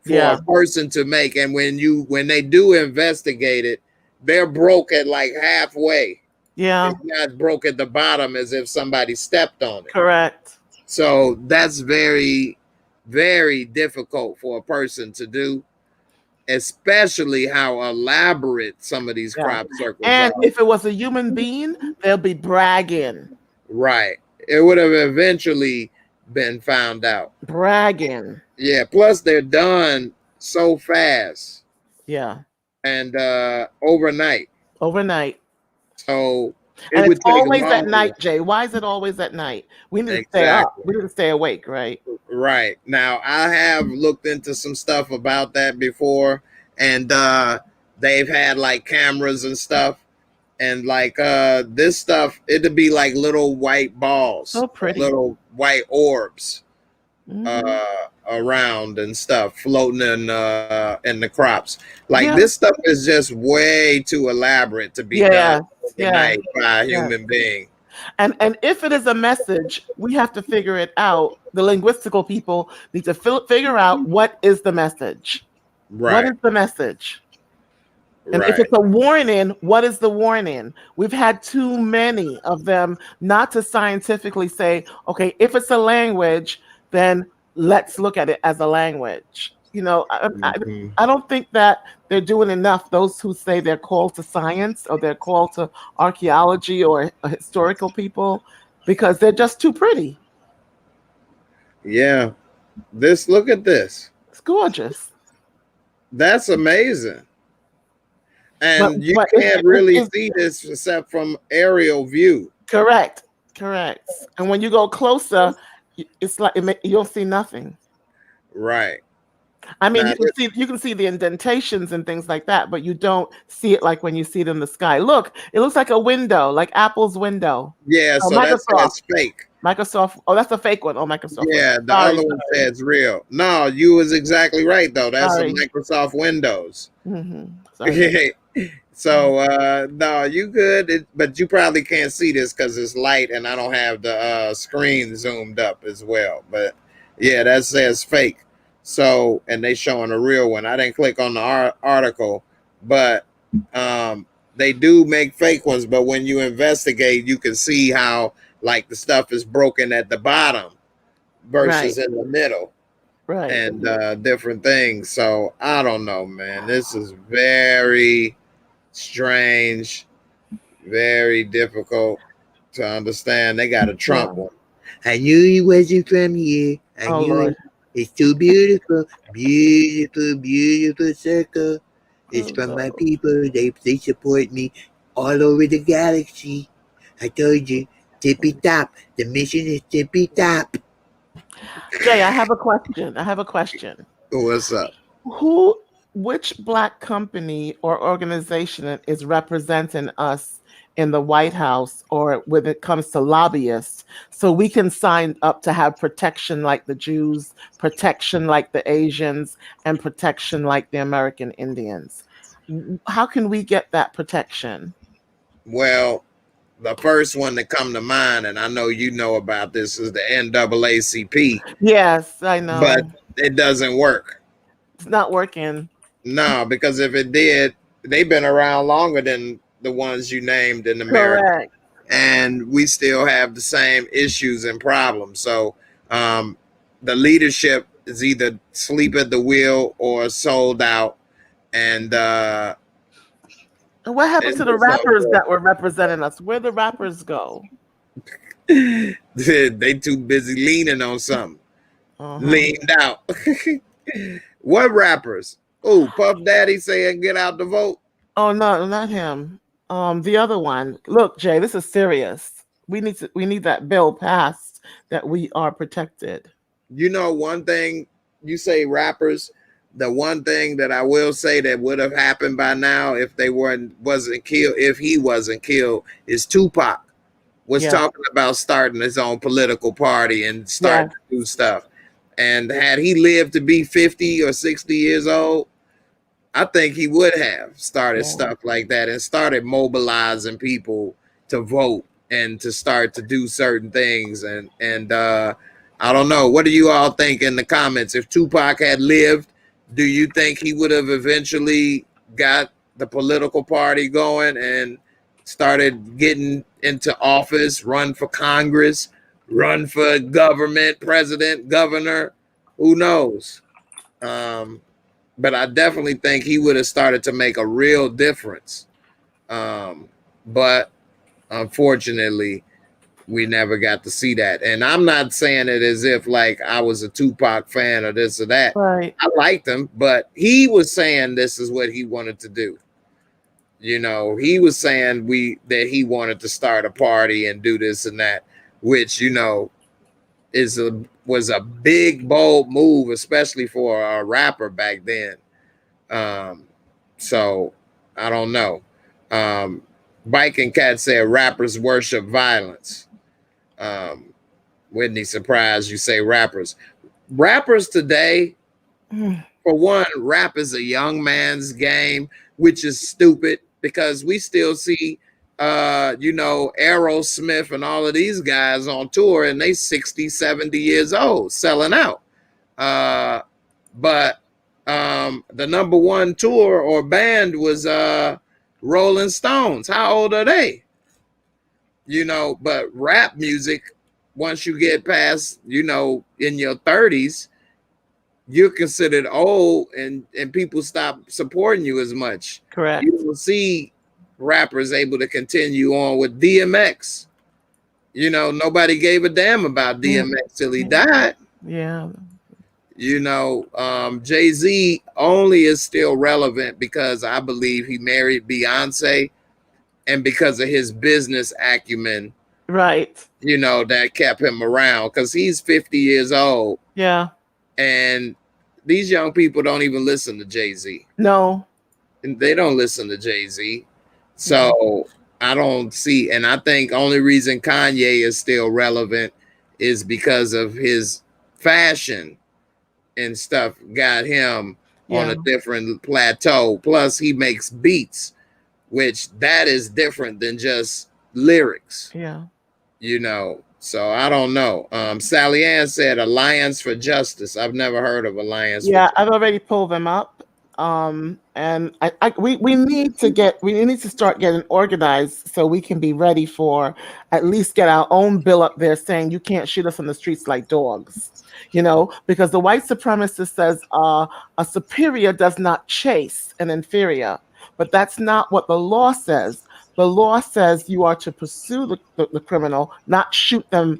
for a person to make. And when they do investigate it, they're broke at like halfway. Yeah. It's not broke at the bottom as if somebody stepped on it. Correct. So that's very, very difficult for a person to do, especially how elaborate some of these crop circles and are. If it was a human being, they'll be bragging. Right. It would have eventually been found out. Bragging. Yeah, plus they're done so fast Yeah. and overnight. Overnight. So it And it's would take always at longer. night, Jay. Why is it always at night? We need to stay up. Exactly. We need to stay awake, right? Right. Now I have looked into some stuff about that before, and they've had like cameras and stuff, and like this stuff, it'd be like little white balls, So pretty. little white orbs Mhm. around and stuff floating in the crops. Like Yeah. this stuff is just way too elaborate to be Yeah. done Yeah. overnight by a Yeah. human being. And if it is a message, we have to figure it out. The linguistical people need to figure out what is the message. What Right. is the message? And if Right. it's a warning, what is the warning? We've had too many of them not to scientifically say, okay, if it's a language, then let's look at it as a language. You know, Mhm. I don't think that they're doing enough. Those who say they're called to science or they're called to archaeology or historical people, because they're just too pretty. Yeah. Look at this. It's gorgeous. That's amazing. And you But can't really see this except from aerial view. Correct. And when you go closer, it's like you don't see nothing. Right. I mean, Now, you can see the indentations and things like that, but you don't see it like when you see it in the sky. Look, it looks like a window, like Apple's window. yeah, so that's fake. Microsoft. Oh, that's a fake one. Oh, Microsoft. Yeah, the other one says real. No, you was exactly right though. That's a Microsoft Windows. Sorry. So no, you good, but you probably can't see this because it's light and I don't have the screen zoomed up as well. But yeah, that says fake. So, and they showing a real one. I didn't click on the article, but they do make fake ones. But when you investigate, you can see how like the stuff is broken at the bottom versus in the middle. Right. And different things. So I don't know, man. This is very strange, very difficult to understand. They got a Trump one. I knew he wasn't from here. I knew Lord. it. It's too beautiful, beautiful, beautiful circle. It's from my people. They support me all over the galaxy. I told you, tippy top. The mission is tippy top. Jay, I have a question. What's up? Which Black company or organization is representing us in the White House or when it comes to lobbyists so we can sign up to have protection like the Jews, protection like the Asians, and protection like the American Indians? How can we get that protection? Well, the first one that come to mind, and I know you know about this, is the NAACP. Yes, I know. But it doesn't work. It's not working. No, because if it did, they've been around longer than the ones you named in America. Correct. And we still have the same issues and problems. So the leadership is either sleep at the wheel or sold out. And what happened to the rappers that were representing us? Where'd the rappers go? They too busy leaning on something. Leaned out. What rappers? Oh, Puff Daddy saying get out the vote. Oh no, not him. The other one. Look, Jay, this is serious. We need that bill passed that we are protected. You know, one thing you say rappers, the one thing that I will say that would have happened by now if they wasn't killed, if he wasn't killed, is Tupac was talking about starting his own political party and starting to do stuff. And had he lived to be 50 or 60 years old, I think he would have started stuff like that and started mobilizing people to vote and to start to do certain things. And I don't know. What do you all think in the comments? If Tupac had lived, do you think he would have eventually got the political party going and started getting into office, run for Congress, run for government, president, governor? Who knows? But I definitely think he would have started to make a real difference. But unfortunately, we never got to see that. And I'm not saying it as if like I was a Tupac fan or this or that. Right. I liked him, but he was saying this is what he wanted to do. You know, he was saying that he wanted to start a party and do this and that, which, you know, was a big bold move, especially for a rapper back then. So I don't know. Biking Cat said rappers worship violence. Whitney, surprised you say rappers. Rappers today, for one, rap is a young man's game, which is stupid because we still see you know, Aerosmith and all of these guys on tour and they 60, 70 years old selling out. But the number one tour or band was Rolling Stones. How old are they? You know, but rap music, once you get past, you know, in your 30s, you're considered old and people stop supporting you as much. Correct. You will see rappers able to continue on with DMX. You know, nobody gave a damn about DMX till he died. Yeah. You know, Jay-Z only is still relevant because I believe he married Beyonce and because of his business acumen. Right. You know, that kept him around because he's 50 years old. Yeah. And these young people don't even listen to Jay-Z. No. And they don't listen to Jay-Z. So I don't see, and I think only reason Kanye is still relevant is because of his fashion and stuff got him on a different plateau. Plus he makes beats, which that is different than just lyrics. Yeah. You know, so I don't know. Sally Ann said Alliance for Justice. I've never heard of Alliance. Yeah, I've already pulled them up. And we need to start getting organized so we can be ready for at least get our own bill up there saying you can't shoot us on the streets like dogs, you know, because the white supremacist says a superior does not chase an inferior, but that's not what the law says. The law says you are to pursue the criminal, not shoot them.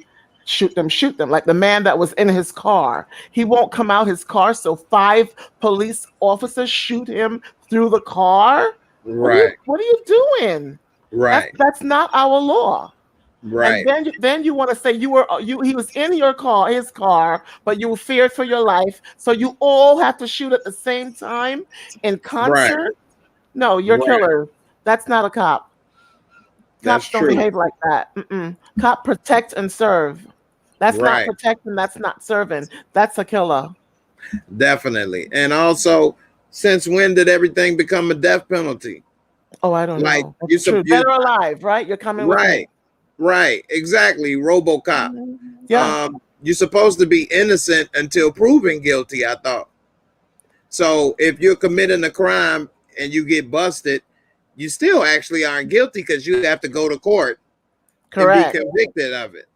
Like the man that was in his car. He won't come out his car, so 5 police officers shoot him through the car. Right. What are you doing? Right. That's not our law. Right. And then you want to say he was in his car, but you feared for your life, so you all have to shoot at the same time in concert? Right. No, you're killers. That's not a cop. That's Cops don't true. behave like that. Cop protect and serve. That's not protecting. That's not serving. That's a killer. Definitely. And also, since when did everything become a death penalty? Oh, I don't know. That's true. Dead or alive, right? You're coming with me. Right. Exactly. RoboCop. Yeah. You're supposed to be innocent until proven guilty, I thought. So if you're committing a crime and you get busted, you still actually aren't guilty because you have to go to court. Correct. And be convicted of it.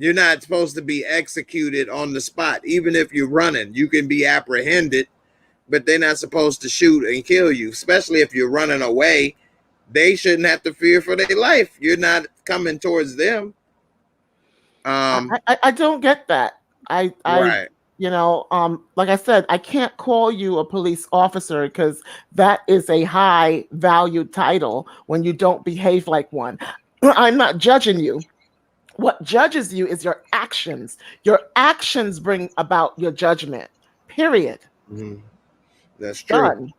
You're not supposed to be executed on the spot. Even if you're running, you can be apprehended, but they're not supposed to shoot and kill you, especially if you're running away. They shouldn't have to fear for their life. You're not coming towards them. I don't get that. Right. You know, like I said, I can't call you a police officer because that is a high valued title when you don't behave like one. I'm not judging you. What judges you is your actions. Your actions bring about your judgment. Period. That's true. Done.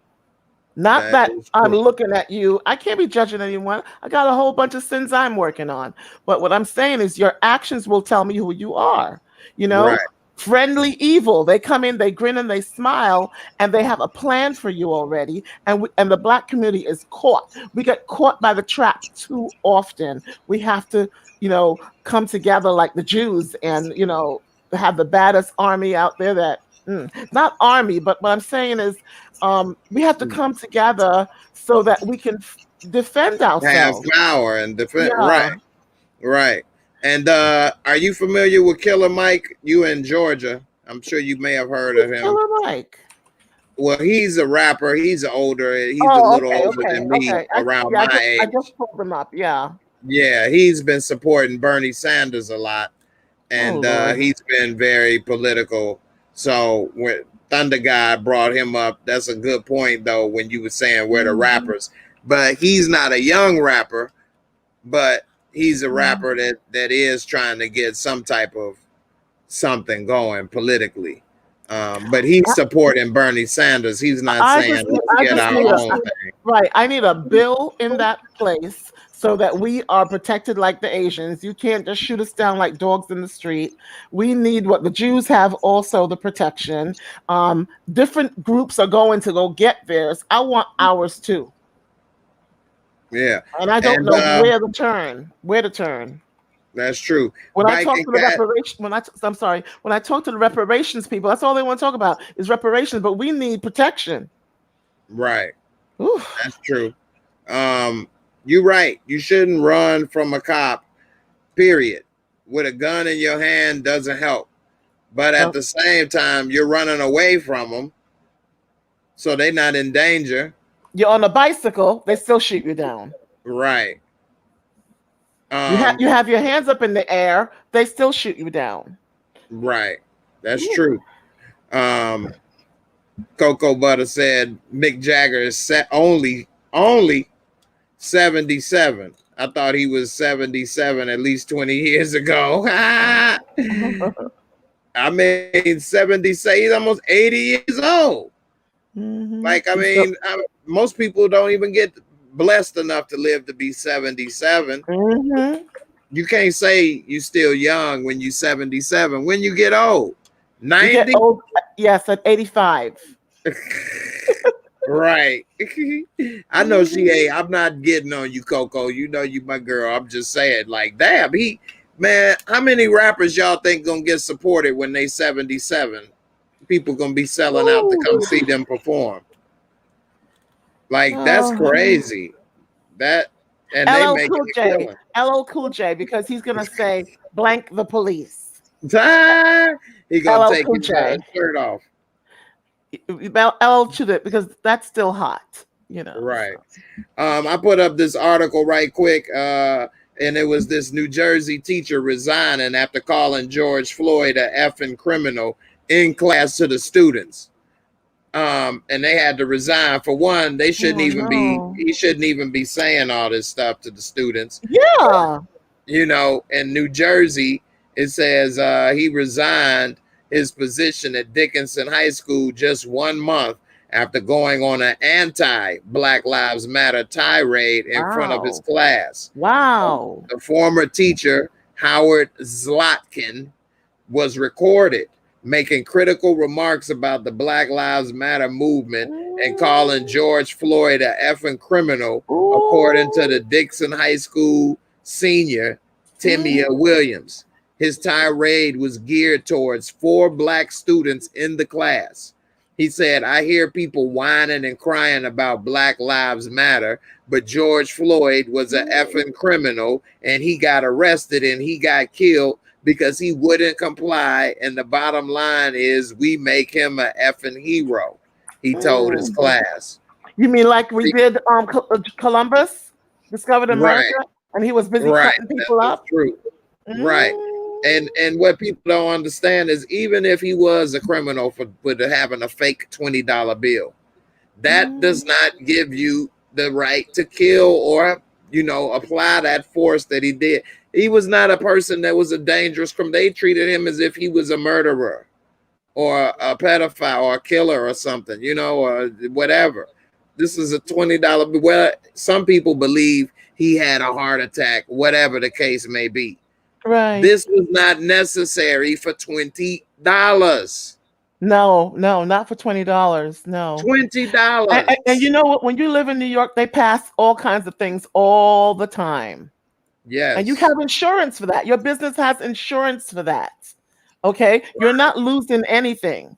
Not that I'm looking at you. I can't be judging anyone. I got a whole bunch of sins I'm working on. But what I'm saying is your actions will tell me who you are. You know, friendly evil. They come in, they grin and they smile, and they have a plan for you already. And the Black community is caught. We get caught by the trap too often. We have to, you know, come together like the Jews and, you know, have the baddest army out there that, not army, but what I'm saying is we have to come together so that we can defend ourselves. Have power and defend. Yeah. Right. And are you familiar with Killer Mike? You in Georgia. I'm sure you may have heard of him. Killer Mike. Well, he's a rapper. He's older. He's a little older than me, around my age. I just pulled him up. Yeah. Yeah, he's been supporting Bernie Sanders a lot, and Lord. he's been very political. So when Thunder Guy brought him up, that's a good point though. When you were saying where the rappers, but he's not a young rapper, but he's a rapper that is trying to get some type of something going politically. But he's supporting Bernie Sanders. He's not saying let's get our own thing. Right. I need a bill in that place so that we are protected like the Asians. You can't just shoot us down like dogs in the street. We need what the Jews have, also the protection. Different groups are going to go get theirs. I want ours too. Yeah. And I don't know where to turn. Where to turn. That's true. When I talk to the reparations, when I talk to the reparations people, that's all they want to talk about is reparations. But we need protection. Right. Ooh. That's true. You're right. You shouldn't run from a cop. Period. With a gun in your hand doesn't help. But at the same time, you're running away from them, so they're not in danger. You're on a bicycle, they still shoot you down. Right. You have your hands up in the air, they still shoot you down. Right. That's true. Cocoa Butter said Mick Jagger is only 77. I thought he was 77 at least 20 years ago. I mean, 70, say he's almost 80 years old. Like, I mean, most people don't even get blessed enough to live to be 77. You can't say you're still young when you're 77. When you get old, 90. You get old, yes, at 85. Right. I know she ain't. I'm not getting on you, Coco. You know you my girl. I'm just saying, like, damn, man, how many rappers y'all think gonna get supported when they 77? People gonna be selling out to come see them perform. Like, that's crazy. That and LL they make Cool it J, killing. LL Cool J, because he's gonna say blank the police. He gonna LL take Cool his J. shirt off. LL to it because that's still hot, you know. Right. I put up this article right quick, and it was this New Jersey teacher resigning after calling George Floyd a effing criminal in class to the students. And they had to resign. For one, they shouldn't he shouldn't even be saying all this stuff to the students. Yeah. You know, in New Jersey, it says he resigned his position at Dickinson High School just 1 month after going on an anti-Black Lives Matter tirade in front of his class. Wow. The former teacher, Howard Zlotkin, was recorded making critical remarks about the Black Lives Matter movement and calling George Floyd a effing criminal, according to the Dixon High School senior, Timia Williams. His tirade was geared towards 4 Black students in the class. He said, I hear people whining and crying about Black Lives Matter, but George Floyd was an effing criminal and he got arrested and he got killed because he wouldn't comply. And the bottom line is we make him an effing hero, he told his class. You mean like we did Columbus discovered America, right. And he was busy cutting people up? True. Right. And what people don't understand is even if he was a criminal for having a fake $20 bill, that does not give you the right to kill or, you know, apply that force that he did. He was not a person that was a dangerous criminal. They treated him as if he was a murderer or a pedophile or a killer or something, you know, or whatever. This is a $20 bill. Well, some people believe he had a heart attack, whatever the case may be. Right. This was not necessary for $20. No, not for $20. No. $20. And you know what? When you live in New York, they pass all kinds of things all the time. Yes. And you have insurance for that. Your business has insurance for that. Okay? You're not losing anything.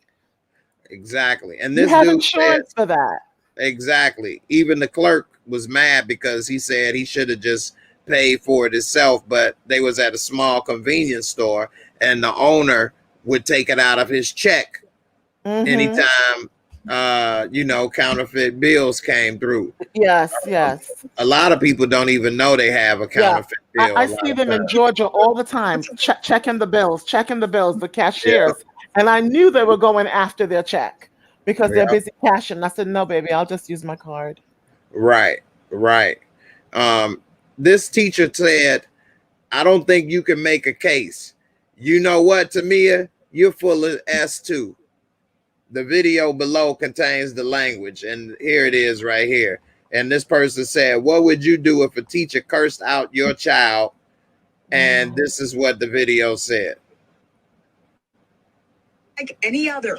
Exactly. And this you have dude insurance for that. Exactly. Even the clerk was mad because he said he should have just paid for it himself, but they was at a small convenience store and the owner would take it out of his check anytime you know, counterfeit bills came through. Yes, yes. A lot of people don't even know they have a Yeah. counterfeit bill. I A lot see of them in times. Georgia all the time, checking the bills, the Yeah, cashiers. And I knew they were going after their check because they're yeah, busy cashing. I said, no, baby, I'll just use my card. right, right. This teacher said, I don't think you can make a case. You know what, Tamia? You're full of S2. The video below contains the language, and here it is right here. And this person said, what would you do if a teacher cursed out your child? And Wow. this is what the video said. Like any other.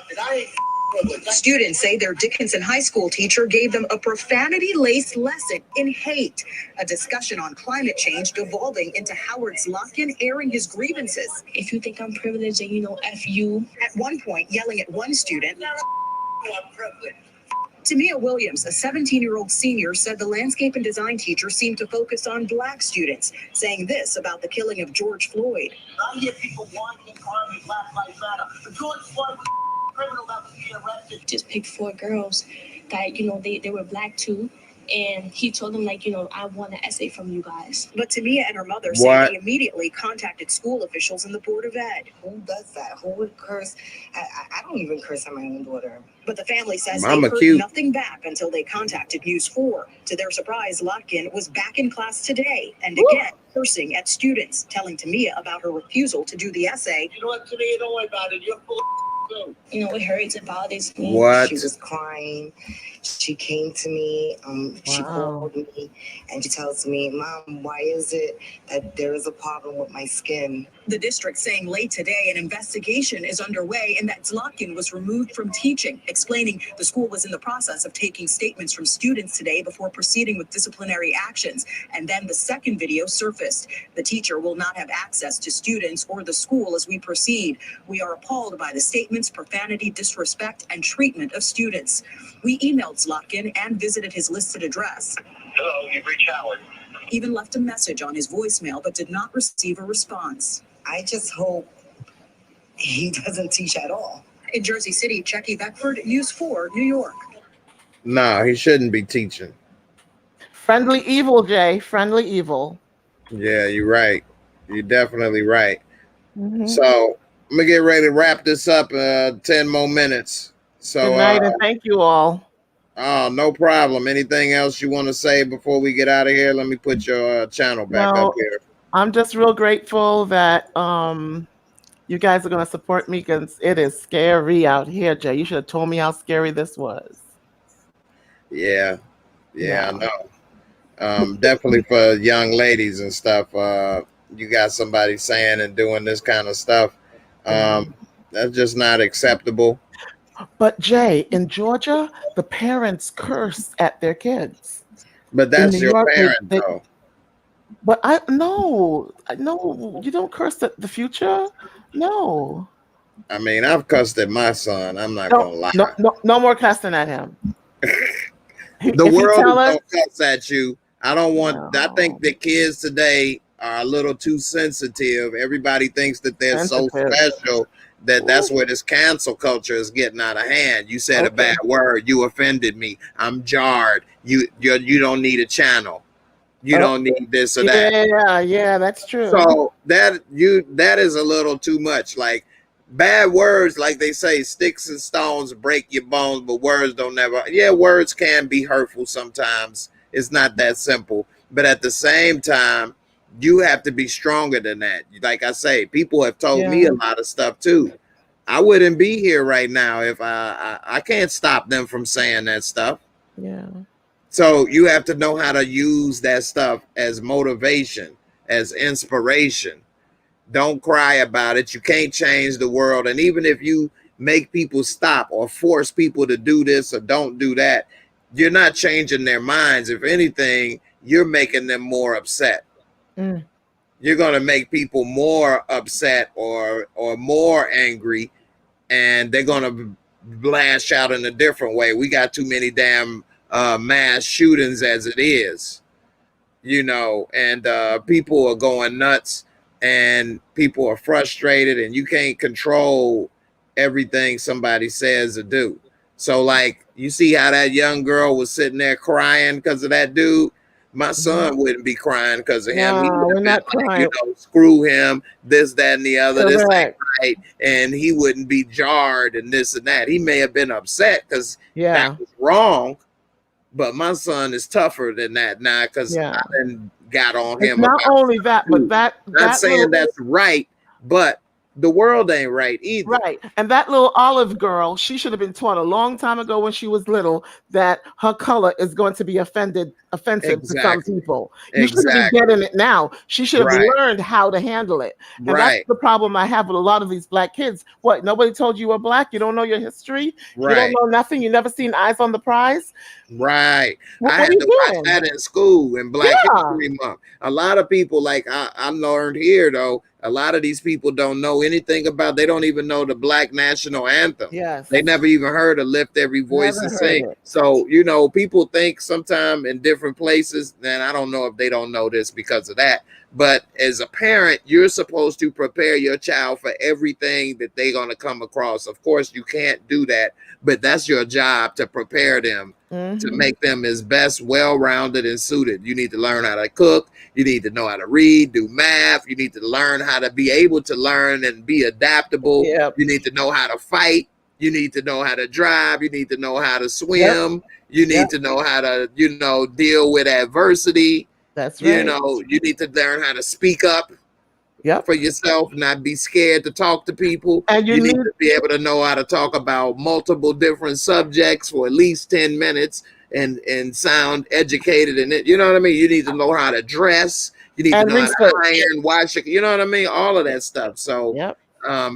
Students say their Dickinson High School teacher gave them a profanity-laced lesson in hate. A discussion on climate change devolving into Howard Zlotkin airing his grievances. If you think I'm privileged and you know F you. At one point, yelling at one student. Tamia Williams, a 17-year-old senior, said the landscape and design teacher seemed to focus on Black students, saying this about the killing of George Floyd. I hear people wanting army Black Lives Matter. But George Floyd was a criminal that was being arrested. Just picked 4 girls that, you know, they were Black too. And he told them, like, you know, I want an essay from you guys. But Tamia and her mother What? say they immediately contacted school officials and the Board of Ed. Who does that? Who would curse? I don't even curse at my own daughter. But the family says Mama they heard cute. nothing back until they contacted News 4. To their surprise, Lotkin was back in class today and again cursing at students, telling Tamia about her refusal to do the essay. You know what, Tamia, don't worry about it. You're full of too. You know, it hurts, it bothers me. What? She was crying. She came to me. She Wow. called me and she tells me, Mom, why is it that there is a problem with my skin? The district saying late today an investigation is underway and that Zlotkin was removed from teaching, explaining the school was in the process of taking statements from students today before proceeding with disciplinary actions. And then the second video surfaced. The teacher will not have access to students or the school as we proceed. We are appalled by the statements, profanity, disrespect, and treatment of students. We emailed Zlotkin and visited his listed address. Hello, you've reached Howard. Even left a message on his voicemail, but did not receive a response. I just hope he doesn't teach at all. In Jersey City, Jackie Beckford, News 4, New York. No, he shouldn't be teaching. Friendly evil, Jay. Friendly evil. Yeah, you're right. You're definitely right. Mhm. So I'm gonna get ready to wrap this up. 10 more minutes. So Good night, and thank you all. oh, no problem. Anything else you want to say before we get out of here? Let me put your channel back No. up here. I'm just real grateful that you guys are going to support me because it is scary out here, Jay. You should have told me how scary this was. Yeah, I know. Definitely for young ladies and stuff. You got somebody saying and doing this kind of stuff. That's just not acceptable. But Jay, in Georgia, the parents curse at their kids. But that's New your York, parent, they- though. But no, you don't curse at the future. No, I mean, I've cussed at my son. I'm not gonna lie. no more cussing at him. The If you world tell us- don't cuss at you. I don't want. I think the kids today are a little too sensitive. Everybody thinks that they're so Sensitive. special that that's where this cancel culture is getting out of hand. You said a Okay. bad word. You offended me. I'm jarred. You don't need a channel. You don't need this or that. Yeah, that's true. So that is a little too much. Like bad words, like they say, sticks and stones break your bones, but words don't never. Yeah, words can be hurtful sometimes. It's not that simple. But at the same time, you have to be stronger than that. Like I say, people have told me a lot of stuff too. I wouldn't be here right now if I can't stop them from saying that stuff. Yeah. So you have to know how to use that stuff as motivation, as inspiration. Don't cry about it. You can't change the world. And even if you make people stop or force people to do this or don't do that, you're not changing their minds. If anything, you're making them more upset. Mm. You're going to make people more upset or more angry, and they're going to lash out in a different way. We got too many damn mass shootings as it is, and people are going nuts and people are frustrated, and you can't control everything somebody says or do. So like, you see how that young girl was sitting there crying because of that dude. My son wouldn't be crying because of him. He No, would we're have been not like, crying. screw him, this, that, and the other. This ain't Correct. right. And he wouldn't be jarred and this and that. He may have been upset because that was wrong. But my son is tougher than that now because I done got on It's him. not only that, but not saying that's right, but the world ain't right either. Right. And that little Olive girl, she should have been taught a long time ago when she was little that her color is going to be offensive to some people. You shouldn't be getting it now. She should have learned how to handle it. And that's the problem I have with a lot of these black kids. What, nobody told you were black? You don't know your history? You don't know nothing? You never seen Eyes on the Prize? Right. What I are had you to doing? watch that in school in Black History Month. A lot of people, like I learned here though, a lot of these people don't know anything about, they don't even know the Black national anthem. Yes. They never even heard of Lift Every Voice and Sing. So, you know, people think sometime in different places, and I don't know if they don't know this because of that, but as a parent, you're supposed to prepare your child for everything that they're going to come across. Of course, you can't do that, but that's your job to prepare them to make them as best well-rounded and suited. You need to learn how to cook. You need to know how to read, do math. You need to learn how to be able to learn and be adaptable. You need to know how to fight. You need to know how to drive. You need to know how to swim. You need to know how to, you know, deal with adversity. That's right. You know, you need to learn how to speak up for yourself, not be scared to talk to people. And you need to be able to know how to talk about multiple different subjects for at least 10 minutes and sound educated in it. You know what I mean? You need to know how to dress. You need to know how to iron, wash it. You know what I mean? All of that stuff. So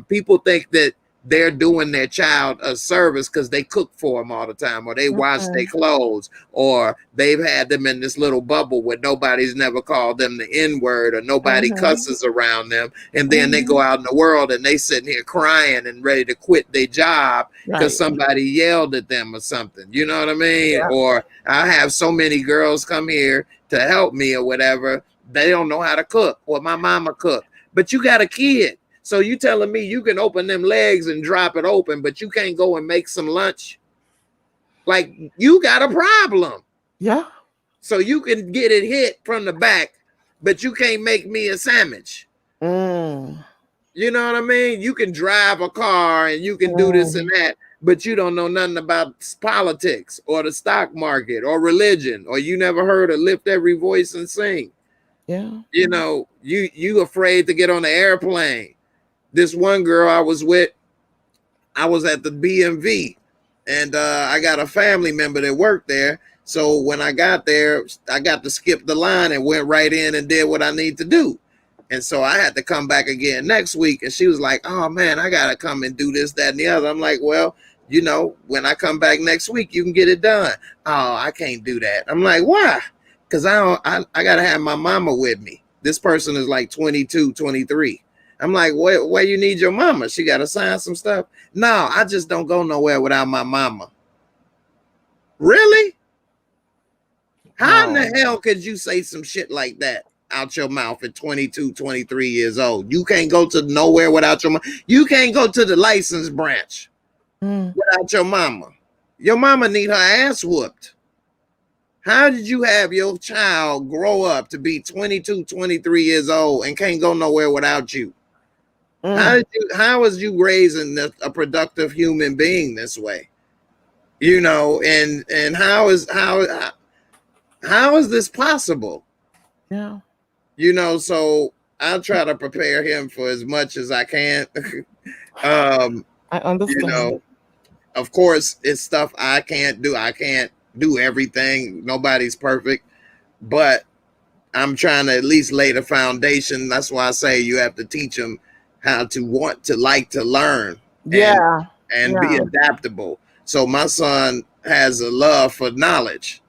people think that they're doing their child a service because they cook for them all the time, or they wash their clothes, or they've had them in this little bubble where nobody's never called them the N-word, or nobody cusses around them, and then they go out in the world and they sitting here crying and ready to quit their job because somebody yelled at them or something. You know what I mean? Or I have so many girls come here to help me or whatever, they don't know how to cook. Well, my mama cooked, but you got a kid. So you telling me you can open them legs and drop it open, but you can't go and make some lunch? Like, you got a problem. Yeah. So you can get it hit from the back, but you can't make me a sandwich. You know what I mean? You can drive a car and you can do this and that, but you don't know nothing about politics or the stock market or religion, or you never heard of Lift Every Voice and Sing. Yeah. You know, you afraid to get on the airplane. This one girl I was with, I was at the BMV, and I got a family member that worked there. So when I got there, I got to skip the line and went right in and did what I need to do. And so I had to come back again next week. And she was like, oh man, I got to come and do this, that, and the other. I'm like, well, you know, when I come back next week, you can get it done. Oh, I can't do that. I'm like, why? Because I got to have my mama with me. This person is like 22, 23. I'm like, where you need your mama? She got to sign some stuff. No, I just don't go nowhere without my mama. Really? How in the hell could you say some shit like that out your mouth at 22, 23 years old? You can't go to nowhere without your mama. You can't go to the license branch without your mama. Your mama need her ass whooped. How did you have your child grow up to be 22, 23 years old and can't go nowhere without you? How was you raising a productive human being this way? You know, and how is this possible? Yeah. You know, so I'll try to prepare him for as much as I can. I understand. You know, of course, it's stuff I can't do. I can't do everything. Nobody's perfect, but I'm trying to at least lay the foundation. That's why I say you have to teach them how to want to like to learn. And be adaptable. So my son has a love for knowledge.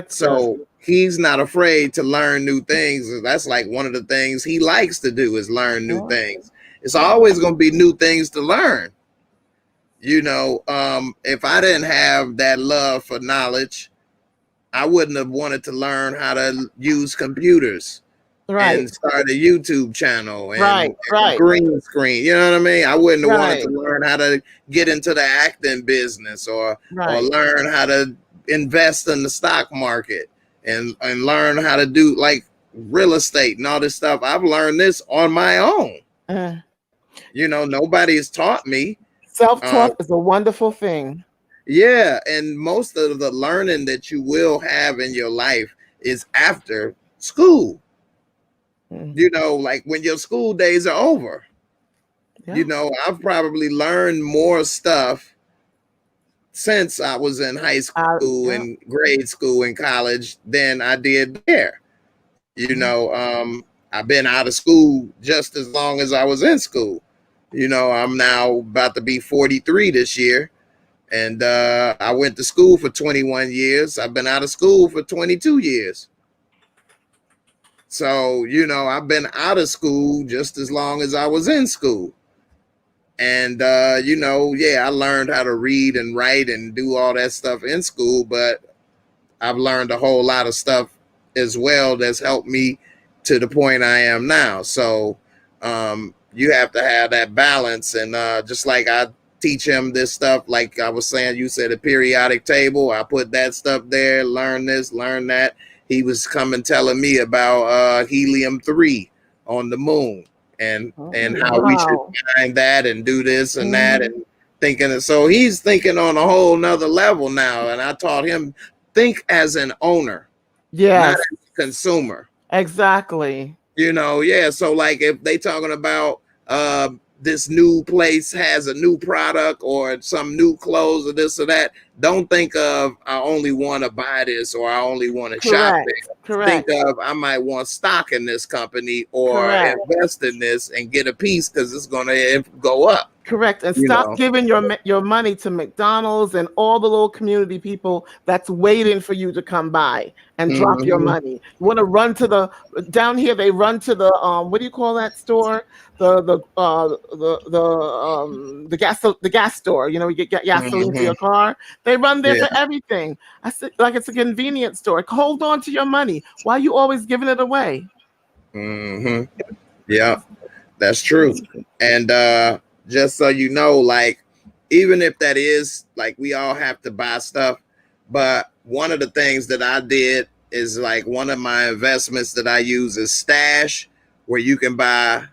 So he's not afraid to learn new things. That's like one of the things he likes to do is learn new things. It's always going to be new things to learn. You know, if I didn't have that love for knowledge, I wouldn't have wanted to learn how to use computers. Right. start a YouTube channel and Right. green screen. You know what I mean? I wouldn't have wanted Right. to learn how to get into the acting business or Right. learn how to invest in the stock market and learn how to do like real estate and all this stuff. I've learned this on my own. You know, nobody's taught me. Self-taught is a wonderful thing. Yeah, and most of the learning that you will have in your life is after school. You know, like when your school days are over. Yeah. You know, I've probably learned more stuff since I was in high school and grade school and college than I did there. You know, I've been out of school just as long as I was in school. You know, I'm now about to be 43 this year. And I went to school for 21 years. I've been out of school for 22 years. So, you know, I've been out of school just as long as I was in school. And, you know, yeah, I learned how to read and write and do all that stuff in school, but I've learned a whole lot of stuff as well that's helped me to the point I am now. So you have to have that balance. And just like I teach him this stuff, like I was saying, you said a periodic table, I put that stuff there, learn this, learn that. He was coming telling me about helium-3 on the moon and how we should find that and do this and that and thinking. So he's thinking on a whole nother level now. And I taught him think as an owner, not as a consumer. Exactly. You know, yeah. So like if they talking about this new place has a new product or some new clothes or this or that, don't think of I only want to buy this or I only want to shop there. Correct. Think of I might want stock in this company or invest in this and get a piece because it's going to go up. Correct. And stop giving your money to McDonald's and all the little community people that's waiting for you to come by and drop your money. You want to run to the down here. They run to the what do you call that store? The gas store. You know, you get gasoline for your car. They run there for everything. I said like it's a convenience store. Hold on to your money. Why are you always giving it away? Yeah, that's true. And just so you know, like, even if that is like we all have to buy stuff, but one of the things that I did is like one of my investments that I use is Stash, where you can buy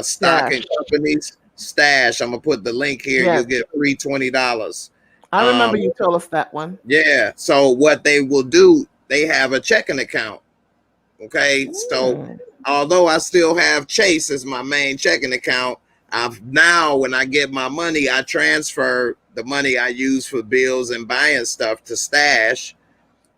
stock in companies. Stash, I'm gonna put the link here. You'll get free $20. I remember you told us that one. Yeah. So what they will do, they have a checking account. Okay. So although I still have Chase as my main checking account, I've now, when I get my money, I transfer the money I use for bills and buying stuff to Stash.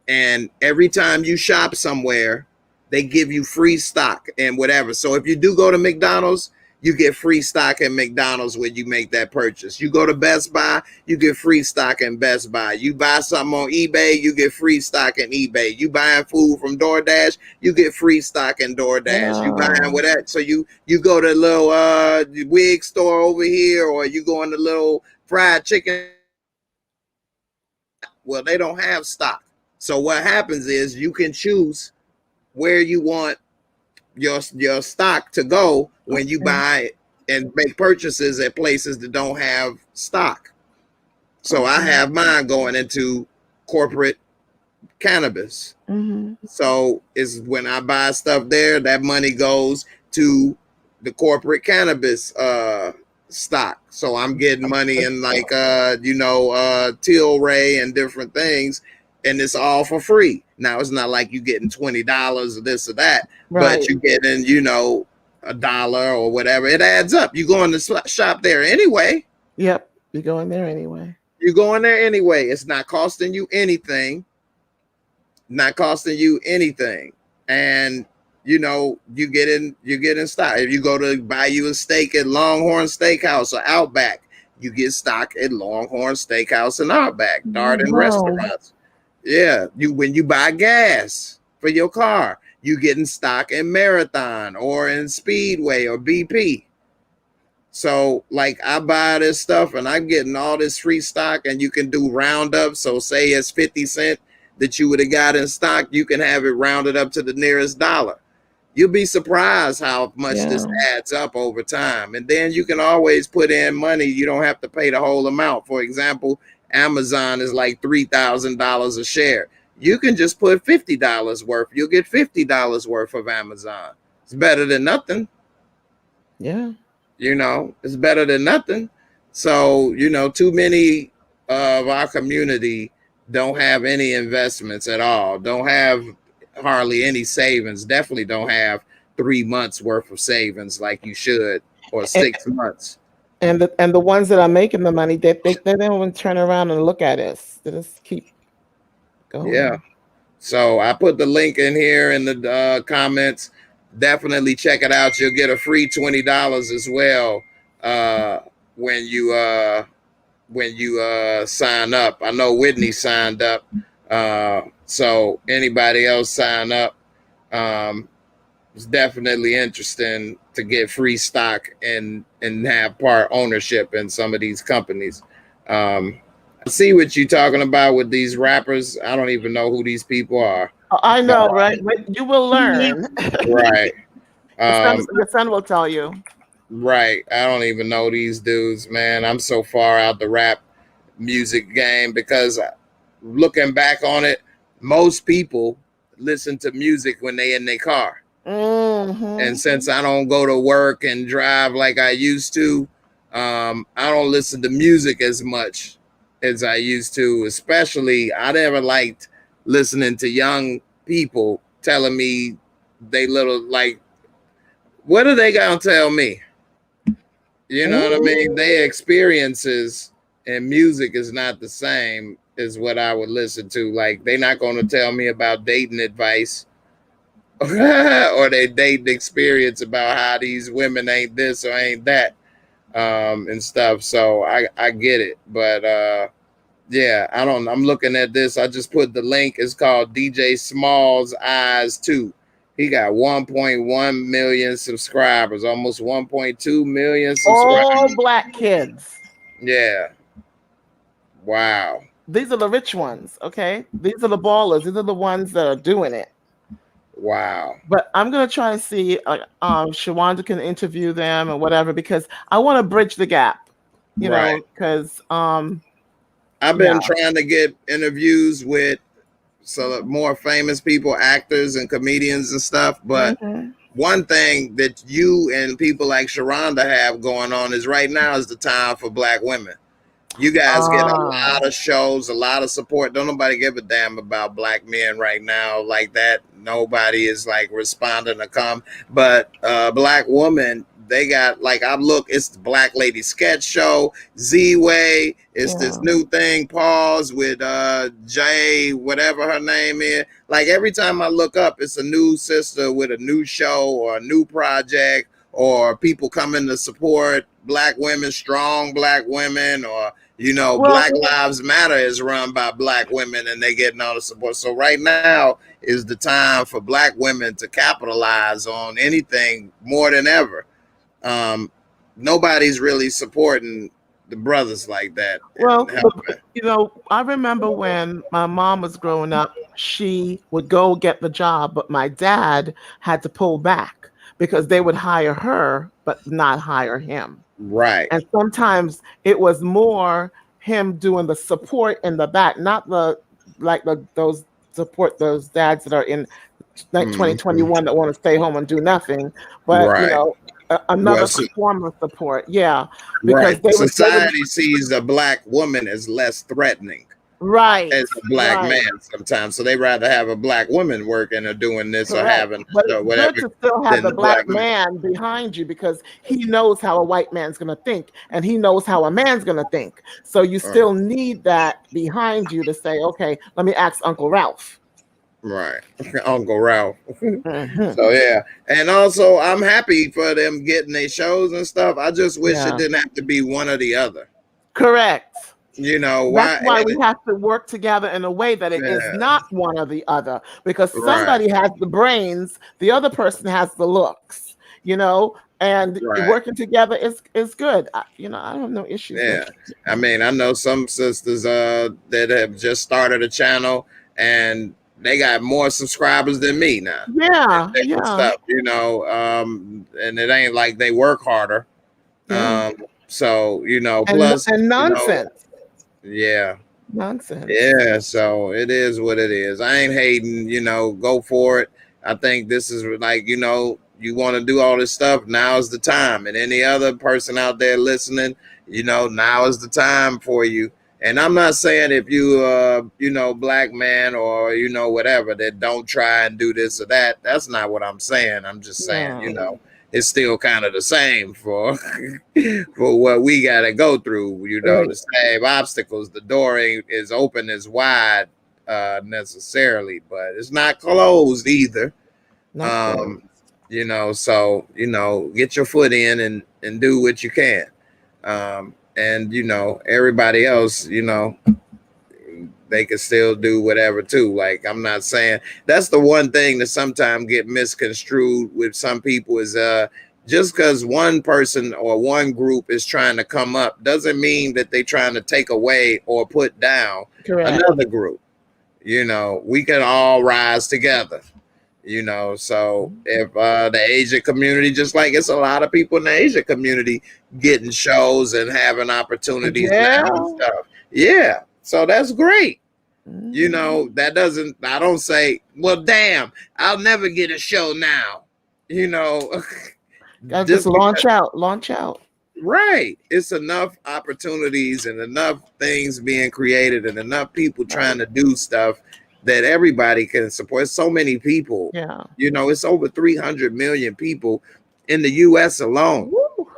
And every time you shop somewhere, they give you free stock and whatever. So if you do go to McDonald's, you get free stock at McDonald's when you make that purchase. You go to Best Buy, you get free stock in Best Buy. You buy something on eBay, you get free stock in eBay. You buying food from DoorDash, you get free stock in DoorDash. You buying with that. So you go to the little wig store over here, or you go in the little fried chicken. Well, they don't have stock. So what happens is you can choose where you want your stock to go when you buy and make purchases at places that don't have stock. So I have mine going into corporate cannabis. So is when I buy stuff there, that money goes to the corporate cannabis stock. So I'm getting money in like Tilray and different things, and it's all for free. Now it's not like you getting $20 or this or that, but you're getting, $1 or whatever. It adds up. You going to shop there anyway. Yep, you're going there anyway. You're going there anyway. It's not costing you anything. Not costing you anything. And you get in stock. If you go to buy you a steak at Longhorn Steakhouse or Outback, you get stock at Longhorn Steakhouse and Outback, Darden restaurants. Yeah, when you buy gas for your car, you get in stock in Marathon or in Speedway or BP. So like I buy this stuff and I'm getting all this free stock, and you can do roundup. So say it's 50 cents that you would have got in stock, you can have it rounded up to the nearest dollar. you'll be surprised how much this adds up over time. And then you can always put in money. You don't have to pay the whole amount. For example, Amazon is like $3,000 a share. You can just put $50 worth. You'll get $50 worth of Amazon. It's better than nothing. Yeah. You know, it's better than nothing. So, you know, too many of our community don't have any investments at all, don't have hardly any savings, definitely don't have 3 months worth of savings like you should, or 6 months. And the ones that are making the money, they don't even turn around and look at us. They just keep going. Yeah. So I put the link in here in the comments. Definitely check it out. You'll get a free $20 as well when you sign up. I know Whitney signed up. So anybody else sign up. It's definitely interesting to get free stock and have part ownership in some of these companies. I see what you're talking about with these rappers. I don't even know who these people are. I know, right? You will learn. Right. Your son will tell you. Right. I don't even know these dudes, man. I'm so far out the rap music game because looking back on it, most people listen to music when they in their car. Mm-hmm. And since I don't go to work and drive like I used to, I don't listen to music as much as I used to. Especially, I never liked listening to young people telling me they little, like, what are they gonna tell me? You know what I mean? Their experiences and music is not the same as what I would listen to. Like, they're not gonna tell me about dating advice or their dating experience about how these women ain't this or ain't that, and stuff. So I get it, but yeah, I'm looking at this. I just put the link. It's called DJ Small's Eyes 2. He got 1.1 million subscribers, almost 1.2 million subscribers. All black kids. Yeah. Wow. These are the rich ones, okay? These are the ballers. These are the ones that are doing it. Wow. But I'm gonna try to see Shawanda can interview them or whatever, because I want to bridge the gap, you know, because I've been trying to get interviews with more famous people, actors and comedians and stuff. But one thing that you and people like Sharonda have going on is right now is the time for black women. You guys get a lot of shows, a lot of support. Don't nobody give a damn about black men right now like that. Nobody is like responding to come. But black women, they got, like, it's the Black Lady Sketch Show, Z-Way, it's this new thing, Pause, with Jay, whatever her name is. Like, every time I look up, it's a new sister with a new show or a new project, or people coming to support black women, strong black women, or, you know, Black Lives Matter is run by black women and they getting all the support. So right now is the time for black women to capitalize on anything more than ever. Nobody's really supporting the brothers like that. Well, you know, I remember when my mom was growing up, she would go get the job, but my dad had to pull back because they would hire her, but not hire him. Right. And sometimes it was more him doing the support in the back, not those dads that are in like 2021 that want to stay home and do nothing, but you know, another form of support. Yeah. Because society sees a black woman as less threatening. Right. As a black man sometimes. So they rather have a black woman working or doing this or having whatever. Good to still have the black man behind you, because he knows how a white man's gonna think and he knows how a man's gonna think. So you still need that behind you to say, okay, let me ask Uncle Ralph. Right. Uncle Ralph. So yeah. And also I'm happy for them getting their shows and stuff. I just wish it didn't have to be one or the other. Correct. You know, that's why we have to work together in a way that it is not one or the other, because somebody has the brains, the other person has the looks, you know, and working together is good. You know, I don't have no issues. Yeah. I mean, I know some sisters that have just started a channel and they got more subscribers than me now. Yeah, And yeah, stuff, you know, and it ain't like they work harder. yeah. So, you know, And plus, you know, nonsense, yeah. nonsense. Yeah, so it is what it is. I ain't hating, you know, go for it. I think this is like, you know, you want to do all this stuff, now is the time. And any other person out there listening, you know, now is the time for you. And I'm not saying if you you know, black man or, you know, whatever, that don't try and do this or that. That's not what I'm saying. I'm just saying, you Yeah, know, it's still kind of the same for for what we got to go through, you know, right. the same obstacles. The door ain't as open as wide necessarily, but it's not closed either. Not close. You know, so, you know, get your foot in and do what you can. And, you know, everybody else, you know, they can still do whatever too. Like, I'm not saying that's the one thing that sometimes get misconstrued with some people is just because one person or one group is trying to come up doesn't mean that they trying to take away or put down Correct. another group. You know, we can all rise together. You know, so if the Asian community, just like it's a lot of people in the Asian community getting shows and having opportunities Yeah. now and stuff. Yeah. So that's great. You Mhm. know, that doesn't, I don't say, well, damn, I'll never get a show now. You know, Gotta just launch out, right. It's enough opportunities and enough things being created and enough people trying to do stuff that everybody can support. So many people, Yeah. you know, it's over 300 million people in the US alone. Woo.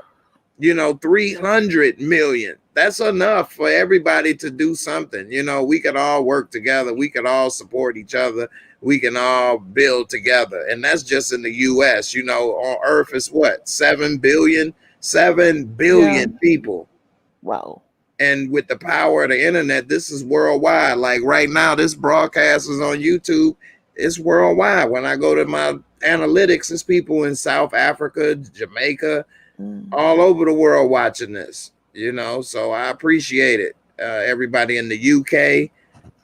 You know, 300 million. That's enough for everybody to do something. You know, we could all work together. We could all support each other. We can all build together. And that's just in the US. You know, on Earth is what? 7 billion? 7 billion people. Wow. And with the power of the internet, this is worldwide. Like right now, this broadcast is on YouTube. It's worldwide. When I go to my analytics, it's people in South Africa, Jamaica, all over the world watching this, you know, so I appreciate it. Everybody in the UK,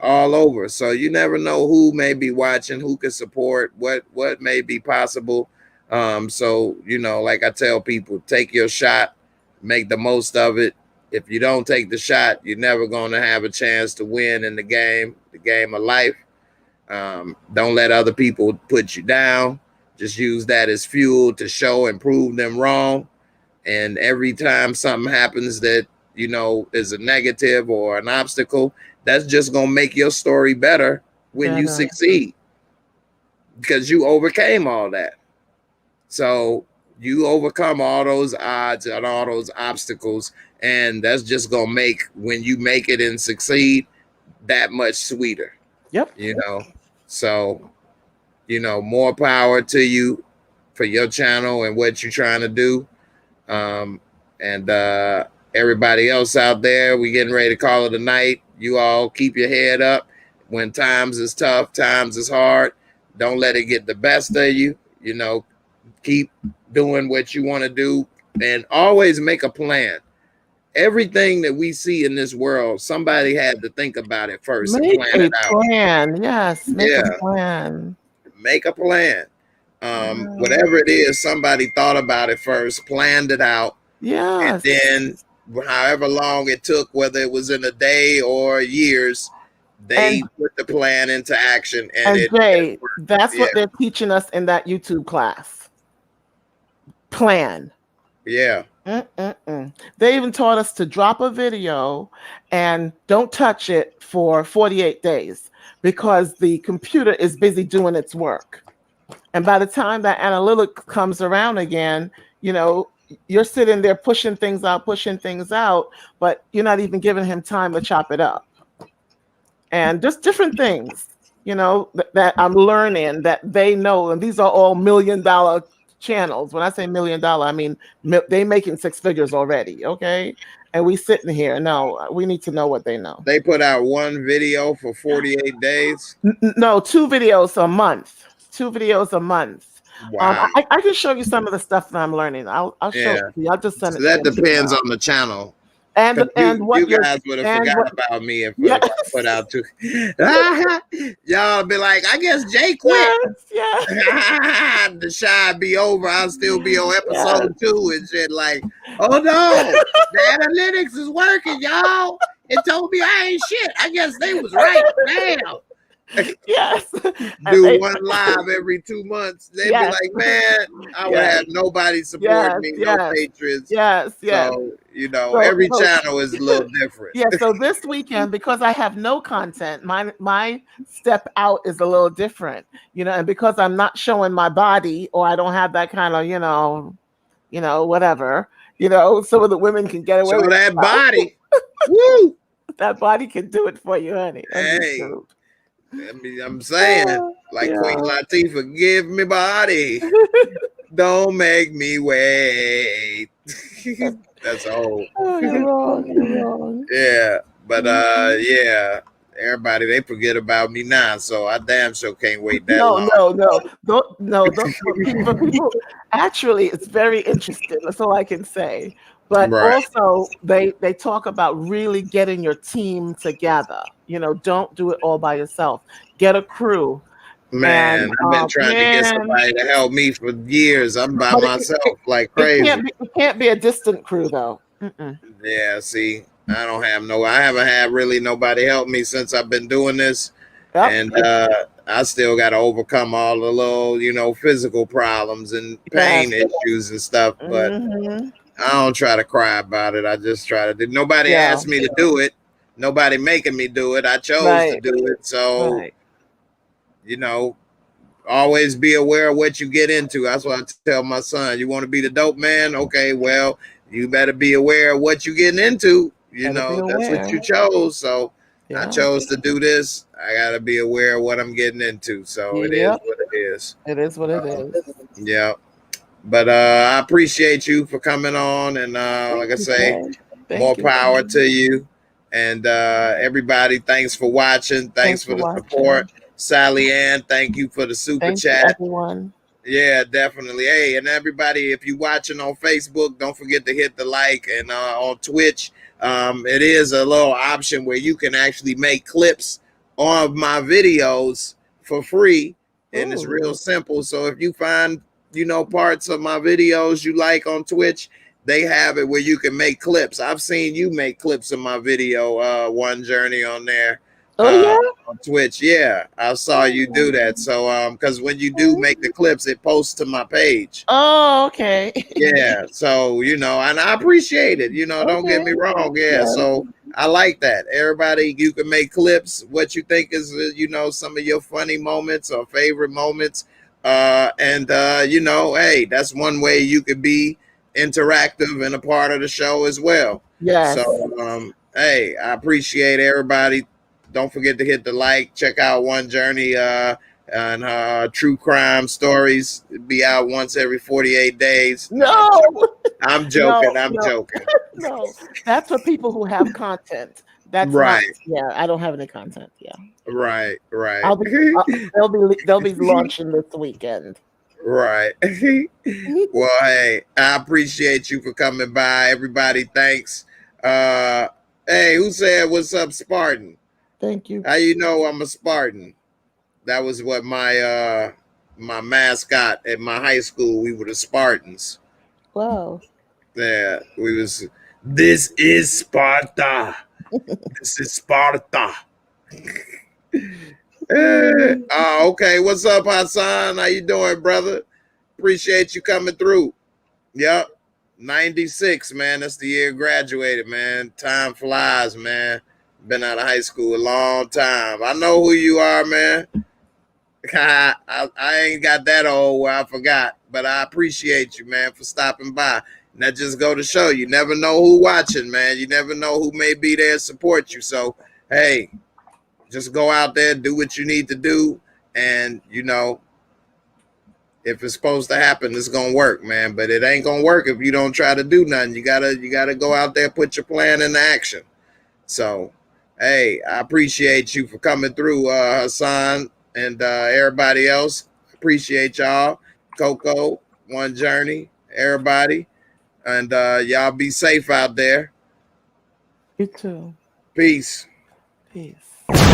all over. So you never know who may be watching, who can support, what may be possible. So, you know, like I tell people, take your shot, make the most of it. If you don't take the shot, you're never going to have a chance to win in the game of life. Don't let other people put you down. Just use that as fuel to show and prove them wrong. And every time something happens that, you know, is a negative or an obstacle, that's just going to make your story better when you succeed, because you overcame all that. So you overcome all those odds and all those obstacles, and that's just going to make, when you make it and succeed, that much sweeter. Yep. You know, so, you know, more power to you for your channel and what you're trying to do. And everybody else out there, we getting ready to call it a night. You all keep your head up. When times is tough, times is hard, don't let it get the best of you. You know, keep doing what you want to do and always make a plan. Everything that we see in this world, somebody had to think about it first and plan it out. Plan. Yes, make a plan. Make a plan. Whatever it is, somebody thought about it first, planned it out. Yes. And then however long it took, whether it was in a day or years, they put the plan into action. And Jay, that's what they're teaching us in that YouTube class. Plan. Yeah. They even taught us to drop a video and don't touch it for 48 days because the computer is busy doing its work. And by the time that analytic comes around again, you know, you're sitting there pushing things out, but you're not even giving him time to chop it up. And just different things, you know, that I'm learning that they know. And these are all $1 million channels. When I say $1 million, I mean, they making 6 figures already. Okay. And we sitting here. No, we need to know what they know. They put out one video for 48 days. No, 2 videos a month. 2 videos a month. Wow. I can show you some of the stuff that I'm learning. I'll show you. I'll just send it. That depends on the channel. And You what you're guys would have and forgot what about me if yes, I put out two. Y'all be like, I guess Jay quit. yes, yes, The shy be over. I'll still be on yes. episode 2 and shit. Like, oh no, the analytics is working, y'all. It told me I ain't shit. I guess they was right. Damn. Yes. And Do they, one live every 2 months. They'd be yes, like, man, I would yes, have nobody support yes, me, no yes, patrons. yes, yes. So, you know, So, every so channel is a little different. yeah, so this weekend, because I have no content, my step out is a little different, and because I'm not showing my body or I don't have that kind of, whatever, some of the women can get away Show with that stuff. body. Woo! That body can do it for you, honey. On Hey, YouTube. I'm saying, like Yeah. Queen Latifah, give me body. Don't make me wait. That's old. Oh, you're wrong. You're wrong. Yeah. But yeah. Everybody, they forget about me now, so I damn sure can't wait that long. No. For people, actually, it's very interesting. That's all I can say. But Right. also, they talk about really getting your team together. Don't do it all by yourself. Get a crew. Man, And I've been trying to get somebody to help me for years. I'm by myself like crazy. It can't be a distant crew though. Mm-mm. Yeah, see, I haven't had really nobody help me since I've been doing this. Yep. And I still got to overcome all the little, physical problems and pain issues and stuff. But I don't try to cry about it. I just try to do. Nobody asked me to do it. Nobody making me do it. I chose to do it. So, always be aware of what you get into. That's what I tell my son. You want to be the dope man? Okay, well, you better be aware of what you're getting into. That's what you chose. So I chose to do this. I got to be aware of what I'm getting into. So it is what it is. It is what it is. Yeah. But I appreciate you for coming on. And like I say, more power to you. And everybody, thanks for watching. Thanks for the support. Sally Ann, thank you for the super chat. Everyone. Yeah, definitely. Hey, and everybody, if you're watching on Facebook, don't forget to hit the like. And on Twitch, it is a little option where you can actually make clips of my videos for free. And it's real simple. So if you find, parts of my videos you like on Twitch, they have it where you can make clips. I've seen you make clips of my video, One Journey on there. On Twitch. Yeah, I saw you do that. So because when you do make the clips, it posts to my page. Oh, okay. Yeah, so and I appreciate it. Don't get me wrong. Yeah, so I like that. Everybody, you can make clips, what you think is some of your funny moments or favorite moments. And hey, that's one way you could be interactive and a part of the show as well. Yes. So hey, I appreciate everybody. Don't forget to hit the like. Check out One Journey and true crime stories. It'll be out once every 48 days. No, I'm joking. I'm joking. No, that's for people who have content. That's right. I don't have any content. Yeah. Right. They'll be launching this weekend. Right. Well, hey, I appreciate you for coming by. Everybody, thanks. Hey, who said what's up, Spartan? Thank you. How you know I'm a Spartan? That was what my my mascot at my high school. We were the Spartans. Wow. Yeah, we was. This is Sparta. This is Sparta. Okay. What's up, Hassan? How you doing, brother? Appreciate you coming through. Yep. 96, man. That's the year I graduated, man. Time flies, man. Been out of high school a long time. I know who you are, man. I ain't got that old where I forgot, but I appreciate you, man, for stopping by. And that just go to show you never know who watching, man. You never know who may be there to support you. So, hey, just go out there, do what you need to do. And, if it's supposed to happen, it's going to work, man. But it ain't going to work if you don't try to do nothing. You gotta go out there, put your plan into action. So, hey, I appreciate you for coming through, Hassan, and everybody else. Appreciate y'all. Coco, One Journey, everybody. And y'all be safe out there. You too. Peace. Peace.